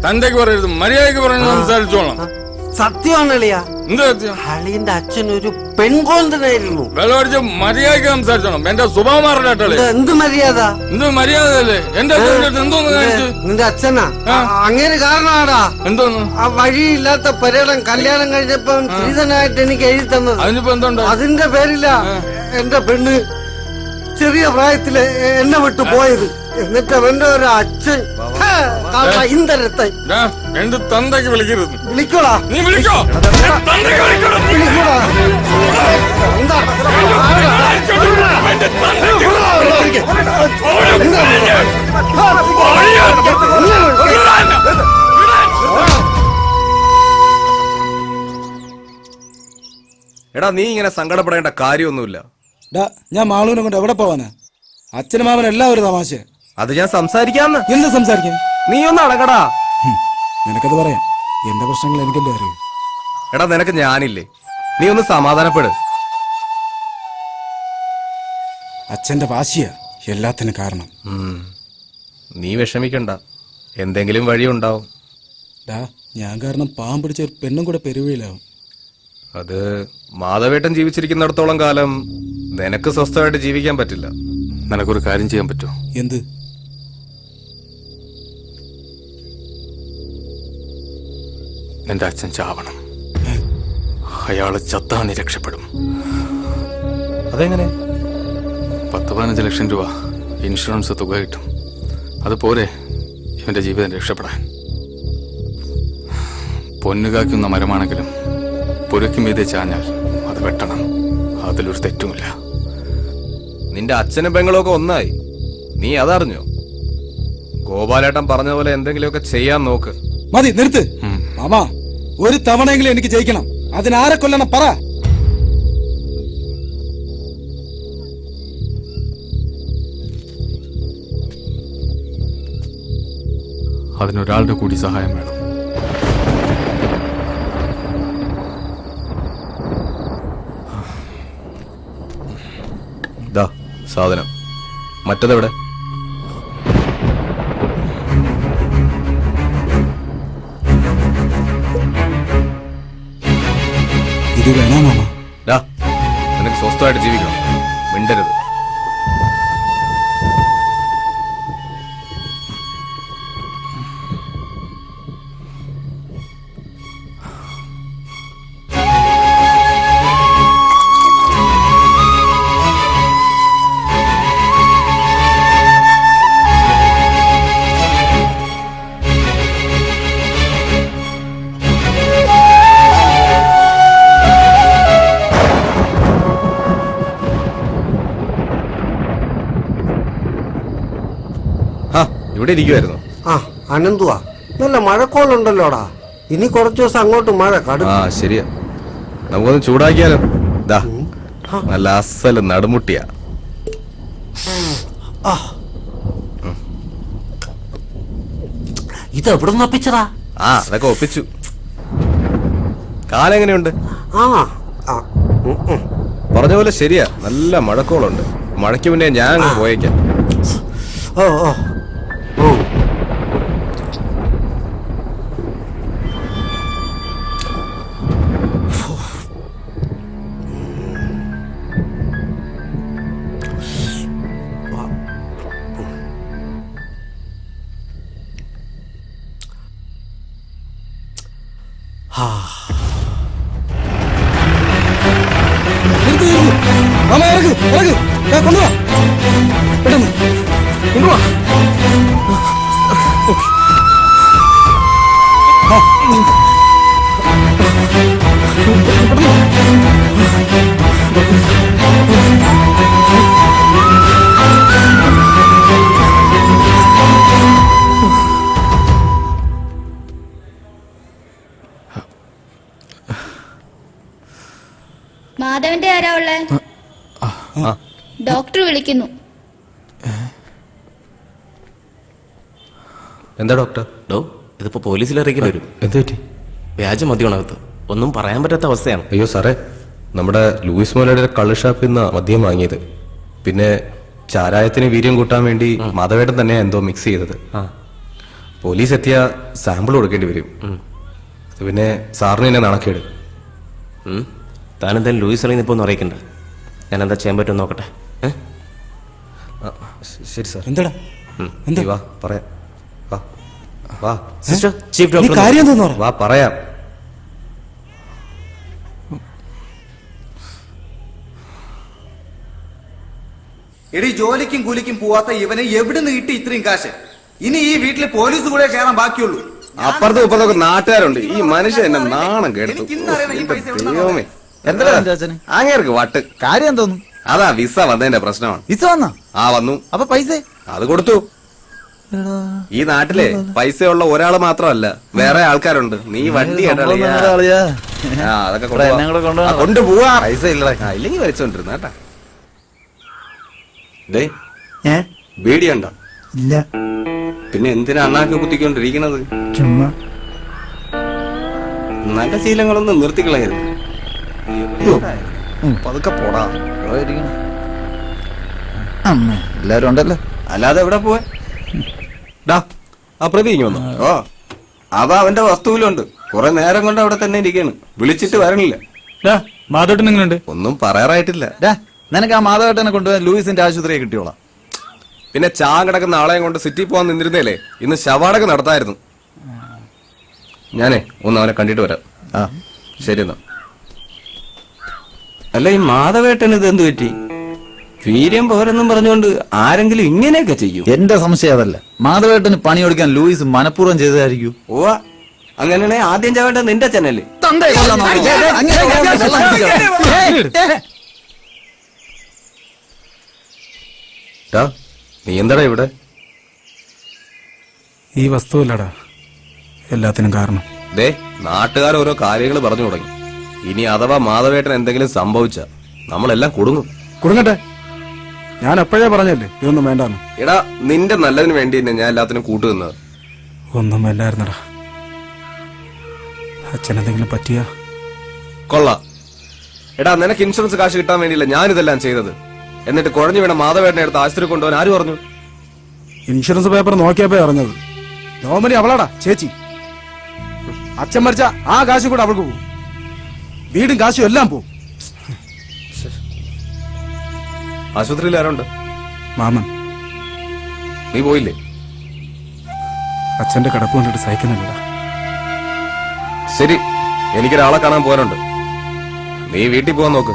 തന്തയ്ക്ക് പറയരുത്, മര്യാദക്ക് പറഞ്ഞു സംസാരിച്ചോളാം.
സത്യമാണളിയാ അളിയന്റെ അച്ഛൻ ഒരു പെൺകോന്തനായിരുന്നു.
മര്യാദക്ക് സംസാരിച്ചോണം. എന്റെ സ്വഭാവം മാറില്ലേ?
എന്ത് മര്യാദ?
എന്ത് മര്യാദയല്ലേ? എന്റെ എന്തോന്ന് കാണിച്ചു?
നിന്റെ അച്ഛനാ അങ്ങനെ കാരണമാടാ.
എന്തോന്ന്?
ആ വഴിയില്ലാത്ത പരേടം കല്യാണം കഴിഞ്ഞപ്പോ ശ്രീധനായിട്ട് എനിക്ക് എഴുതി തന്നത്.
അതിനിപ്പോ എന്തുണ്ട്?
അതിന്റെ പേരില്ല എന്റെ പെണ്ണ് ചെറിയ പ്രായത്തില് എന്നെ വിട്ടു പോയത്. എന്നിട്ട് അവന്റെ ഒരു അച്ഛൻ ഇന്തരത്തെ
എന്റെ തന്തയ്ക്ക് വിളിക്കരുത്.
വിളിക്കോളാ.
നീ വിളിക്കോ?
എടാ നീ ഇങ്ങനെ സങ്കടപ്പെടേണ്ട കാര്യമൊന്നുമില്ല.
ഞാൻ മാളൂനെ കൊണ്ട് എവിടെ പോവാനാ? അച്ഛനും മാമനും എല്ലാം ഒരു തമാശ.
അത് ഞാൻ സംസാരിക്കാന്ന്.
എന്ത് സംസാരിക്കാൻ?
നീ ഒന്ന് അടങ്ങടാ.
നിനക്കത് പറയാം. എന്റെ പ്രശ്നങ്ങൾ എനിക്കല്ലേ അറിയൂ.
എടാ നിനക്ക് ഞാനില്ലേ? നീ ഒന്ന് സമാധാനപ്പെട്.
അച്ഛന്റെ വാശിയാ എല്ലാത്തിനും കാരണം.
നീ വിഷമിക്കണ്ട, എന്തെങ്കിലും വഴിയുണ്ടാവും.
ഞാൻ കാരണം പാവം പിടിച്ച ഒരു പെണ്ണും കൂടെ പെരുവയിലാവും.
അത് മാധവേട്ടൻ ജീവിച്ചിരിക്കുന്നിടത്തോളം കാലം നിനക്ക് സ്വസ്ഥമായിട്ട് ജീവിക്കാൻ പറ്റില്ല.
നിനക്കൊരു കാര്യം ചെയ്യാൻ പറ്റുമോ?
എന്ത്?
എന്റെ അച്ഛൻ ചാവണം. അയാള് ചത്താ നീ രക്ഷപ്പെടും.
അതെങ്ങനെ?
10-15 ലക്ഷം രൂപ ഇൻഷുറൻസ് തുക കിട്ടും. അത് പോരെ ഇവന്റെ ജീവിതം രക്ഷപ്പെടാൻ? പൊന്നുകാക്കുന്ന മരമാണെങ്കിലും പുരയ്ക്ക് മീതെ ചാഞ്ഞാൽ അത് വെട്ടണം. അതിലൊരു തെറ്റുമില്ല.
നിന്റെ അച്ഛനും പെങ്ങളും ഒക്കെ ഒന്നായി. നീ അതറിഞ്ഞോ? ഗോപാലേട്ടൻ പറഞ്ഞ പോലെ എന്തെങ്കിലുമൊക്കെ ചെയ്യാൻ നോക്ക്.
മതി, നിർത്ത് മാമാ. ഒരു തവണയെങ്കിലും എനിക്ക് ജയിക്കണം. അതിനാരെ കൊല്ലണം പറ.
അതിനൊരാളുടെ കൂടി സഹായം വേണം.
സാധനം മറ്റതെവിടെ?
ഇത് വേണോ മാമ?
നിനക്ക് സ്വസ്ഥമായിട്ട് ജീവിക്കണം. മിണ്ടരുത്. ഇവിടെ ഇരിക്കുവായിരുന്നു.
അനന്തുവാ, നല്ല മഴക്കോളുണ്ടല്ലോടാ. ഇനി കുറച്ചു ദിവസം അങ്ങോട്ട് മഴ കടും.
ശരിയാ. നമുക്കൊന്ന് ചൂടാക്കിയാലോ? നല്ല അസല് നടുമുട്ടിയ.
ഇത് എവിടെ നിന്ന് ഒപ്പിച്ചതാ?
അതൊക്കെ ഒപ്പിച്ചു. കാലെങ്ങനെയുണ്ട്? പറഞ്ഞ പോലെ ശരിയാ. നല്ല മഴക്കോളുണ്ട്. മഴയ്ക്ക് മുന്നേ ഞാൻ അങ്ങ് പോയേക്കാം.
കൊണ്ടുവാ, പെട്ടെന്ന് കൊണ്ടുവാ.
മാധവന്റെ ആരാ ഉള്ളേ? ഡോക്ടർ വിളിക്കുന്നു.
എന്താ ഡോക്ടർ?
ഇതിപ്പോ പോലീസിൽ അറിയിക്കേണ്ടി വരും.
എന്ത് പറ്റി?
വ്യാജ മദ്യമാണകത്ത്. ഒന്നും പറയാൻ പറ്റാത്ത അവസ്ഥയാണ്.
അയ്യോ സാറേ, നമ്മുടെ ലൂയിസ് മോലയുടെ കള്ള് ഷാപ്പിൽ നിന്ന് മദ്യം വാങ്ങിയത്. പിന്നെ ചാരായത്തിന് വീര്യം കൂട്ടാൻ വേണ്ടി മാധവേട്ടൻ തന്നെ എന്തോ മിക്സ് ചെയ്തത്. പോലീസ് എത്തിയ സാമ്പിൾ കൊടുക്കേണ്ടി വരും. പിന്നെ സാറിന് എന്നെ നാണക്കേട്.
താനെന്തായാലും ലൂയിസ് അറിയുന്ന ഇപ്പോൾ ഒന്നും അറിയിക്കണ്ട. ഞാൻ എന്താ ചെയ്യാൻ പറ്റുമെന്ന് നോക്കട്ടെ.
ശരി സാർ.
എന്താടാ
വാ പറയാം. വാ വാ
സിസ്റ്റർ, ചീഫ്
നീ
ഡോക്ടർ
കാര്യം എന്താന്ന് പറ.
വാ പറയാം.
എടി ജോലിക്കും കൂലിക്കും പോവാത്ത ഇവന് എവിടുന്ന് കിട്ടി ഇത്രയും കാശ്? ഇനി ഈ വീട്ടിൽ പോലീസ് കൂടെ കയറാൻ ബാക്കിയുള്ളൂ.
അപ്പുറത്തും ഇപ്പുറത്തൊക്കെ നാട്ടുകാരുണ്ട്. ഈ മനുഷ്യൻ എന്നെ നാണം കേട്ടു. ദൈവമേ, എന്താ അങ്ങേർക്ക് വട്ട്.
കാര്യം എന്തോന്നു?
അതാ വിസ വന്നതിന്റെ പ്രശ്നമാണ്.
വിസ വന്നാ?
വന്നു.
അപ്പൊ പൈസ
അത് കൊടുത്തു. ഈ നാട്ടിലെ പൈസയുള്ള ഒരാള് മാത്രമല്ല, വേറെ ആൾക്കാരുണ്ട്. നീ വണ്ടി അതൊക്കെ കൊണ്ടുപോവാ. പൈസ ഇല്ലെങ്കിൽ വലിച്ചോണ്ടിരുന്ന കേട്ടാ. ബീഡിയുണ്ടോ?
ഇല്ല.
പിന്നെ എന്തിനാ അണ്ണാക്ക് കുത്തിക്കൊണ്ടിരിക്കണത്?
ചുമ്മാ.
നല്ല ശീലങ്ങളൊന്നും നിർത്തിക്കളയരുത്.
പതുക്കെ പോടാ. എല്ലാരും ഉണ്ടല്ലോ.
അല്ലാതെ എവിടെ പോവാ? ആ പ്രതി ഇങ്ങ് വന്നു. അവ അവന്റെ വസ്തുവിലുണ്ട്. കുറെ നേരം കൊണ്ട് അവിടെ തന്നെ ഇരിക്കാണ്. വിളിച്ചിട്ട് വരണില്ല.
മാധവട്ടൻ എങ്ങനെയുണ്ട്?
ഒന്നും പറയാറായിട്ടില്ല.
നിനക്ക് ആ മാധവേട്ടനെ കൊണ്ടുപോയി ലൂയിസിന്റെ ആശുപത്രിയെ കിട്ടിയോളാം.
പിന്നെ കിടക്കുന്ന ആളെയും കൊണ്ട് സിറ്റി പോവാൻ നിന്നിരുന്നേലേ ഇന്ന് ശവാടക നടത്തായിരുന്നു. ഞാനേ ഒന്ന് അവനെ കണ്ടിട്ട് വരാം. ശരി എന്നാ. അല്ല, ഈ മാധവേട്ടന് ഇത് എന്ത് പറ്റി? വീര്യം പോരെന്നും പറഞ്ഞുകൊണ്ട് ആരെങ്കിലും ഇങ്ങനെയൊക്കെ ചെയ്യും?
എന്റെ സംശയം അതല്ല. മാധവേട്ടന് പണിയൊടുക്കാൻ ലൂയിസ് മനഃപൂർവ്വം ചെയ്തതായിരിക്കൂ.
അങ്ങനെയാണെ ആദ്യം ചാവേണ്ടത് നിന്റെ അച്ഛനല്ലേ? നീ എന്താടാ ഇവിടെ?
ഈ വസ്തുവല്ലടാ എല്ലാത്തിനും കാരണം.
നാട്ടുകാർ ഓരോ കാര്യങ്ങൾ പറഞ്ഞു തുടങ്ങി. ഇനി അഥവാ മാധവേട്ടൻ എന്തെങ്കിലും സംഭവിച്ച നമ്മളെല്ലാം കുടുങ്ങും.
കുടുങ്ങട്ടെ. ഞാൻ എപ്പോഴേ പറഞ്ഞല്ലേ ഇതൊന്നും വേണ്ടാന്ന്.
എടാ, നിന്റെ നല്ലതിന് വേണ്ടി തന്നെ ഞാൻ എല്ലാത്തിനും കൂട്ടുനിന്നത്.
ഒന്നും വേണ്ടായിരുന്നടാ. അച്ഛനെന്തെങ്കിലും പറ്റിയ
കൊള്ളാം. എടാ, നിനക്ക് ഇൻഷുറൻസ് കാശ് കിട്ടാൻ വേണ്ടിയില്ല ഞാനിതെല്ലാം ചെയ്തത്. എന്നിട്ട് കുഴഞ്ഞു വീണ മാധവേട്ടനെ എടുത്ത് ആശുപത്രി കൊണ്ടുപോകാൻ ആര് പറഞ്ഞു?
ഇൻഷുറൻസ് പേപ്പർ നോക്കിയപ്പോ അറിഞ്ഞത്. നോമനി അവളാടാ ചേച്ചി. അച്ഛൻ മരിച്ച ആ കാശ് കൂടെ അവൾക്ക് പോകും. വീടും കാശും എല്ലാം പോകും.
ആശുപത്രിയിൽ ആരുണ്ട്?
മാമൻ.
നീ പോയില്ലേ?
അച്ഛന്റെ കിടപ്പ് കണ്ടിട്ട് സഹിക്കുന്നില്ലടാ.
ശരി, എനിക്കൊരാളെ കാണാൻ പോകാനുണ്ട്. നീ വീട്ടിൽ പോവാൻ നോക്ക്.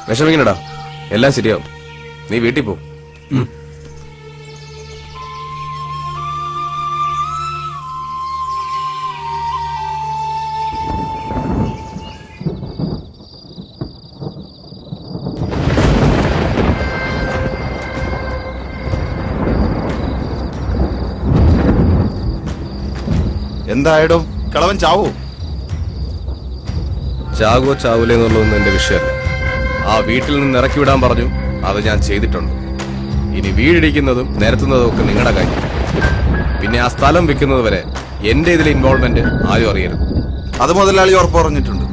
വിഷമിക്കണടാ, എല്ലാം ശരിയാവും. നീ വീട്ടിൽ പോ.
എന്തായാലും കളവൻ ചാവോ?
ചാകോ ചാവൂലേ എന്നുള്ളതൊന്നും എന്റെ വിഷയമല്ല. ആ വീട്ടിൽ നിന്ന് ഇറക്കി വിടാൻ പറഞ്ഞു. അത് ഞാൻ ചെയ്തിട്ടുണ്ട്. ഇനി വീടിടിക്കുന്നതും നിരത്തുന്നതും ഒക്കെ നിങ്ങളുടെ കാര്യം. പിന്നെ ആ സ്ഥലം വിൽക്കുന്നത് വരെ എന്റെ ഇതിൽ ഇൻവോൾവ്മെന്റ് ആരും അറിയരുത്.
അത് മുതലാളി ഉറപ്പ് പറഞ്ഞിട്ടുണ്ട്.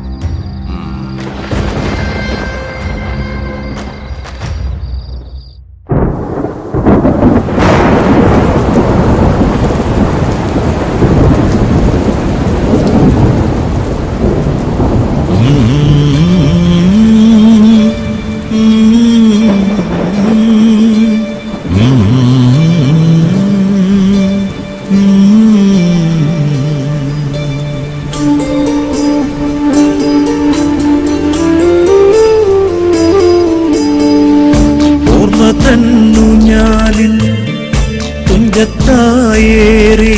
തുഞ്ചത്തായേറി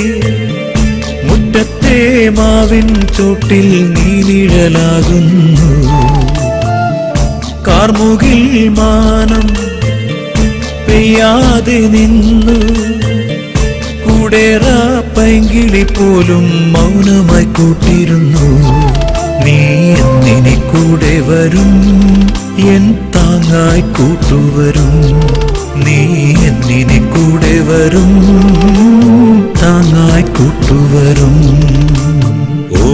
മുറ്റത്തെ മാവിൻ ചോട്ടിൽ നീനിഴലാകുന്നു. കാർമുകിൽ മാനം പെയ്യാതെ നിന്നു. കൂടേറ പൈങ്കിളി പോലും മൗനമായി കൂട്ടിരുന്നു. നീ എന്നിനി കൂടെ വരും, എൻ താങ്ങായി കൂട്ടുവരും. നീ എന്നിനെ കൂടെ വരും, താങ്ങായി കൂട്ടുവരും. ഓ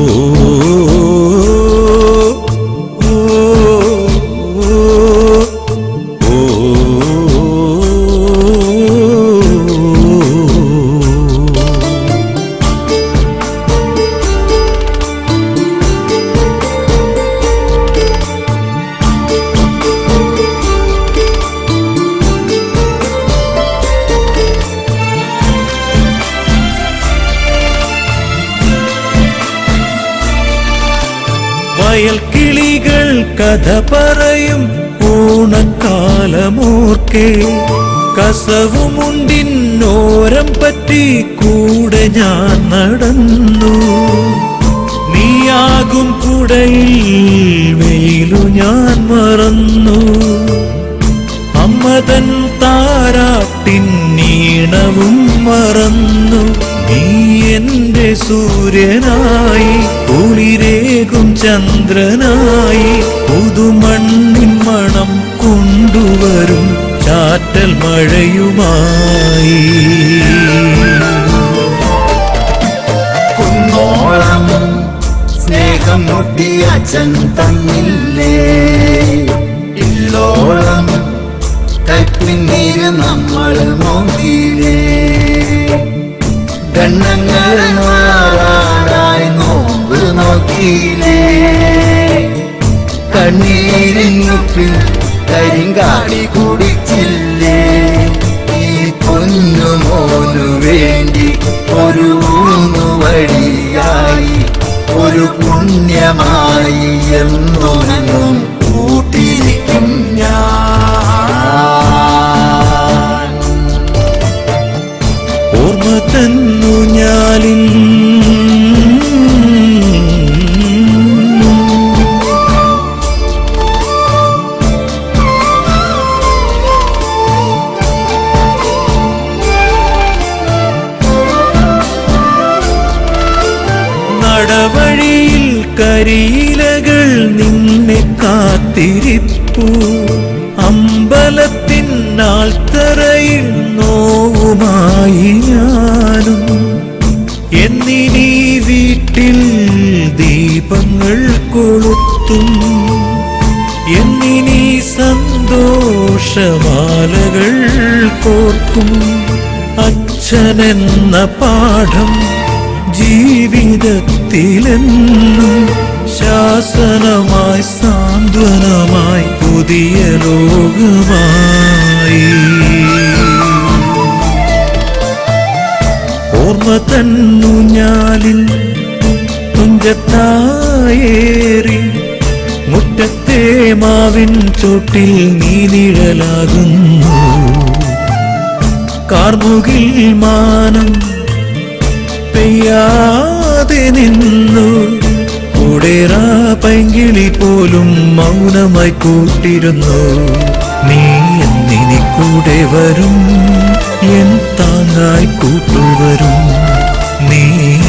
കഥ പറയും ഓണക്കാലമോർക്കെ കസവുമുണ്ടിന്നോരം പറ്റി കൂടെ ഞാൻ നടന്നു. നീയാകും കുടയിൽ വെയിലു ഞാൻ മറന്നു. അമ്മതൻ താരാട്ടിൻ നീണവും മറന്നു. നീ എന്റെ സൂര്യനായി കുളിരേകും ചന്ദ്രനായി പുതുമണ്ണിൻ മണം കൊണ്ടുവരും ചാറ്റൽ മഴയുമായി. കുന്നോളം സ്നേഹം മുട്ടി അച്ഛൻ തന്നില്ലേ, ഇല്ലോളം കൈപ്പിന്നീര് നമ്മൾ നോക്കിയില്ലേ. ഗണ്ണങ്ങൾ മാറാനായി നോമ്പ് നോക്കിയില്ലേ. കണ്ണീരിനുപ്പിൽ കരിങ്കാടി കുടിച്ചില്ലേ. ഈ പൊന്നുമോനു വേണ്ടി ഒരു ഊന്നുവടിയായി ഒരു പുണ്യമായി എന്നും കൂട്ടിരിക്കും ഞാൻ. ഓർമ്മ തന്നു ഞാലിൻ നടവഴിയിൽ കരിയിലകൾ നിന്നെ കാത്തിരിപ്പു. അമ്പലത്തിൻ നാൾത്തറയിൽ നോവുമായി ഞാനും. എന്നിനീ വീട്ടിൽ ദീപങ്ങൾ കൊളുത്തും. എന്നിനീ സന്തോഷമാലകൾ കോർക്കും. അച്ഛനെന്ന പാഠം ജീവിതത്തിലെന്നും ശാസനമായി സാന്ത്വനമായി പുതിയ ലോകമായി. ഓർമ്മ തന്നു ഞാലിൽ തുഞ്ചത്തായേറി മുറ്റത്തെ മാവിൻ ചോട്ടിൽ നീ നിഴലാകുന്നു. കാർമുകിൽ മാനം പെയ്യാതെ നിന്നു. കൂടേറാ പൈങ്കിളി പോലും മൗനമായി കൂട്ടിരുന്നു. നീ എന്നിനി കൂടെ വരും, എൻ താങ്ങായി കൂട്ടുവരും. നീ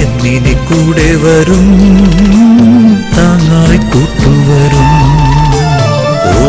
എന്നിനി കൂടെ വരും, താങ്ങായി കൂട്ടുവരും. ഓ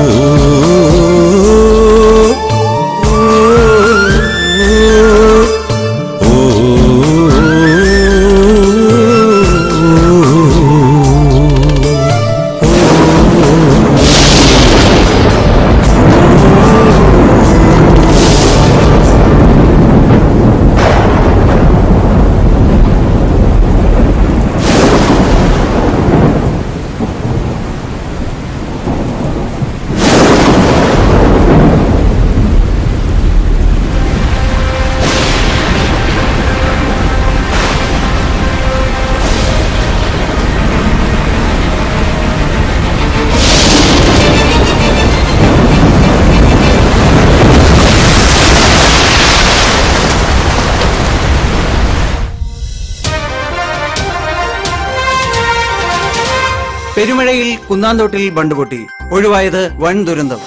പെരുമഴയിൽ കുന്നാന്തോട്ടിൽ ബണ്ട് പൊട്ടി, ഒഴിവായത് വൻ ദുരന്തം.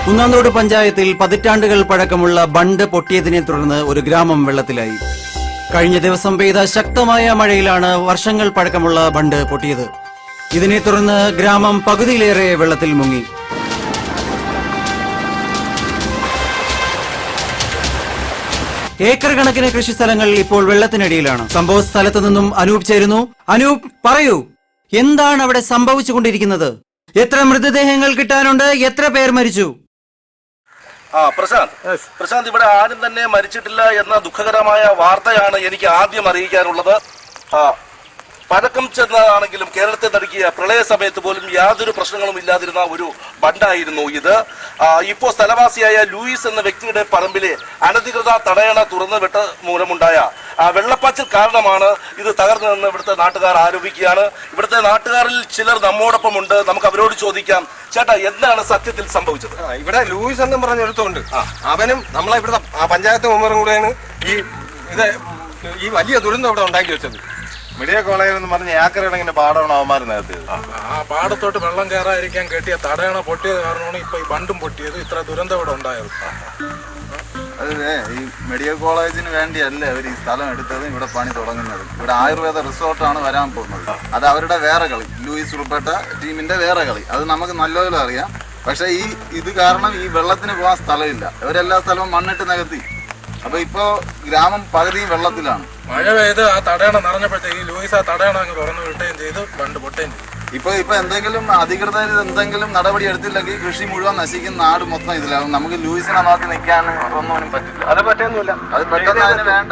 കുന്നാന്തോട് പഞ്ചായത്തിൽ പതിറ്റാണ്ടുകൾ പഴക്കമുള്ള ബണ്ട് പൊട്ടിയതിനെ തുടർന്ന് ഒരു ഗ്രാമം വെള്ളത്തിലായി. കഴിഞ്ഞ ദിവസം പെയ്ത ശക്തമായ മഴയിലാണ് വർഷങ്ങൾ പഴക്കമുള്ള ബണ്ട് പൊട്ടിയത്. ഇതിനെ തുടർന്ന് ഗ്രാമം പകുതിയിലേറെ വെള്ളത്തിൽ മുങ്ങി. ഏക്കർ കണക്കിന് കൃഷിസ്ഥലങ്ങൾ ഇപ്പോൾ വെള്ളത്തിനടിയിലാണ്. സംഭവ സ്ഥലത്ത് നിന്നും അനൂപ് ചേരുന്നു. അനൂപ്, പറയൂ, എന്താണ് അവിടെ സംഭവിച്ചുകൊണ്ടിരിക്കുന്നത്? എത്ര മൃതദേഹങ്ങൾ കിട്ടാനുണ്ട്? എത്ര പേർ മരിച്ചു?
പ്രശാന്ത്, ഇവിടെ ആരും തന്നെ മരിച്ചിട്ടില്ല എന്ന ദുഃഖകരമായ വാർത്തയാണ് എനിക്ക് ആദ്യം അറിയിക്കാനുള്ളത്. പഴക്കം ചെന്നതാണെങ്കിലും കേരളത്തെ നടുക്കിയ പ്രളയ സമയത്ത് പോലും യാതൊരു പ്രശ്നങ്ങളും ഇല്ലാതിരുന്ന ഒരു ബണ്ടായിരുന്നു ഇത്. ഇപ്പോ സ്ഥലവാസിയായ ലൂയിസ് എന്ന വ്യക്തിയുടെ പറമ്പിലെ അനധികൃത തടയണ തുറന്നുവിട്ട മൂലമുണ്ടായ വെള്ളപ്പാച്ചിൽ കാരണമാണ് ഇത് തകർന്നതെന്ന് ഇവിടുത്തെ നാട്ടുകാർ ആരോപിക്കുകയാണ്. ഇവിടുത്തെ നാട്ടുകാരിൽ ചിലർ നമ്മോടൊപ്പമുണ്ട്. നമുക്ക് അവരോട് ചോദിക്കാം. ചേട്ടാ, എന്താണ് സത്യത്തിൽ സംഭവിച്ചത്?
ഇവിടെ ലൂയിസ് എന്നും പറഞ്ഞ ഒരുത്തുണ്ട്. അവനും നമ്മളെ ഇവിടുത്തെ പഞ്ചായത്ത് മെമ്പറും കൂടെയാണ് ഈ വലിയ ദുരന്തം ഇവിടെ ഉണ്ടാക്കി വെച്ചത്.
മെഡിക്കൽ കോളേജിൽ എന്ന് പറഞ്ഞ ഏക്കറിടങ്ങിന്റെ പാടമാണ് അവന്മാർ നേരത്തെ.
ആ പാടത്തോട്ട് വെള്ളം കയറാതിരിക്കാൻ കെട്ടിയ തടയണ പൊട്ടിയത് കാരണമാണ് ഇപ്പൊ ഈ ബണ്ടും പൊട്ടിയത്, ഇത്ര ദുരന്തം ഇവിടെ ഉണ്ടായത്.
അതെ, ഈ മെഡിക്കൽ കോളേജിന് വേണ്ടിയല്ല അവർ ഈ സ്ഥലം എടുത്തതും ഇവിടെ പണി തുടങ്ങുന്നത്. ഇവിടെ ആയുർവേദ റിസോർട്ടാണ് വരാൻ പോകുന്നത്. അത് അവരുടെ വേറെ കളി, ലൂയിസ് ഉൾപ്പെട്ട ടീമിന്റെ വേറെ കളി. അത് നമുക്ക് നല്ലപോലെ അറിയാം. പക്ഷെ ഇത് കാരണം ഈ വെള്ളത്തിന് പോകാൻ സ്ഥലമില്ല. അവരെല്ലാ സ്ഥലവും മണ്ണിട്ട് നികത്തി. അപ്പൊ ഇപ്പോ ഗ്രാമം പകുതിയും വെള്ളത്തിലാണ്.
മഴ പെയ്ത് ആ തടയണ നിറഞ്ഞപ്പോഴത്തേക്ക് ലൂയിസ് ആ തടയണ അങ്ങ് തുറന്നു വിട്ടുകയും ചെയ്തു, ബണ്ട് പൊട്ടുകയും ചെയ്തു.
ഇപ്പൊ എന്തെങ്കിലും അധികൃതർ എന്തെങ്കിലും നടപടി എടുത്തില്ലെങ്കിൽ കൃഷി മുഴുവൻ നശിക്കും, നാട് മൊത്തം ഇതിലാവും. നമുക്ക് ലൂയിസിനെ നോക്കി നിൽക്കാൻ ഒന്നും പറ്റില്ല.
അത് പറ്റുന്നില്ല.
അത് പെട്ടെന്ന് അതിന് വേണ്ട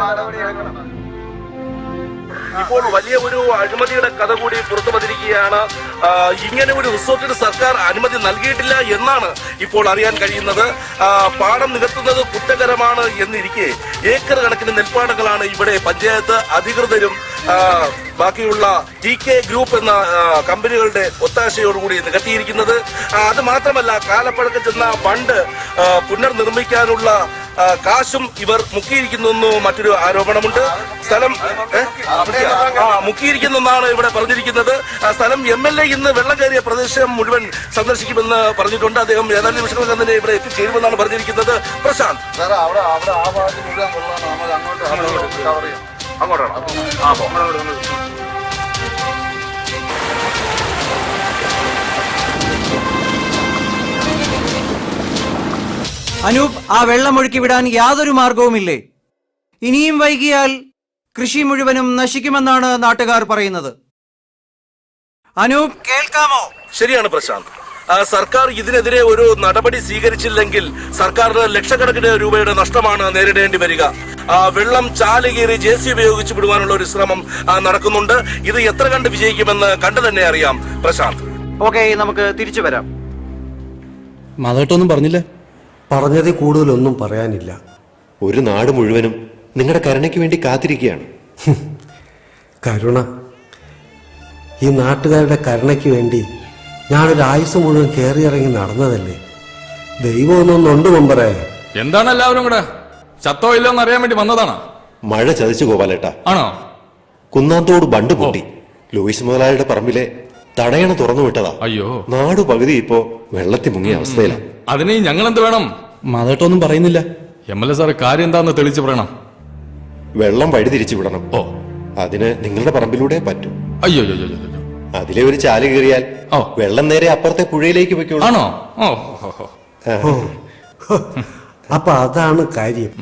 നടപടി എടുക്കണം.
ഇപ്പോൾ വലിയ ഒരു അഴിമതിയുടെ കഥ കൂടി പുറത്തു വന്നിരിക്കുകയാണ്. ഇങ്ങനെ ഒരു റിസോർട്ടിന് സർക്കാർ അനുമതി നൽകിയിട്ടില്ല എന്നാണ് ഇപ്പോൾ അറിയാൻ കഴിയുന്നത്. പാടം നികത്തുന്നത് കുറ്റകരമാണ് എന്നിരിക്കെ ഏക്കർ കണക്കിന് നെൽപ്പാടങ്ങളാണ് ഇവിടെ പഞ്ചായത്ത് അധികൃതരും ബാക്കിയുള്ള TK ഗ്രൂപ്പ് എന്ന കമ്പനികളുടെ ഒത്താശയോടുകൂടി നികത്തിയിരിക്കുന്നത്. അത് മാത്രമല്ല, കാലപ്പഴക്കം ചെന്ന ബണ്ട് പുനർനിർമ്മിക്കാനുള്ള കാശും ഇവർ മുക്കിയിരിക്കുന്നു മറ്റൊരു ആരോപണമുണ്ട്. സ്ഥലം മുക്കിയിരിക്കുന്നെന്നാണ് ഇവിടെ പറഞ്ഞിരിക്കുന്നത്. സ്ഥലം MLA ഇന്ന് വെള്ളം കയറിയ പ്രദേശം മുഴുവൻ സന്ദർശിക്കുമെന്ന് പറഞ്ഞിട്ടുണ്ട്. അദ്ദേഹം ഏതാനും നിമിഷങ്ങൾ തന്നെ ഇവിടെ എത്തിച്ചേരുമെന്നാണ് പറഞ്ഞിരിക്കുന്നത്. പ്രശാന്ത്,
അനൂപ്, ആ വെള്ളം ഒഴുക്കി വിടാൻ യാതൊരു മാർഗവുമില്ലേ? ഇനിയും വൈകിയാൽ കൃഷി മുഴുവനും നശിക്കുമെന്നാണ് നാട്ടുകാർ പറയുന്നത്. അനൂപ്, കേൾക്കാമോ?
ശരിയാണ് പ്രശാന്ത്. സർക്കാർ ഇതിനെതിരെ ഒരു നടപടി സ്വീകരിച്ചില്ലെങ്കിൽ സർക്കാരിന് ലക്ഷക്കണക്കിന് രൂപയുടെ നഷ്ടമാണ് നേരിടേണ്ടി വരിക. വെള്ളം ചാലുകീറി JCB ഉപയോഗിച്ച് വിടുവാനുള്ള ഒരു ശ്രമം നടക്കുന്നുണ്ട്. ഇത് എത്ര കണ്ട് വിജയിക്കുമെന്ന് കണ്ടു തന്നെ അറിയാം. പ്രശാന്ത്,
ഓക്കെ, നമുക്ക് തിരിച്ചു വരാം.
മാധവട്ടൊന്നും പറഞ്ഞില്ല.
പറഞ്ഞതിൽ കൂടുതലൊന്നും പറയാനില്ല.
ഒരു നാട് മുഴുവനും നിങ്ങളുടെ കരുണയ്ക്ക് വേണ്ടി കാത്തിരിക്കുകയാണ്.
കരുണ, ഈ നാട്ടുകാരുടെ കരുണയ്ക്ക് വേണ്ടി ഞാനൊരു ആയുസ് മുഴുവൻ കയറിയിറങ്ങി നടന്നതല്ലേ. ദൈവമൊന്നൊന്നുണ്ട് മുമ്പറേ.
എന്താണ് എല്ലാവരും കൂടെ? ചത്തോ ഇല്ലോ എന്ന് അറിയാൻ വേണ്ടി വന്നതാണ്.
മഴ ചതിച്ചു ഗോപാലേട്ടാ.
ആണോ?
കുന്നാന്തോട് ബണ്ട് പൊട്ടി. ലൂയിസ് മുതലാളിയുടെ പറമ്പിലെ തടയണ തുറന്നു വിട്ടതാ.
അയ്യോ,
നാടു പകുതി ഇപ്പോ വെള്ളത്തിൽ മുങ്ങിയ അവസ്ഥയിലാണ്.
അതിന് ഞങ്ങൾ എന്ത് വേണം?
മാധവട്ടൊന്നും പറയുന്നില്ല.
MLA സാർ കാര്യം എന്താന്ന് തെളിച്ചു പറയണം.
വെള്ളം വഴി തിരിച്ചു വിടണം. അതിന് നിങ്ങളുടെ പറമ്പിലൂടെ പറ്റൂ.
അയ്യോ,
അതിലെ ഒരു ചാല് കയറിയാൽ വെള്ളം നേരെ അപ്പുറത്തെ പുഴയിലേക്ക് പൊയ്ക്കോളൂ.
ആണോ?
അപ്പൊ അതാണ് കാര്യം.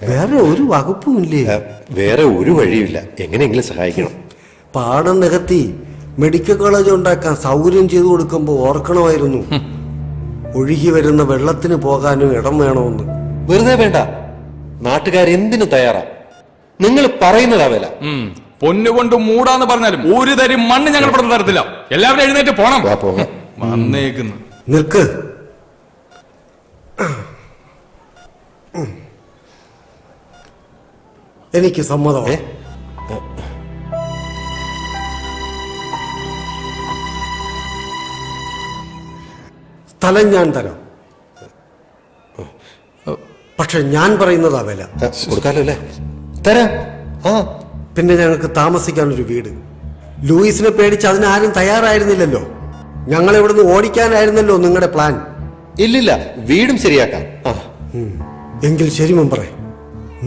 വേറെ ഒരു വകുപ്പുമില്ലേ?
വേറെ ഒരു വഴിയില്ല. എങ്ങനെയെങ്കിലും സഹായിക്കണം.
പാടം നികത്തി മെഡിക്കൽ കോളേജ് ഉണ്ടാക്കാൻ സൗകര്യം ചെയ്തു കൊടുക്കുമ്പോ ഓർക്കണമായിരുന്നു ഒഴുകി വരുന്ന വെള്ളത്തിന് പോകാനും ഇടം വേണമെന്ന്.
വെറുതെ വേണ്ട, നാട്ടുകാരെന്തിനു തയ്യാറാ. നിങ്ങൾ പറയുന്നതാ വില.
പൊന്നുകൊണ്ട് മൂടാന്ന് പറഞ്ഞാലും ഒരു തരി മണ്ണ് ഞങ്ങൾ പുറത്ത് തരത്തില്ല. എല്ലാവരും എഴുന്നേറ്റ് പോണം. വന്നേക്കുന്നു.
നിൽക്ക്. എനിക്ക് സമ്മതമേ. സ്ഥലം ഞാൻ തരാം. പക്ഷെ ഞാൻ പറയുന്നതാ വില.
കൊടുക്കാലോ അല്ലേ? തരാം.
പിന്നെ ഞങ്ങൾക്ക് താമസിക്കാനൊരു വീട്. ലൂയിസിനെ പേടിച്ച് അതിനാരും തയ്യാറായിരുന്നില്ലല്ലോ. ഞങ്ങളെ ഇവിടുന്ന് ഓടിക്കാനായിരുന്നല്ലോ നിങ്ങളുടെ പ്ലാൻ.
ഇല്ലില്ല, വീടും ശരിയാക്കാം.
എങ്കിൽ ശരി മെമ്പറേ,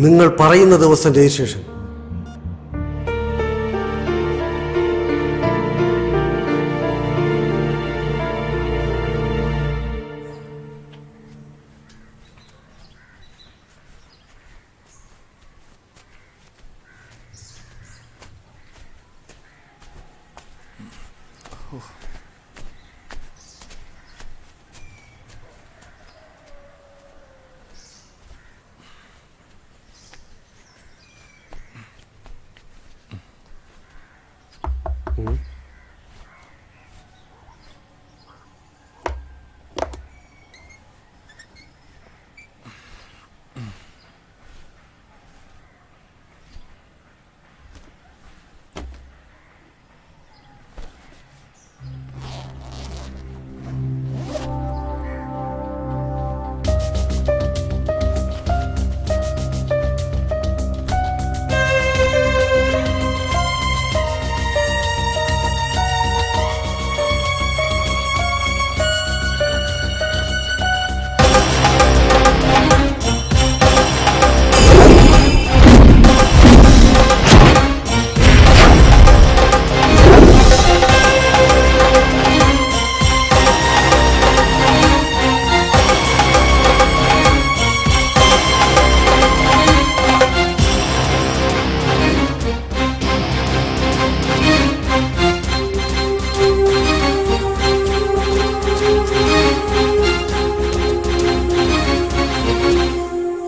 നിങ്ങൾ പറയുന്ന ദിവസം രജിസ്ട്രേഷൻ.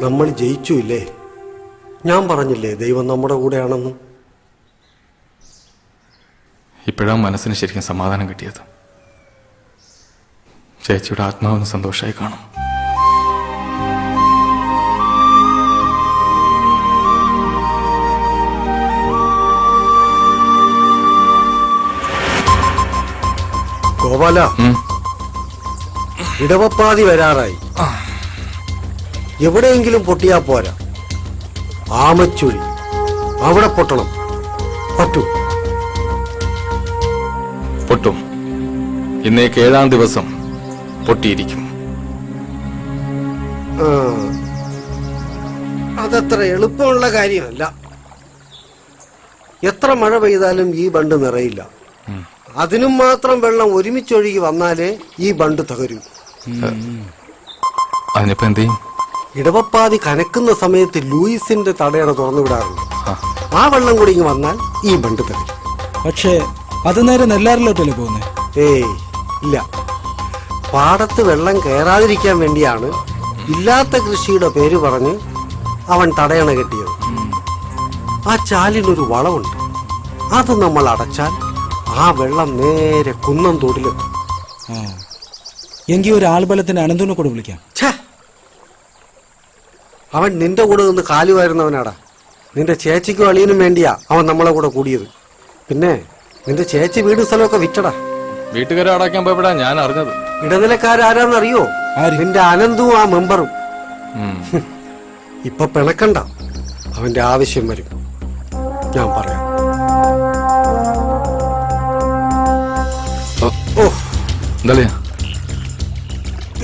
നമ്മൾ ജയിച്ചു ഇല്ലേ? ഞാൻ പറഞ്ഞില്ലേ ദൈവം നമ്മുടെ കൂടെയാണെന്ന്.
ഇപ്പോഴാണ് മനസ്സിന് ശരിക്കും സമാധാനം കിട്ടിയത്. ചേച്ചിയുടെ ആത്മാവിന് സന്തോഷമായി കാണും.
ഗോപാല, ഇടവപ്പാതി വരാറായി. എവിടെയെങ്കിലും പൊട്ടിയാ പോരാ. ആമച്ചുഴി അവിടെ പൊട്ടണം. പറ്റൂ?
പൊട്ടും. ഇന്നേക്ക് 7-ാം ദിവസം പൊട്ടിയിരിക്കും.
അതത്ര എളുപ്പമുള്ള കാര്യമല്ല. എത്ര മഴ പെയ്താലും ഈ ബണ്ട് നിറയില്ല. അതിനും മാത്രം വെള്ളം ഒരുമിച്ചൊഴുകി വന്നാലേ ഈ ബണ്ട് തകരൂ.
അതിനിപ്പോ എന്ത് ചെയ്യും?
ഇടവപ്പാതി കനക്കുന്ന സമയത്ത് ലൂയിസിന്റെ തടയണ തുറന്നു വിടാറുണ്ട്. ആ വെള്ളം കൂടി ഇങ്ങ് വന്നാൽ ഈ ബണ്ട് തകരും.
പക്ഷേ അത് നേരെ നെല്ലാറിലോട്ടല്ലേ പോകുന്നേ?
ഏയ് ഇല്ല. പാടത്ത് വെള്ളം കയറാതിരിക്കാൻ വേണ്ടിയാണ് ഇല്ലാത്ത കൃഷിയുടെ പേര് പറഞ്ഞ് അവൻ തടയണ കെട്ടിയത്. ആ ചാലിനൊരു വളവുണ്ട്. അത് നമ്മൾ അടച്ചാൽ ആ വെള്ളം നേരെ കുന്നം തോടിലെത്തും.
എങ്കിൽ ഒരു ആൾബലത്തിന് അനന്തൂനെ കൂടെ വിളിക്കാം.
അവൻ നിന്റെ കൂടെ നിന്ന് കാലുവായിരുന്നവനാടാ. നിന്റെ ചേച്ചിക്കും അളിയനും വേണ്ടിയാ അവൻ നമ്മളെ കൂടെ കൂടിയത്. പിന്നെ നിന്റെ ചേച്ചി വീടും സ്ഥലമൊക്കെ വിറ്റടാ.
വീട്ടുകാരെ അടയ്ക്കാൻ പോയപ്പോഴാ ഞാൻ അറിഞ്ഞത്.
ഇടനിലക്കാരാരാന്നറിയോ? നിന്റെ അനന്തും ആ മെമ്പറും. ഇപ്പൊ പിണക്കണ്ട, അവന്റെ ആവശ്യം വരും. ഞാൻ പറയാം.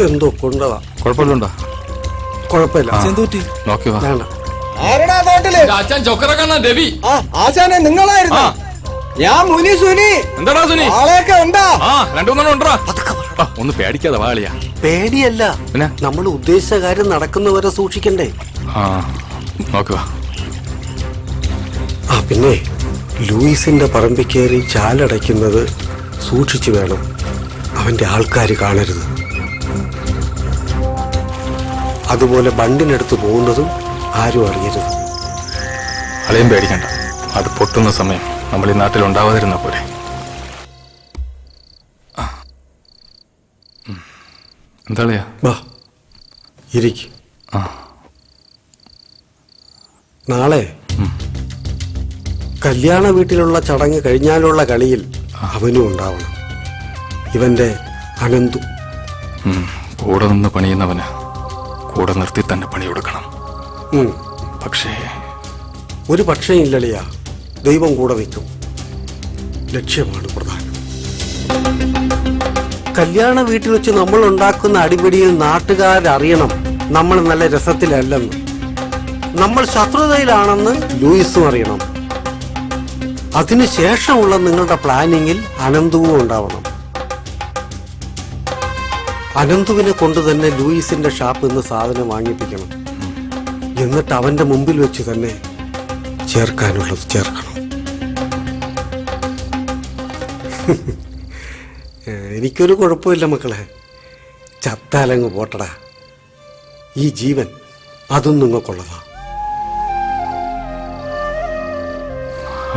എന്തോ കൊണ്ടതാ.
കുഴപ്പമില്ലുണ്ടോ?
കുഴപ്പമില്ല.
നോക്കി വാ.
വേണ്ട.
ആരടാ നാട്ടില്?
അച്ഛൻ ചൊക്കറക്കണ്ണ രവി.
ആശാനെ നിങ്ങളായിരുന്നു? ഞാൻ മുനി സുനി.
എന്താടാ സുനി?
ആളെയൊക്കെ ഉണ്ടാ?
2-3 ഉണ്ടാ. ഒന്ന് പേടിക്കാതെ വാളിയാ.
പേടിയല്ല, നമ്മൾ ഉദ്ദേശിച്ച കാര്യം നടക്കുന്നവരെ സൂക്ഷിക്കണ്ടേ?
നോക്കുക.
പിന്നെ ലൂയിസിന്റെ പറമ്പിൽ കയറി ചാലടയ്ക്കുന്നത് സൂക്ഷിച്ചു വേണം. അവന്റെ ആൾക്കാർ കാണരുത്. അതുപോലെ ബണ്ടിനടുത്ത് പോകുന്നതും ആരും അറിയരുത്.
അളയും പേടിക്കണ്ട. അത് പൊട്ടുന്ന സമയം നമ്മൾ ഈ നാട്ടിൽ ഉണ്ടാവാതിരുന്ന പോലെ. എന്താളിയാ?
ഇരിക്കും. നാളെ കല്യാണ വീട്ടിലുള്ള ചടങ്ങ് കഴിഞ്ഞാലുള്ള കളിയിൽ അവനും ഉണ്ടാവണം. ഇവന്റെ അനന്തു.
കൂടെ നിന്ന് പണിയുന്നവന് കൂടെ നിർത്തി തന്നെ പണിയെടുക്കണം.
പക്ഷേ ഒരു പക്ഷേ ഇല്ലളിയാ. ദൈവം കൂടെ നിൽക്കും. ലക്ഷ്യമാണ് പ്രധാനം. കല്യാണ വീട്ടിൽ വെച്ച് നമ്മൾ ഉണ്ടാക്കുന്ന അടിപിടിയിൽ നാട്ടുകാരറിയണം നമ്മൾ നല്ല രസത്തിലല്ലെന്ന്. നമ്മൾ ശത്രുതയിലാണെന്ന് ലൂയിസും അറിയണം. അതിനുശേഷമുള്ള നിങ്ങളുടെ പ്ലാനിങ്ങിൽ അനന്തുവും ഉണ്ടാവണം. അനന്തുവിനെ കൊണ്ട് തന്നെ ലൂയിസിന്റെ ഷാപ്പിൽ നിന്ന് സാധനം വാങ്ങിപ്പിക്കണം. എന്നിട്ട് അവന്റെ മുമ്പിൽ വെച്ച് തന്നെ ചേർക്കാനുള്ളത് ചേർക്കണം. എനിക്കൊരു കുഴപ്പമില്ല മക്കളെ. ചത്താലങ്ങ് പോട്ടടാ. ഈ ജീവൻ അതും നിങ്ങൾക്കുള്ളതാ.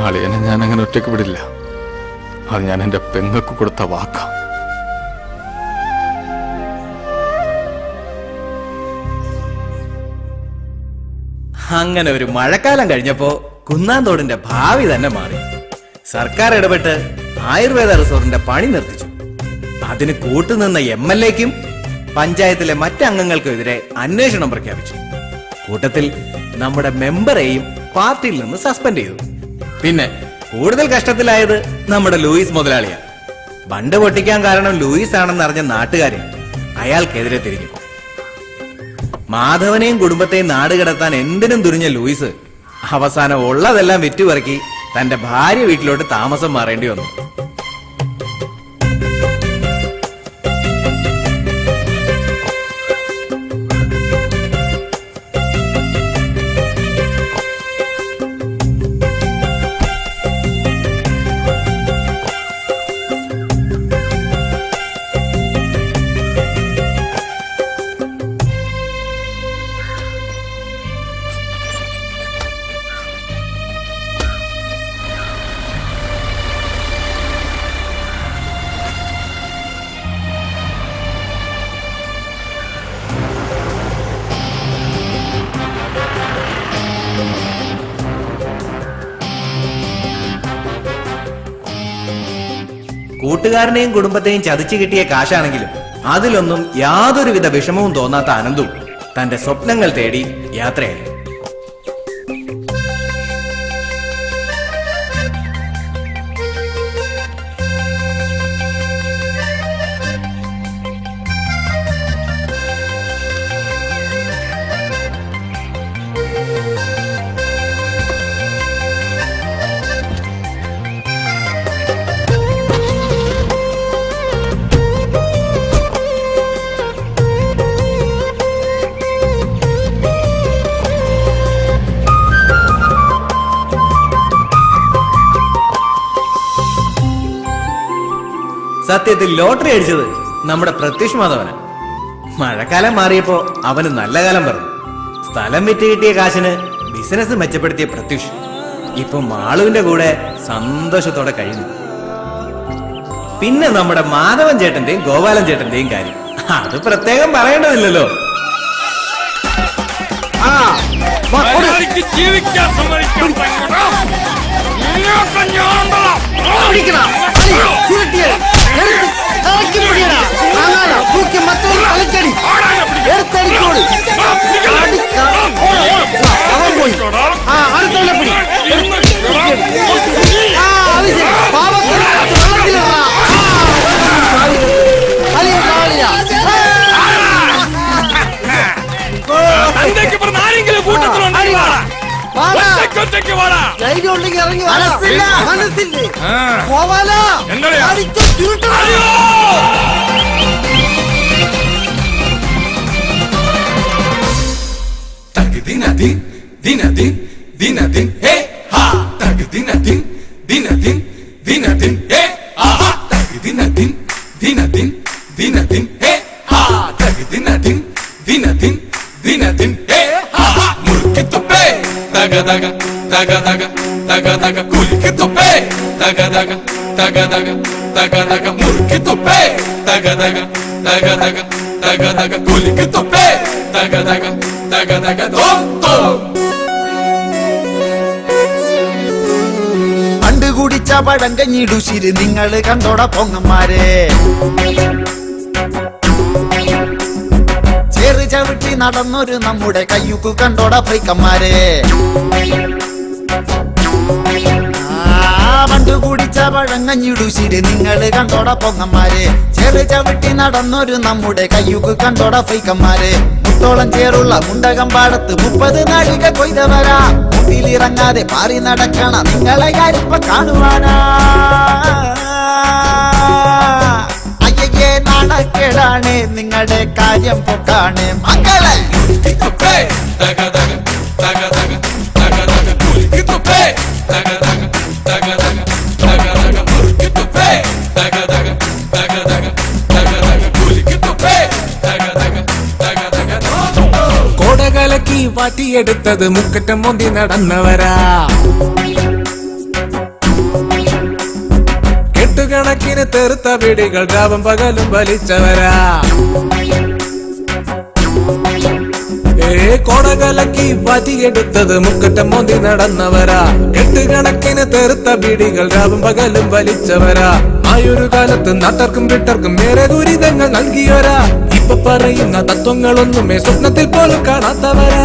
അളിയനെ ഞാൻ അങ്ങനെ ഒറ്റയ്ക്ക് വിടില്ല. അത് ഞാൻ എന്റെ പെങ്ങൾക്ക് കൊടുത്ത വാക്കാ.
അങ്ങനെ ഒരു മഴക്കാലം കഴിഞ്ഞപ്പോ കുന്നാന്തോടിന്റെ ഭാവി തന്നെ മാറി. സർക്കാർ ഇടപെട്ട് ആയുർവേദ റിസോർട്ടിന്റെ പണി നിർത്തിച്ചു. അതിന് കൂട്ടുനിന്ന MLAക്കും പഞ്ചായത്തിലെ മറ്റംഗങ്ങൾക്കുമെതിരെ അന്വേഷണം പ്രഖ്യാപിച്ചു. കൂട്ടത്തിൽ നമ്മുടെ മെമ്പറെയും പാർട്ടിയിൽ നിന്ന് സസ്പെൻഡ് ചെയ്തു. പിന്നെ കൂടുതൽ കഷ്ടത്തിലായത് നമ്മുടെ ലൂയിസ് മുതലാളിയാണ്. ബണ്ട് പൊട്ടിക്കാൻ കാരണം ലൂയിസ് ആണെന്ന് അറിഞ്ഞ നാട്ടുകാരെ അയാൾക്കെതിരെ തിരിഞ്ഞു. മാധവനെയും കുടുംബത്തെയും നാടുകടത്താൻ എന്തിനും തുനിഞ്ഞ ലൂയിസ് അവസാനം ഉള്ളതെല്ലാം വിറ്റുപറക്കി തന്റെ ഭാര്യ വീട്ടിലോട്ട് താമസം മാറേണ്ടി വന്നു. കൂട്ടുകാരനെയും കുടുംബത്തെയും ചതിച്ചു കിട്ടിയ കാശാണെങ്കിലും അതിലൊന്നും യാതൊരുവിധ വിഷമവും തോന്നാത്ത അനന്തു തന്റെ സ്വപ്നങ്ങൾ തേടി യാത്രയായി. സത്യത്തിൽ ലോട്ടറി അടിച്ചത് നമ്മുടെ പ്രത്യുഷ് മാധവന്. മഴക്കാലം മാറിയപ്പോ അവന് നല്ല കാലം പറഞ്ഞു. സ്ഥലം വിറ്റ് കിട്ടിയ കാശിന് ബിസിനസ് മെച്ചപ്പെടുത്തിയ പ്രത്യുഷ് ഇപ്പൊ മാളുവിന്റെ കൂടെ സന്തോഷത്തോടെ കഴിയുന്നു. പിന്നെ നമ്മുടെ മാധവൻ ചേട്ടന്റെയും ഗോപാലൻ ചേട്ടന്റെയും കാര്യം അത് പ്രത്യേകം പറയേണ്ടതില്ലല്ലോ.
ജീവിക്കാൻ ആരെങ്കിലും കൂട്ടത്തിലുണ്ടെങ്കിൽ
പണ്ട് കുടിച്ച പഴങ്കഞ്ഞിടുശിര് നിങ്ങള് കണ്ടോട പൊങ്ങന്മാരെ. ചേറ് ചവിട്ടി നടന്നൊരു നമ്മുടെ കയ്യുക്കു കണ്ടോട പൈക്കന്മാരെ. പണ്ട് കുടിച്ച പഴങ്കഞ്ഞിടുശിര് നിങ്ങള് കണ്ടോട പൊങ്ങന്മാരെ. ചേറ് ചവിട്ടി നടന്നൊരു നമ്മുടെ കയ്യുക്കു കണ്ടോട പൈക്കന്മാരെ. മുട്ടോളം ചേറുള്ള മുണ്ടകമ്പാടത്ത് 30 നാഴിക കൊയ്തവരാ. മുട്ടിലിറങ്ങാതെ പാറി നടക്കണ നിങ്ങളെ ഞാനിപ്പ കാണുവാനാ. അയ്യേ നാണക്കേടാണ് നിങ്ങളുടെ കാര്യം പൊട്ടാണ് മക്കളെ.
കോടകലക്കി വാറ്റിയെടുത്തത് മുക്കറ്റം മോന്തി നടന്നവരാ. കെട്ടുകണക്കിന് തെറുത്ത പിടികൾ രാവും പകലും വലിച്ചവരാ. കോടകലക്കി വാറ്റിയെടുത്തത് മുക്കറ്റം മോന്തി നടന്നവരാ. കെട്ടുകണക്കിന് തെറുത്ത പിടികൾ രാവും പകലും വലിച്ചവരാ. ആയൊരു കാലത്ത് നാട്ടർക്കും വിട്ടർക്കും ഏറെ ദുരിതങ്ങൾ നൽകിയവരാ. ഇപ്പൊ പറയുന്ന തത്വങ്ങളൊന്നുമേ സ്വപ്നത്തിൽ പോലും കാണാത്തവരാ.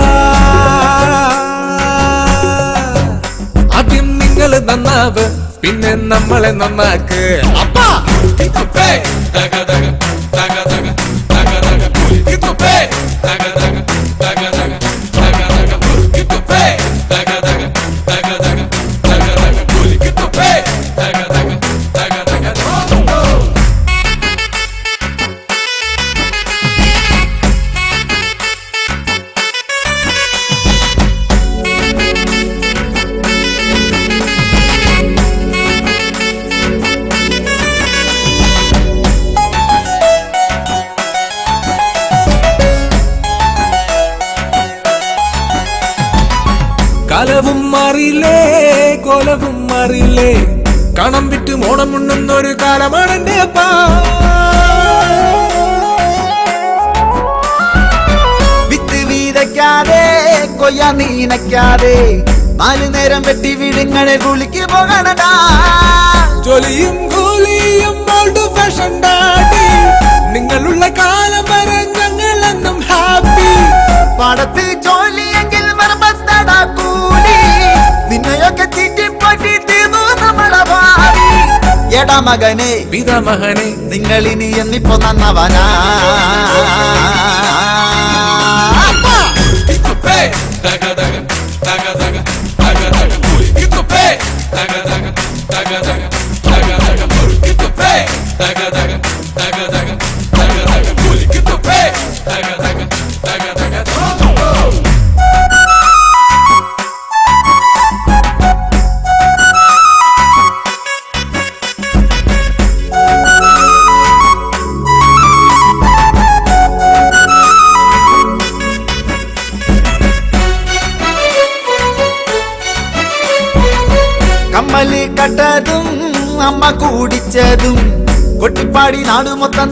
ആദ്യം നിങ്ങൾ നന്നാവ്, പിന്നെ നമ്മളെ നന്നാക്ക്. കാലവും മാറിയില്ലേ, കോലവും മാറിയില്ലേ. കണം വിറ്റ് മോണം ഉണ്ണുന്നൊരു കാലമാണ് എന്റെ അപ്പ.
വിത്ത് വീതയ്ക്കാതെ കൊയ്യാ നീനയ്ക്കാതെ 4 നേരം വെട്ടി വീടുങ്ങളെ കുളിക്ക് പോകണടാ.
ജോലിയും ജോലിയും ഓൾഡ് ഫാഷൻ ഡാഡി നിങ്ങളുള്ള കാലം വരെ ഞങ്ങളെന്നും ഹാപ്പി
പാടത്ത് ജോലിയെങ്കിൽ മർമ്മത്തടാ കൂലി നിന്നെയൊക്കെ ചീറ്റിപ്പറ്റി തീർന്നു നമ്മുടെ ഭാവി എടാ മകനെ
പിതാമഹനെ
നിങ്ങളിനി എന്നിപ്പോ നന്നവനാ കമ്മല് കട്ടതും അമ്മ കൂടിച്ചതും കൊട്ടിപ്പാടി നാട് മൊത്തം